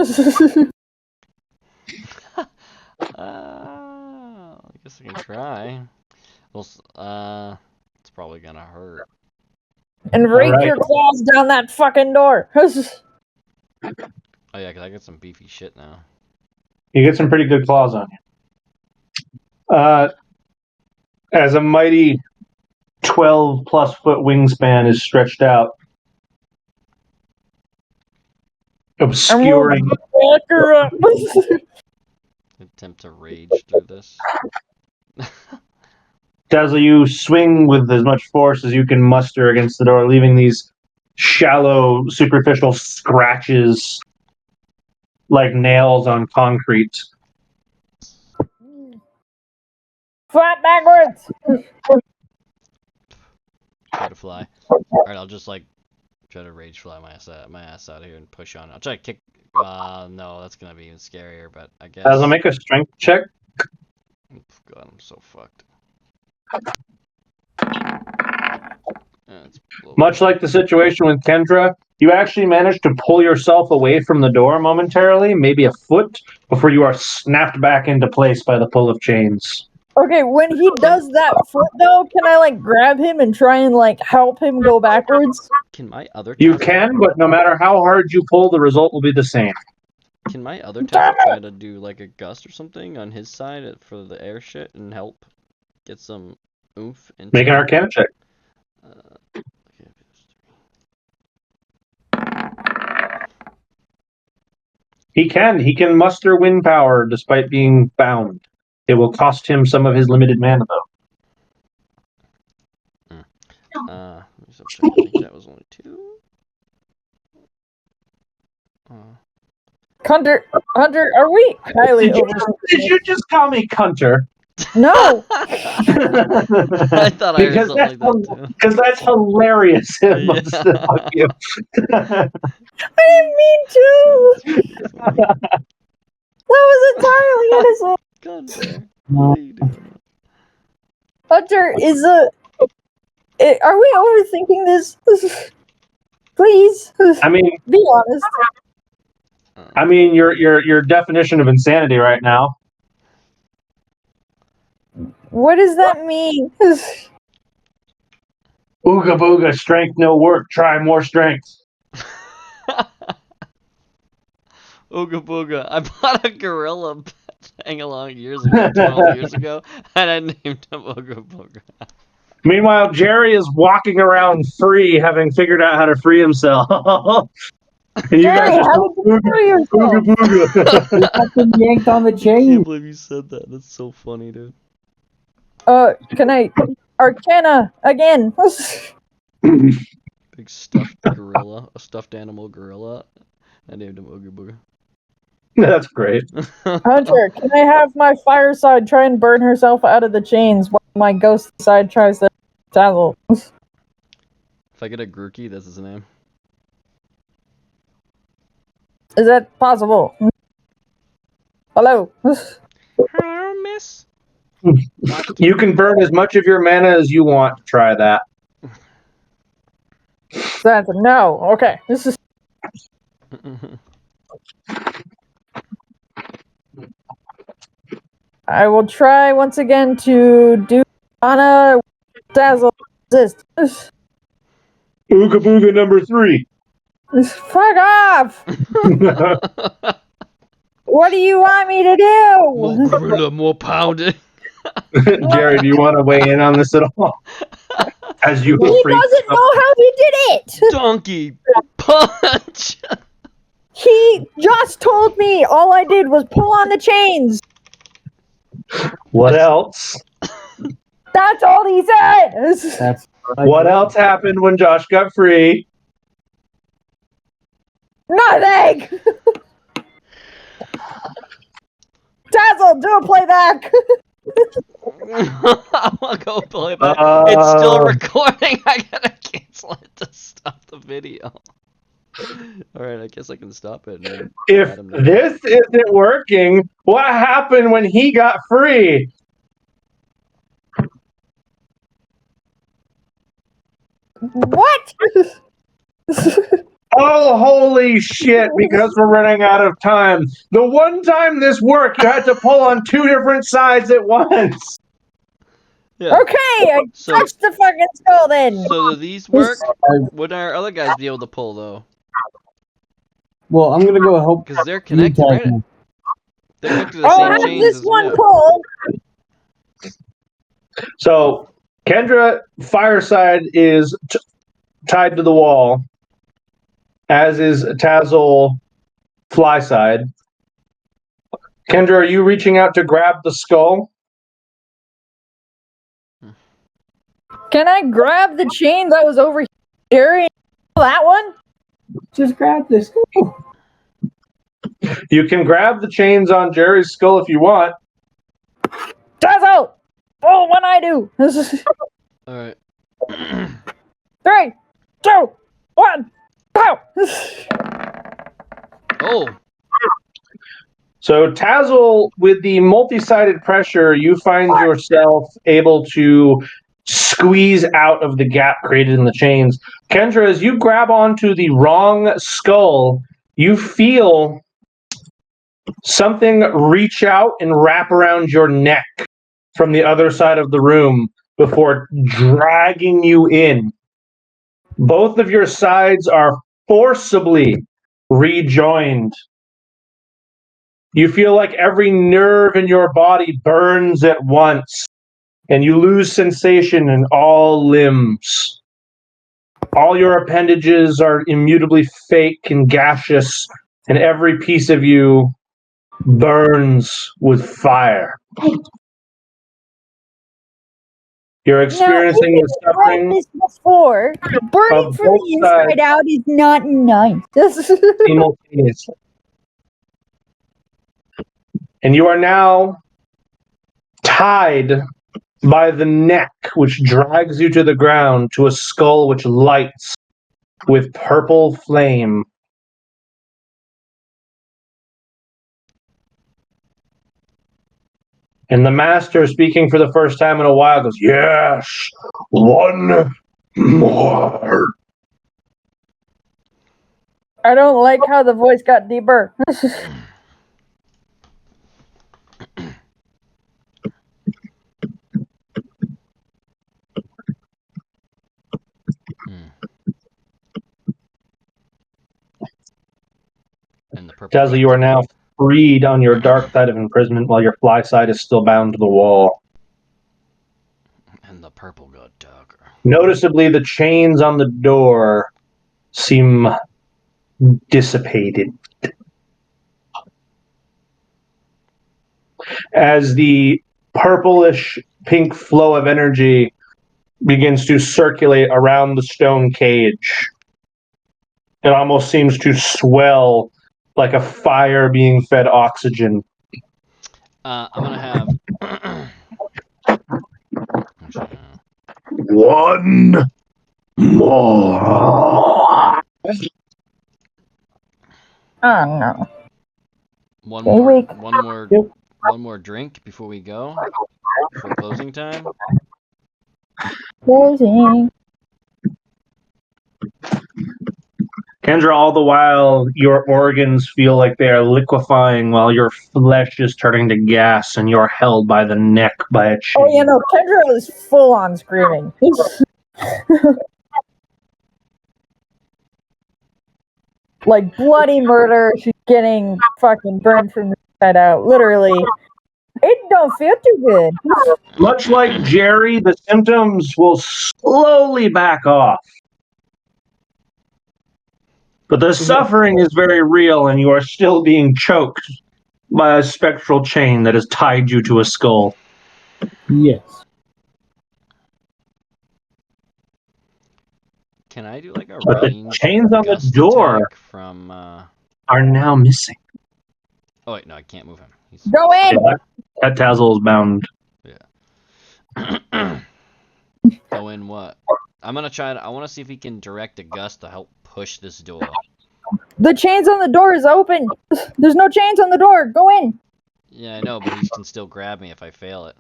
guess I can try. Well, it's probably gonna hurt. And rake Alright. your claws down that fucking door. Oh yeah, cause I got some beefy shit now. You get some pretty good claws on you. As a mighty 12+ foot wingspan is stretched out, obscuring. Back her up. Attempt to rage through this. Dazzle, you swing with as much force as you can muster against the door, leaving these shallow, superficial scratches like nails on concrete. Flat backwards. Try to fly. Alright, I'll just like try to rage fly my ass out of here and push on. I'll try to kick. No, that's gonna be even scarier. But I guess. Dazzle, make a strength check. God, I'm so fucked. Much like the situation with Kendra, you actually managed to pull yourself away from the door momentarily, maybe a foot, before you are snapped back into place by the pull of chains. Okay, when he does that foot though, can I like grab him and try and like help him go backwards? Can my other You Tazzle, can, but no matter how hard you pull, the result will be the same. Can my other Tazzle try to do like a gust or something on his side for the air shit and help get some oomph into Make an Arcana check. Okay. He can muster wind power despite being bound. It will cost him some of his limited mana, though. I think that was only 2. Hunter, are we highly Did you just call me Cunter? No! I thought I heard something like that too. Because that's hilarious. Yeah. Fuck you. I didn't mean to! That was entirely innocent! Gunter, what are you doing? Hunter is a... Are we overthinking this? Please, I mean, be honest. your definition of insanity right now. What does that mean? Ooga booga, strength no work. Try more strength. Ooga booga. I bought a gorilla hang along years ago, 12 years ago, and I named him Ooga booga. Meanwhile, Jerry is walking around free, having figured out how to free himself. And you Jerry, guys are how would you free yourself? ooga booga. Fucking yanked on the I chain. can't believe you said that. That's so funny, dude. Can I... Arcana, again. Big stuffed gorilla, a stuffed animal gorilla. I named him Ooga booga. That's great. Hunter, can I have my fireside try and burn herself out of the chains while my ghost side tries to dazzle? If I get a Grookey, that's his name. Is that possible? Hello? Hello, miss. You can burn as much of your mana as you want to try that. That's a no. Okay. This is... I will try once again to do Anna Dazzle Resist. Ooga booga number 3. Fuck off! What do you want me to More do? gorilla, more pounding. Jerry, do you want to weigh in on this at all? As you He freak doesn't know how he did it! Donkey punch. He just told me all I did was pull on the chains! What else? That's all he said! That's What else happened when Josh got free? Nothing! Dazzle, do a playback! I'm gonna go play back. It's still recording. I gotta cancel it to stop the video. Alright, I guess I can stop it. And If add him to- this isn't working, what happened when he got free? What? Oh, holy shit, because we're running out of time. The one time this worked, you had to pull on 2 different sides at once. Yeah. Okay, I So- touched the fucking skull then! So do these work? Would our other guys be able to pull though? well, I'm gonna go help. Because they're connected, you right? guys. They're connected to the I'll same have chains this as one you. pulled! So, Kendra Fireside is tied to the wall, as is Tazzle Flyside. Kendra, are you reaching out to grab the skull? Can I grab the chain that was over here? That one? Just grab this. You can grab the chains on Jerry's skull if you want. Dazzle! Oh, when I do! Alright. 3, 2, 1, pow! Oh! So, Tazzle, with the multi-sided pressure, you find yourself able to squeeze out of the gap created in the chains. Kendra, as you grab onto the wrong skull, you feel something reach out and wrap around your neck from the other side of the room before dragging you in. Both of your sides are forcibly rejoined. You feel like every nerve in your body burns at once, and you lose sensation in all limbs. All your appendages are immutably fake and gaseous, and every piece of you burns with fire. You're experiencing the Now, suffering this before. Burning of from both the inside sides. out is not nice. simultaneously. And you are now tied by the neck, which drags you to the ground, to a skull which lights with purple flame. And the master, speaking for the first time in a while, goes, "Yes, one more." I don't like how the voice got deeper. And the purple. Tesla, you are now freed on your dark side of imprisonment while your fly side is still bound to the wall. And the purple got darker. Noticeably, the chains on the door seem dissipated. As the purplish pink flow of energy begins to circulate around the stone cage, it almost seems to swell like a fire being fed oxygen. I'm gonna have. Actually, One more. Oh no. one Stay more. weak. Yep. One more drink before we go. Before closing time. Closing. Kendra, all the while, your organs feel like they are liquefying while your flesh is turning to gas and you're held by the neck by a chain. Oh, you know, Kendra is full on screaming. Like bloody murder. She's getting fucking burned from the inside out. Literally. It don't feel too good. Much like Jerry, the symptoms will slowly back off. But the suffering is very real, and you are still being choked by a spectral chain that has tied you to a skull. Yes. Can I do like a But the range chains on the gust door attack from? are now missing. Oh wait, no, I can't move him. He's... Go in. That Tazzle is bound. Yeah. Go in what? I'm gonna try to. I want to see if he can direct a gust to help push this door. The chains on the door is open. There's no chains on the door. Go in. Yeah, I know, but he can still grab me if I fail it.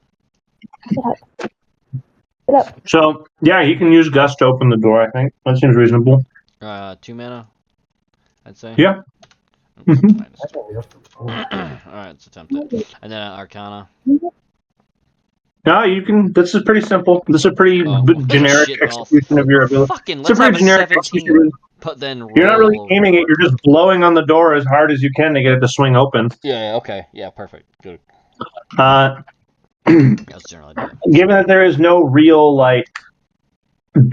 Get up. So, yeah, you can use Gust to open the door, I think. That seems reasonable. 2 mana, I'd say. Yeah. Alright, let's attempt it. And then Arcana. No, you can. This is pretty simple. This is a pretty generic Shit, execution of your ability. Fucking, It's a let's have pretty a generic 17. execution. But then roll. You're not really aiming it. You're just blowing on the door as hard as you can to get it to swing open. Yeah, okay. Yeah, perfect. Good. That's generally do. Given that there is no real, like,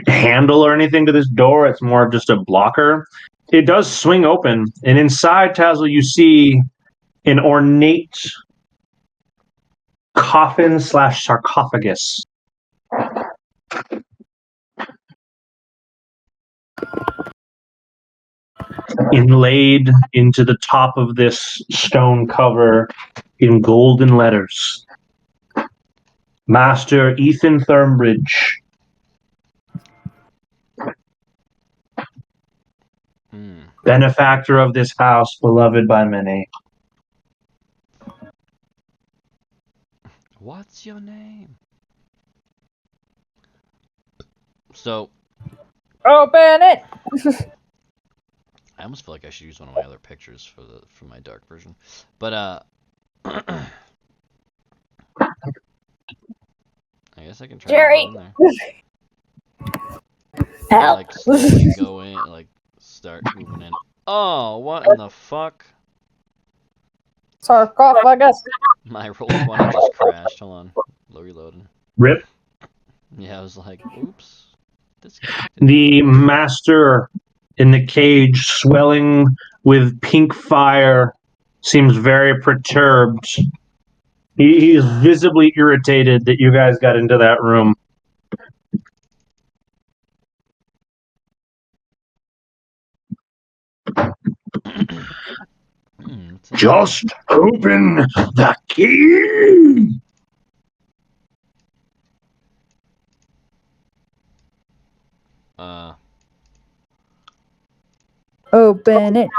handle or anything to this door, it's more of just a blocker. It does swing open, and inside, Tazzle, you see an ornate coffin/sarcophagus. Inlaid into the top of this stone cover in golden letters. Master Ethan Thurmbridge. Benefactor of this house, beloved by many. What's your name? So. Open it! I almost feel like I should use one of my other pictures for my dark version. But, I guess I can try Jerry! to go in there. Help! Like, slowly go in, like, start moving in. Oh, what in the fuck? Sarcophagus. My Roll20 just crashed. Hold on. Reloading. Rip. Yeah, I was like, oops. The master in the cage, swelling with pink fire, seems very perturbed. He is visibly irritated that you guys got into that room. What's in Just open the key. there? Open it.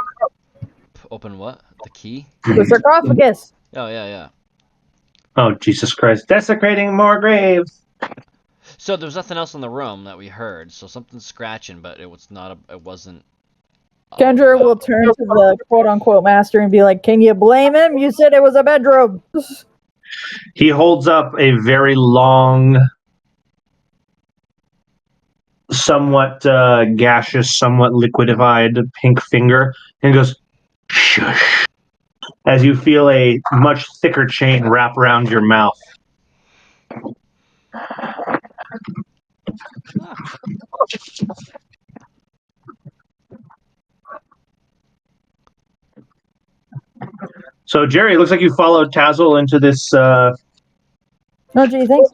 Open what? The key? The sarcophagus. Oh, yeah. Oh, Jesus Christ. Desecrating more graves. So there was nothing else in the room that we heard. So something's scratching, but it was not. It wasn't. Kendra will turn to the quote-unquote master and be like, "Can you blame him? You said it was a bedroom." He holds up a very long, somewhat gaseous, somewhat liquidified pink finger and goes, shush, as you feel a much thicker chain wrap around your mouth. Ah. So, Jerry, it looks like you followed Tazzle into this Oh, gee, thanks.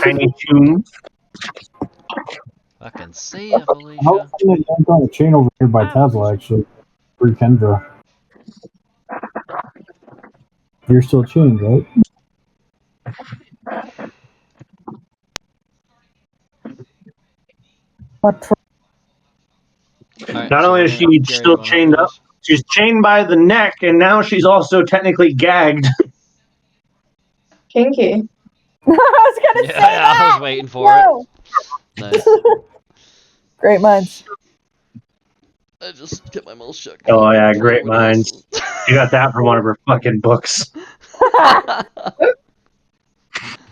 tiny tomb. Fucking see ya, How Felicia. is it on the chain over here by Tesla, actually? Free Kendra. You're still chained, right? What? Alright, Not so only we're is gonna, she Jerry, you still wanna open chained up, this? she's chained by the neck, and now she's also technically gagged. Kinky. I was gonna say Yeah, I that. was waiting for No. it. Nice. Great minds. I just kept my mouth shut. Oh, yeah, So great nobody else minds. You got that from one of her fucking books,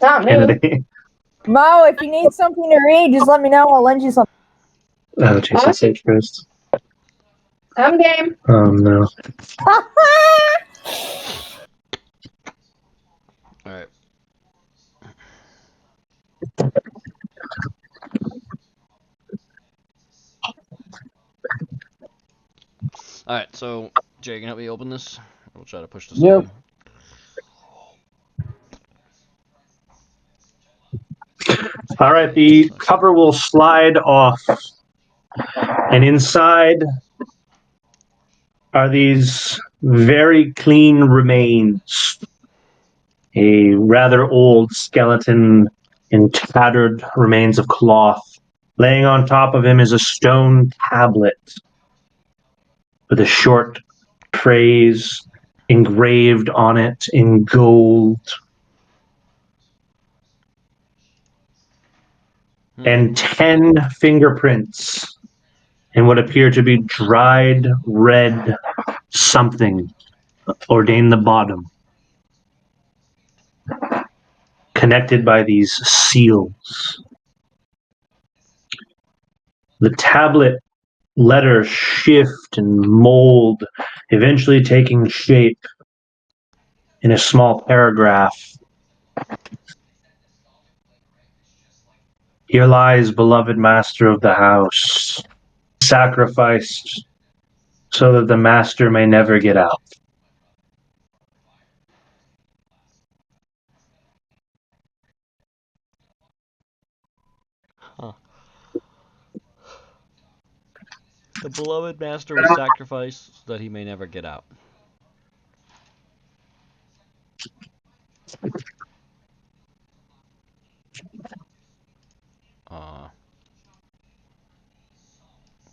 Not me. Kennedy. Mo, if you need something to read, just let me know. I'll lend you something. Oh, Jesus H. Christ. I'm game. Oh, no. Alright. Alright, so Jerry, can you help me open this? We'll try to push this Yep. open. All right, the cover will slide off, and inside are these very clean remains. A rather old skeleton in tattered remains of cloth. Laying on top of him is a stone tablet with a short phrase engraved on it in gold. And 10 fingerprints in what appear to be dried red something ordained the bottom, connected by these seals. The tablet letters shift and mold, eventually taking shape in a small paragraph. Here lies beloved master of the house, sacrificed so that the master may never get out. Huh. The beloved master was sacrificed so that he may never get out.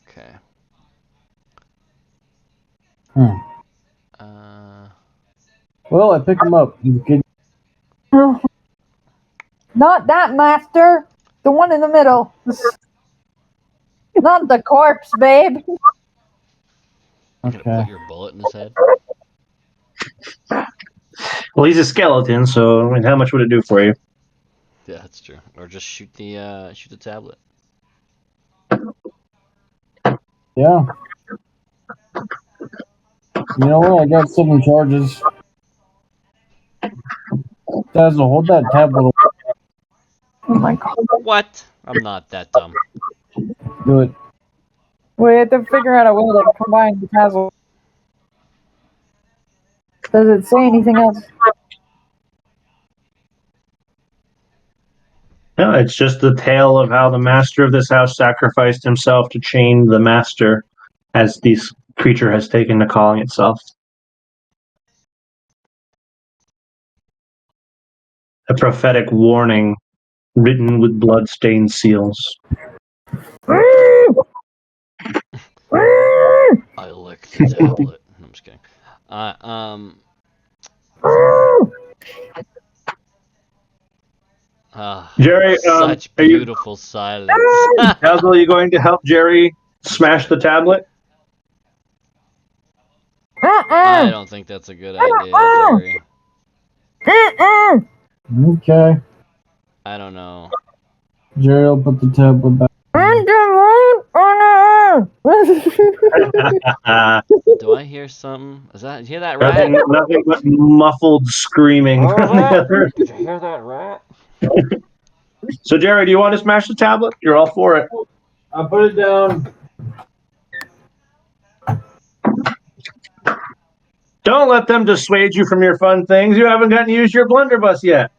Okay. Well, I pick him up. He's getting Not that master. The one in the middle. Not the corpse, babe. You're gonna okay. put your bullet in his head? Well, he's a skeleton, so I mean, how much would it do for you? Yeah, that's true. Or just shoot the tablet. Yeah. You know what? I got 7 charges. Dazzle, hold that tablet. Oh my god. What? I'm not that dumb. Do it. We have to figure out a way to combine the puzzle. Does it say anything else? No, it's just the tale of how the master of this house sacrificed himself to chain the master, as this creature has taken to calling itself. A prophetic warning written with blood-stained seals. I lick the tablet. I'm just kidding. Jerry, such beautiful silence. Dazzle, are you going to help Jerry smash the tablet? I don't think that's a good idea, Jerry. Okay. I don't know. Jerry will put the tablet back. Do I hear something? You hear that rat? Nothing but muffled screaming from the other. Did you hear that rat? So, Jerry, do you want to smash the tablet? You're all for it. I'll put it down. Don't let them dissuade you from your fun things. You haven't gotten to use your blunderbuss yet.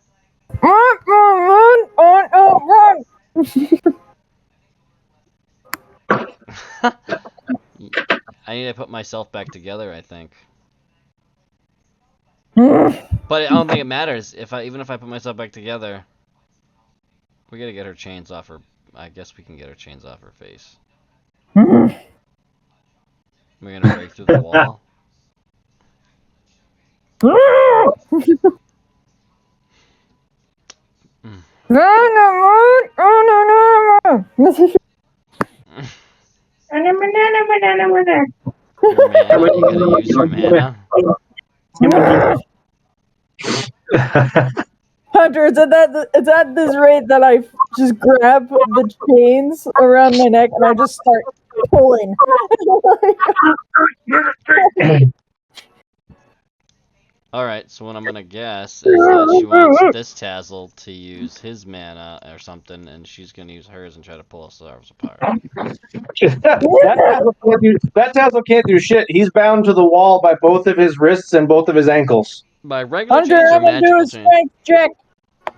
I need to put myself back together, I think. But I don't think it matters. Even if I put myself back together, we gotta get her chains off her. I guess we can get her chains off her face. We're gonna break through the wall. Your mana? You gonna use your mana? Hunter, it's at this rate that I just grab the chains around my neck and I just start pulling. Alright, so what I'm gonna guess is that she wants this Tazzle to use his mana or something, and she's gonna use hers and try to pull us apart. That Tazzle can't do shit. He's bound to the wall by both of his wrists and both of his ankles. By regular Hunter, chains or I'm gonna do a magical chains? strength check.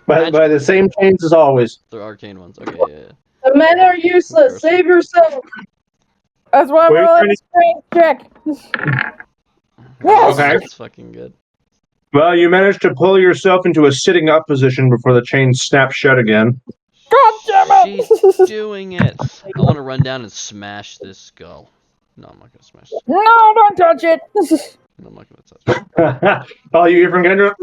By the same chains as always. They're arcane ones. Okay, yeah. The men are useless. Save yourself. That's why I'm Wait, rolling a strength check. Yes! Okay. That's fucking good. Well, you managed to pull yourself into a sitting up position before the chains snap shut again. God damn it! She's doing it! I want to run down and smash this skull. No, I'm not gonna smash it. No, don't touch it. No, I'm not gonna touch it. All you hear from Kendra.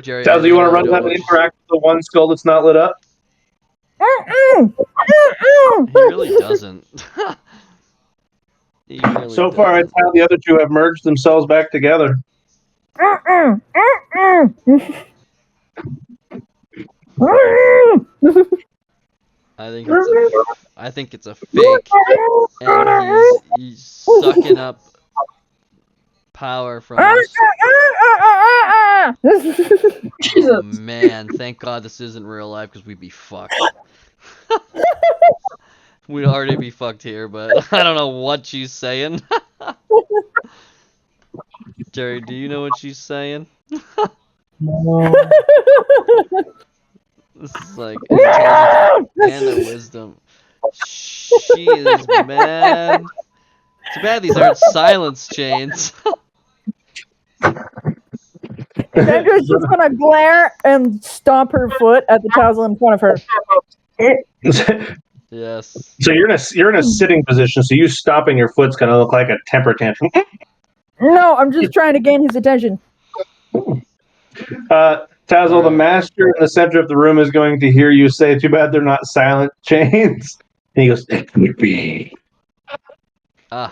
Jerry, Taz, you want to run know down and what interact with the one skull that's not lit up? He really doesn't. He really So far, doesn't. it's how the other two have merged themselves back together. I think it's a fake, and he's sucking up power from us. Oh man, thank God this isn't real life because we'd be fucked. We'd already be fucked here, but I don't know what she's saying. Jerry, do you know what she's saying? This is like intelligence and their wisdom. She is mad. Too bad these aren't silence chains. Kendra's just gonna glare and stomp her foot at the Tazzle in front of her. Yes. So you're in a sitting position, so you stopping your foot's gonna look like a temper tantrum. No, I'm just trying to gain his attention. Tazzle, the master in the center of the room is going to hear you say, "Too bad they're not silent chains." And he goes, "It could be." Ah.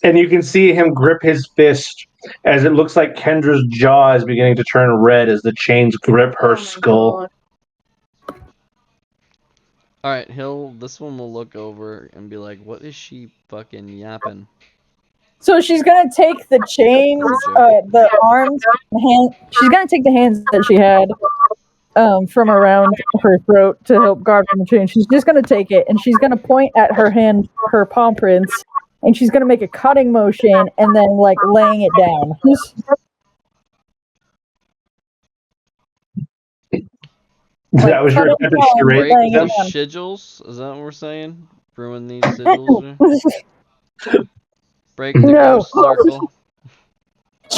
And you can see him grip his fist as it looks like Kendra's jaw is beginning to turn red as the chains grip her skull. Alright, this one will look over and be like, what is she fucking yapping? So she's gonna take the chains, the arms, she's gonna take the hands that she had from around her throat to help guard from the chain. She's just gonna take it and she's gonna point at her hand, her palm prints, and she's gonna make a cutting motion and then like laying it down. That was your attempt to charade Break them? these sigils? Is that what we're saying? Ruin these sigils? Break the ghost circle?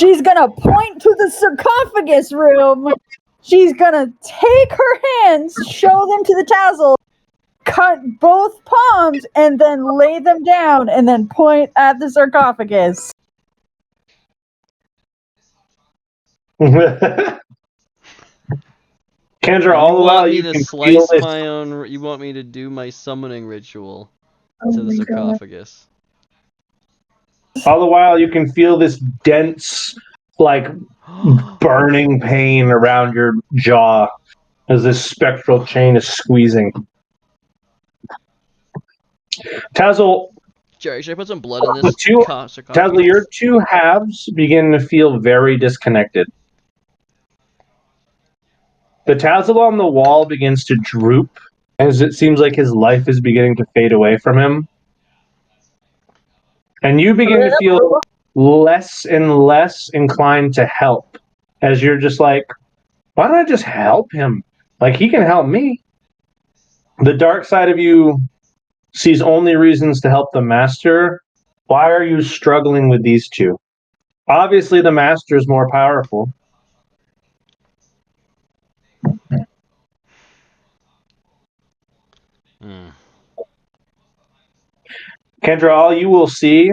She's gonna point to the sarcophagus room. She's gonna take her hands, show them to the Tazzle, cut both palms, and then lay them down, and then point at the sarcophagus. Kendra, You all the while want me you to can feel slice this. my own? You want me to do my summoning ritual Oh to the my God. sarcophagus? All the while you can feel this dense, like burning pain around your jaw as this spectral chain is squeezing. Tazzle, Jerry, should I put some blood in this Tazzle, sarcophagus? your two halves begin to feel very disconnected. The Tazzle on the wall begins to droop as it seems like his life is beginning to fade away from him. And you begin to feel less and less inclined to help as you're just like, why don't I just help him? Like, he can help me. The dark side of you sees only reasons to help the master. Why are you struggling with these two? Obviously, the master is more powerful. Kendra, all you will see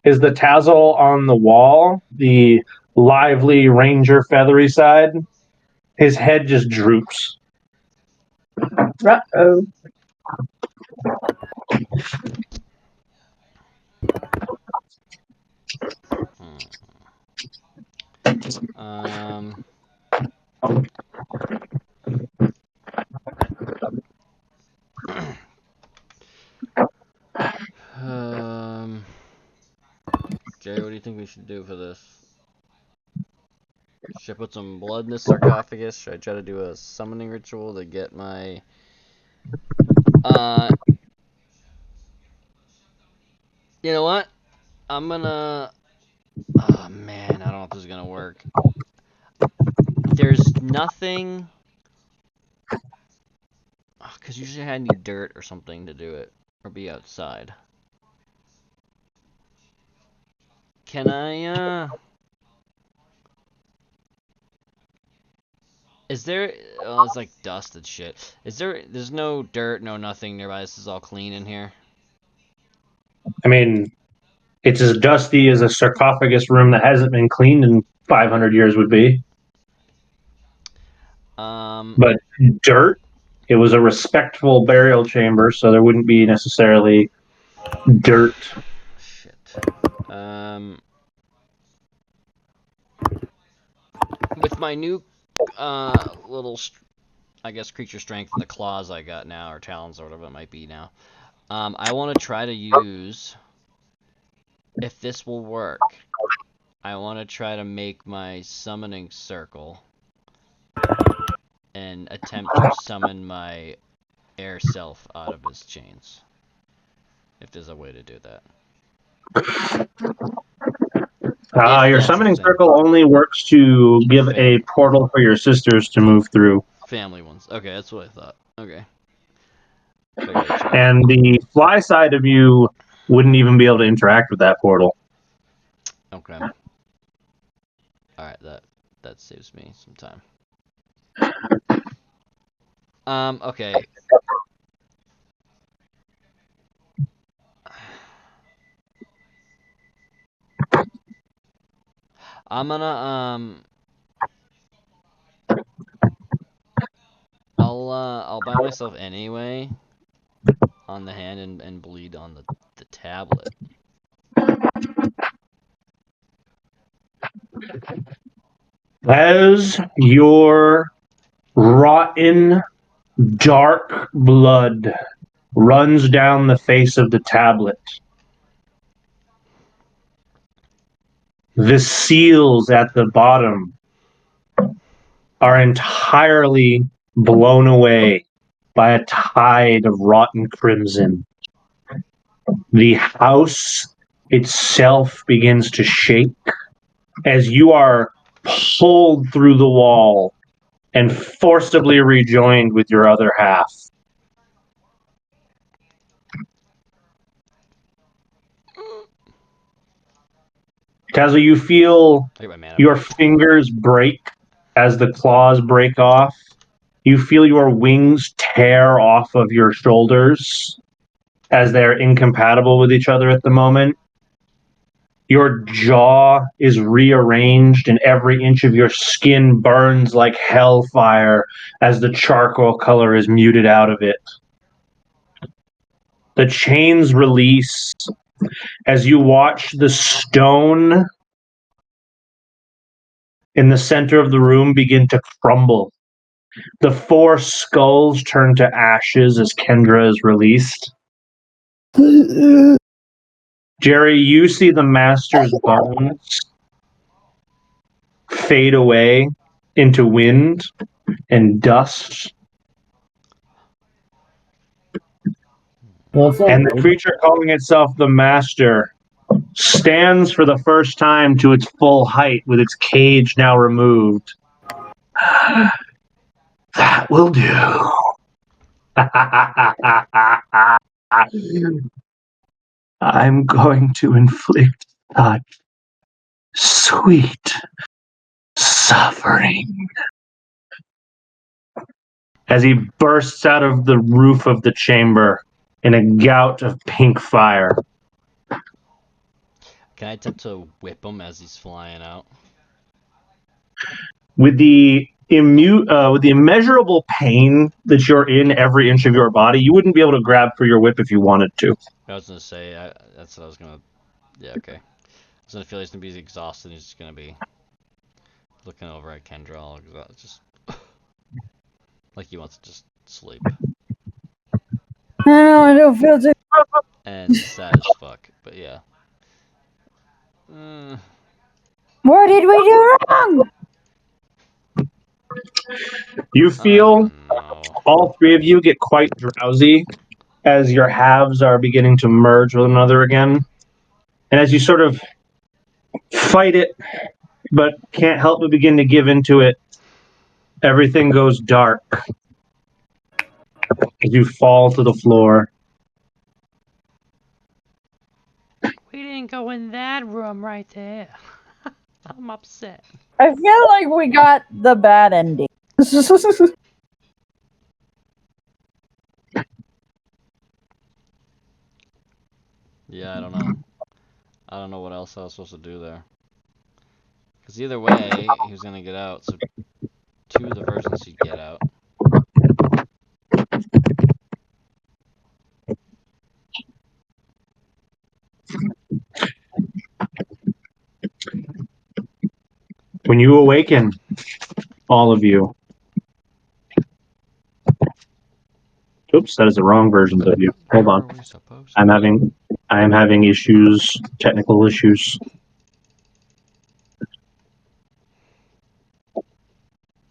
is the Tazzle on the wall, the lively ranger feathery side. His head just droops. Uh-oh. Um. Jerry, what do you think we should do for this? Should I put some blood in this sarcophagus? Should I try to do a summoning ritual to get my... You know what? I'm gonna... Oh, man, I don't know if this is gonna work. There's nothing... Because usually I need dirt or something to do it. Or be outside. Can I, Is there... Oh, it's like dust and shit. There's no dirt, no nothing nearby. This is all clean in here. I mean, it's as dusty as a sarcophagus room that hasn't been cleaned in 500 years would be. But dirt, it was a respectful burial chamber, so there wouldn't be necessarily dirt. Shit. With my new little, I guess, creature strength and the claws I got now, or talons, or whatever it might be now, I want to try to use, if this will work, I want to try to make my summoning circle and attempt to summon my air self out of his chains. If there's a way to do that. Your summoning circle only works to give a portal for your sisters to move through. Family ones. Okay, that's what I thought. Okay. And the fly side of you wouldn't even be able to interact with that portal. Okay. Alright, that saves me some time. Okay. I'm gonna, I'll buy myself anyway on the hand and bleed on the tablet. As your rotten, dark blood runs down the face of the tablet, the seals at the bottom are entirely blown away by a tide of rotten crimson. The house itself begins to shake as you are pulled through the wall and forcibly rejoined with your other half. Kazu, you feel I get my mana your back. fingers break as the claws break off. You feel your wings tear off of your shoulders as they're incompatible with each other at the moment. Your jaw is rearranged and every inch of your skin burns like hellfire as the charcoal color is muted out of it. The chains release as you watch the stone in the center of the room begin to crumble. The 4 skulls turn to ashes as Kendra is released. Jerry, you see the master's bones fade away into wind and dust. Well, it's not And the good. creature calling itself the Master stands for the first time to its full height with its cage now removed. That will do. I'm going to inflict such sweet suffering. As he bursts out of the roof of the chamber in a gout of pink fire. Can I attempt to whip him as he's flying out? With the immeasurable pain that you're in every inch of your body, you wouldn't be able to grab for your whip if you wanted to. I was gonna say, that's what I was gonna. Yeah, okay. I was gonna feel he's gonna be exhausted. He's just gonna be looking over at Kendra, all just like he wants to just sleep I don't feel too. and sad as fuck. But yeah. What did we do wrong? You I feel don't know. all 3 of you get quite drowsy as your halves are beginning to merge with one another again. And as you sort of fight it, but can't help but begin to give into it, everything goes dark as you fall to the floor. We didn't go in that room right there. I'm upset. I feel like we got the bad ending. Yeah, I don't know. I don't know what else I was supposed to do there. Because either way, he was gonna get out, so 2 of the versions he'd get out. When you awaken, all of you. Oops, that is the wrong versions of you. Hold Where on. are we supposed I to am having issues, technical issues.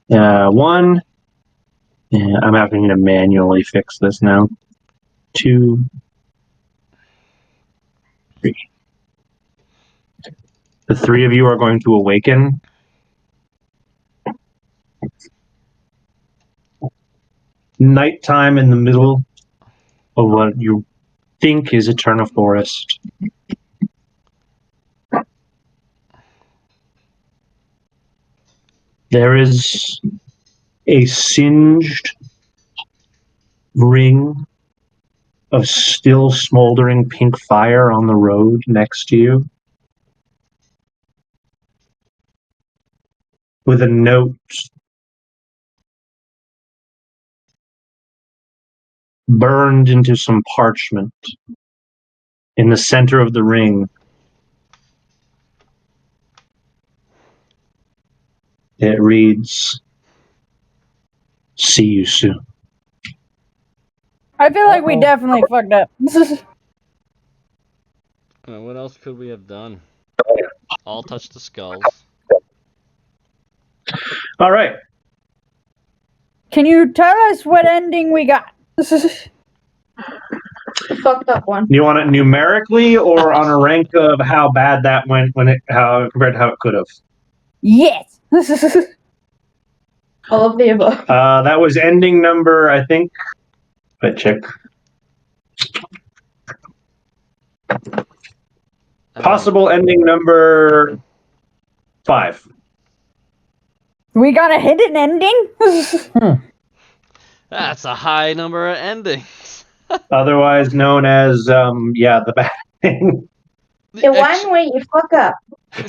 One, yeah, I'm having to manually fix this now. 2, 3. The 3 of you are going to awaken. Nighttime in the middle of what you think is Eterna Forest. There is a singed ring of still smoldering pink fire on the road next to you, with a note burned into some parchment in the center of the ring. It reads, "See you soon." I feel like we definitely fucked up. What else could we have done? All touch the skulls. All right. Can you tell us what ending we got? Fucked up one. You want it numerically or on a rank of how bad that went how compared to how it could have? Yes. All of the above. That was ending number, I think. But check. Possible ending number 5. We got a hidden ending? That's a high number of endings. Otherwise known as, the bad thing. The one where you fuck up.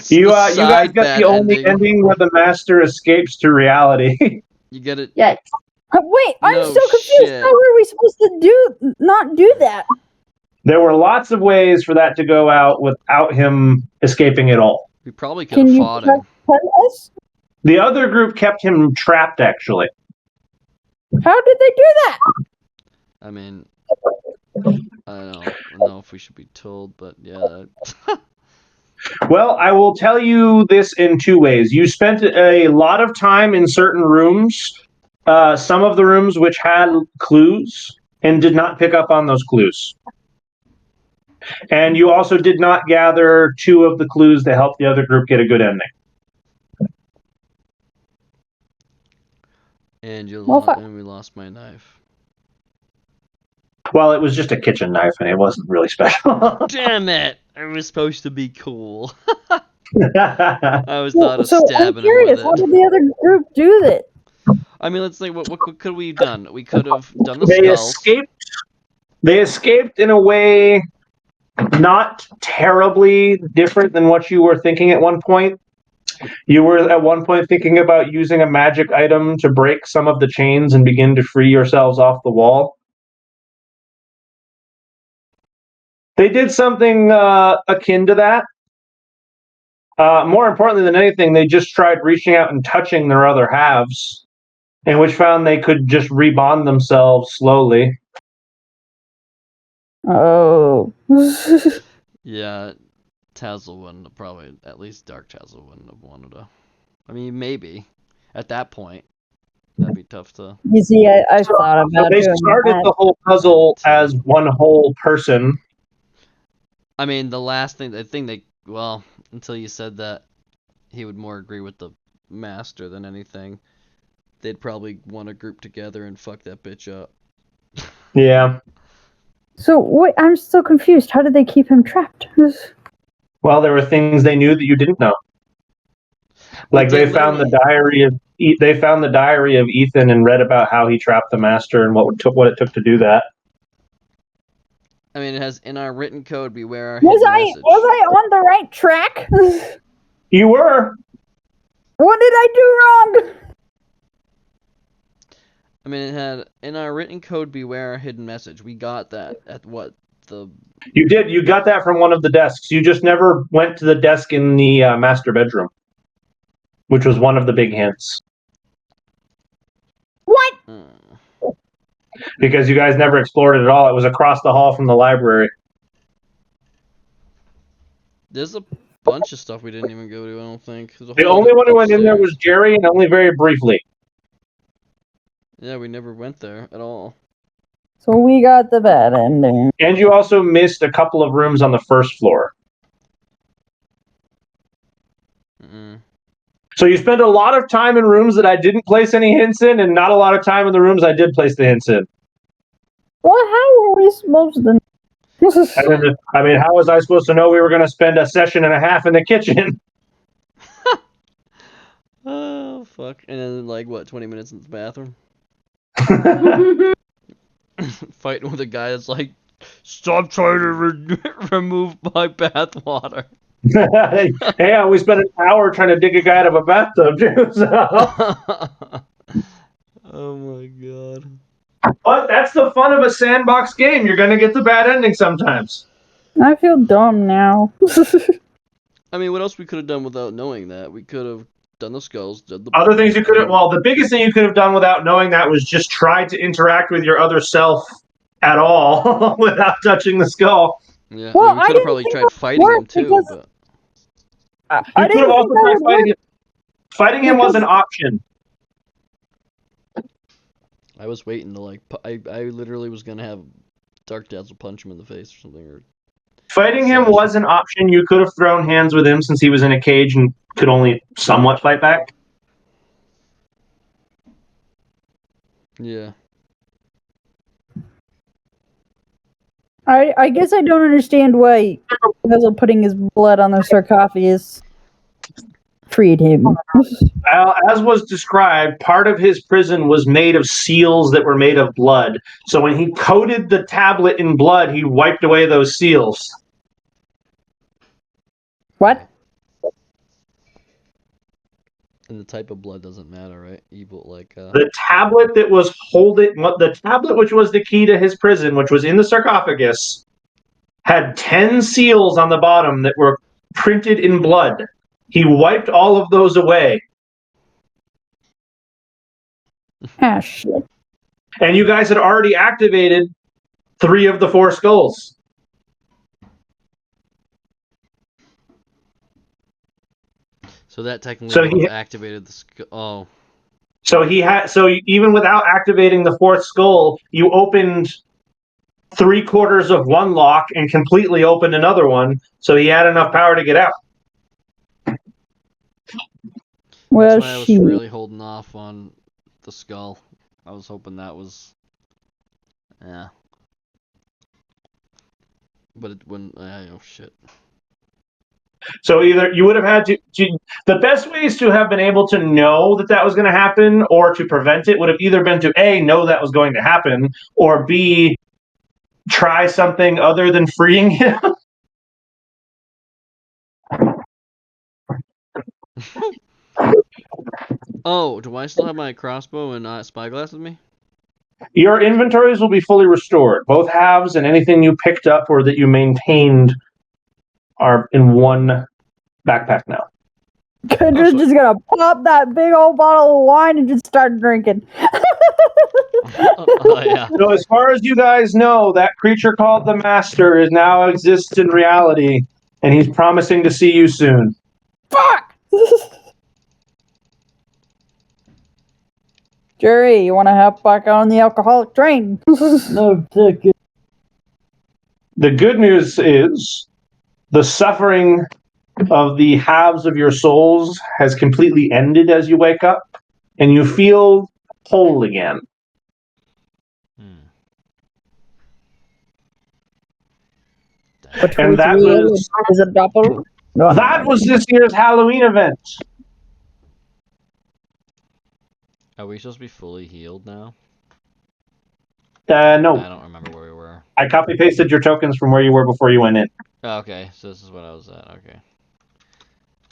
You guys got the only ending where the master escapes to reality. You get it. Yes. Wait, I'm No so confused. shit. How were we supposed to not do that? There were lots of ways for that to go out without him escaping at all. We probably could have fought him. Tell us? The other group kept him trapped, actually. How did they do that? I mean, I don't know if we should be told, but yeah. Well, I will tell you this in 2 ways. You spent a lot of time in certain rooms, some of the rooms which had clues, and did not pick up on those clues. And you also did not gather 2 of the clues to help the other group get a good ending. And we lost my knife. Well, it was just a kitchen knife, and it wasn't really special. Damn it! I was supposed to be cool. I was So thought of stabbing I'm curious, him how with did it. the other group do that? I mean, let's think. What could we have done? We could have done the They skulls. They escaped in a way not terribly different than what you were thinking at one point. You were at one point thinking about using a magic item to break some of the chains and begin to free yourselves off the wall. They did something akin to that. More importantly than anything, they just tried reaching out and touching their other halves, and which found they could just rebond themselves slowly. Oh. Yeah, Tazzle wouldn't have probably, at least Dark Tazzle wouldn't have wanted to. I mean, maybe. At that point, that'd be tough to... You see, I thought about They doing started that. the whole puzzle as one whole person. I mean, well, until you said that he would more agree with the master than anything, they'd probably want to group together and fuck that bitch up. Yeah. So, wait, I'm still confused. How did they keep him trapped? Well, there were things they knew that you didn't know. Like they found the diary of Ethan and read about how he trapped the master and what it took to do that. I mean, it has in our written code, beware our Was hidden I message. on the right track? You were. What did I do wrong? I mean, it had in our written code, beware our hidden message. We got that at what the... You did. You got that from one of the desks. You just never went to the desk in the master bedroom, which was one of the big hints. What? Because you guys never explored it at all. It was across the hall from the library. There's a bunch of stuff we didn't even go to, I don't think. The only one who went in there was Jerry, and only very briefly. Yeah, we never went there at all. So we got the bad ending. And you also missed a couple of rooms on the first floor. So you spent a lot of time in rooms that I didn't place any hints in, and not a lot of time in the rooms I did place the hints in. Well, how were we supposed to... I mean, how was I supposed to know we were going to spend a session and a half in the kitchen? Oh, fuck. And then, like, what, 20 minutes in the bathroom? Fighting with a guy that's like, stop trying to remove my bathwater. Hey, we spent an hour trying to dig a guy out of a bathtub, too. So. Oh my god. But that's the fun of a sandbox game. You're going to get the bad ending sometimes. I feel dumb now. I mean, what else we could have done without knowing that? We could have done the skulls. Did the... Other things you could have... Well, the biggest thing you could have done without knowing that was just try to interact with your other self at all without touching the skull. Yeah, well, I mean, we could have probably tried fighting him too, but... You could have also tried fighting him. Fighting him was an option. I was waiting to, like... I literally was gonna have Dark Dazzle punch him in the face or something, or... Fighting him was an option. You could have thrown hands with him since he was in a cage and could only somewhat fight back. Yeah. I guess I don't understand why Basil putting his blood on the sarcophagus freed him. As was described, part of his prison was made of seals that were made of blood. So when he coated the tablet in blood, he wiped away those seals. What? And the type of blood doesn't matter, right? Evil, like, The tablet that was the tablet which was the key to his prison, which was in the sarcophagus, had 10 seals on the bottom that were printed in blood. He wiped all of those away. Ah, shit. And you guys had already activated 3 of the 4 skulls. so that technically So would he- have activated the oh. So even without activating the 4th skull, you opened 3/4 of one lock and completely opened another one. So he had enough power to get out. Well, That's why I was really holding off on the skull. I was hoping that was, yeah. But it wouldn't. Oh shit. So either you would have had to. The best ways to have been able to know that that was going to happen or to prevent it would have either been to A, know that was going to happen, or B, try something other than freeing him. Oh, do I still have my crossbow and spyglass with me? Your inventories will be fully restored. Both halves and anything you picked up or that you maintained are in one backpack now. Kendra's just gonna pop that big old bottle of wine and just start drinking. Oh yeah. So as far as you guys know, that creature called the Master now exists in reality, and he's promising to see you soon. Fuck! Jerry, you want to hop back on the alcoholic train? No ticket. The good news is the suffering of the halves of your souls has completely ended as you wake up, and you feel whole again. And that was is a doppel. No, that was this year's Halloween event. Are we supposed to be fully healed now? No, I don't remember where we were. I copy pasted your tokens from where you were before you went in. Oh, okay, so this is what I was at. Okay.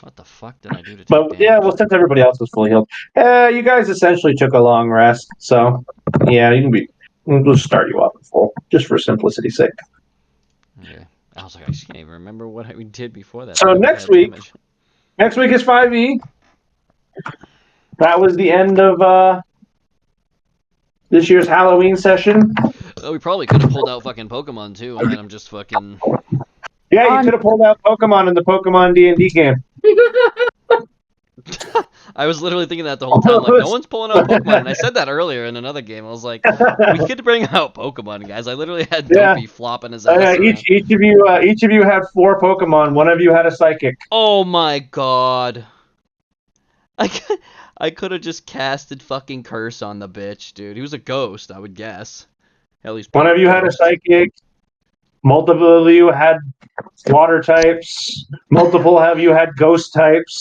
What the fuck did I do to take But damage? yeah, well, since everybody else was fully healed, you guys essentially took a long rest. So yeah, we'll just start you off at full, just for simplicity's sake. Okay. I was like, I just can't even remember what we did before that. So next week is 5e. That was the end of this year's Halloween session. Oh, we probably could have pulled out fucking Pokemon too and had them just fucking. Yeah, you could have pulled out Pokemon in the Pokemon D&D game. I was literally thinking that the whole time. Like, no one's pulling out Pokemon, and I said that earlier in another game. I was like, we could bring out Pokemon, guys. I literally had Dopey flopping his ass around. Each of you had 4 Pokemon. One of you had a Psychic. Oh my god. I could have just casted fucking Curse on the bitch, dude. He was a ghost, I would guess. At least one of you had a Psychic. Multiple of you had Water types. Multiple of you had Ghost types.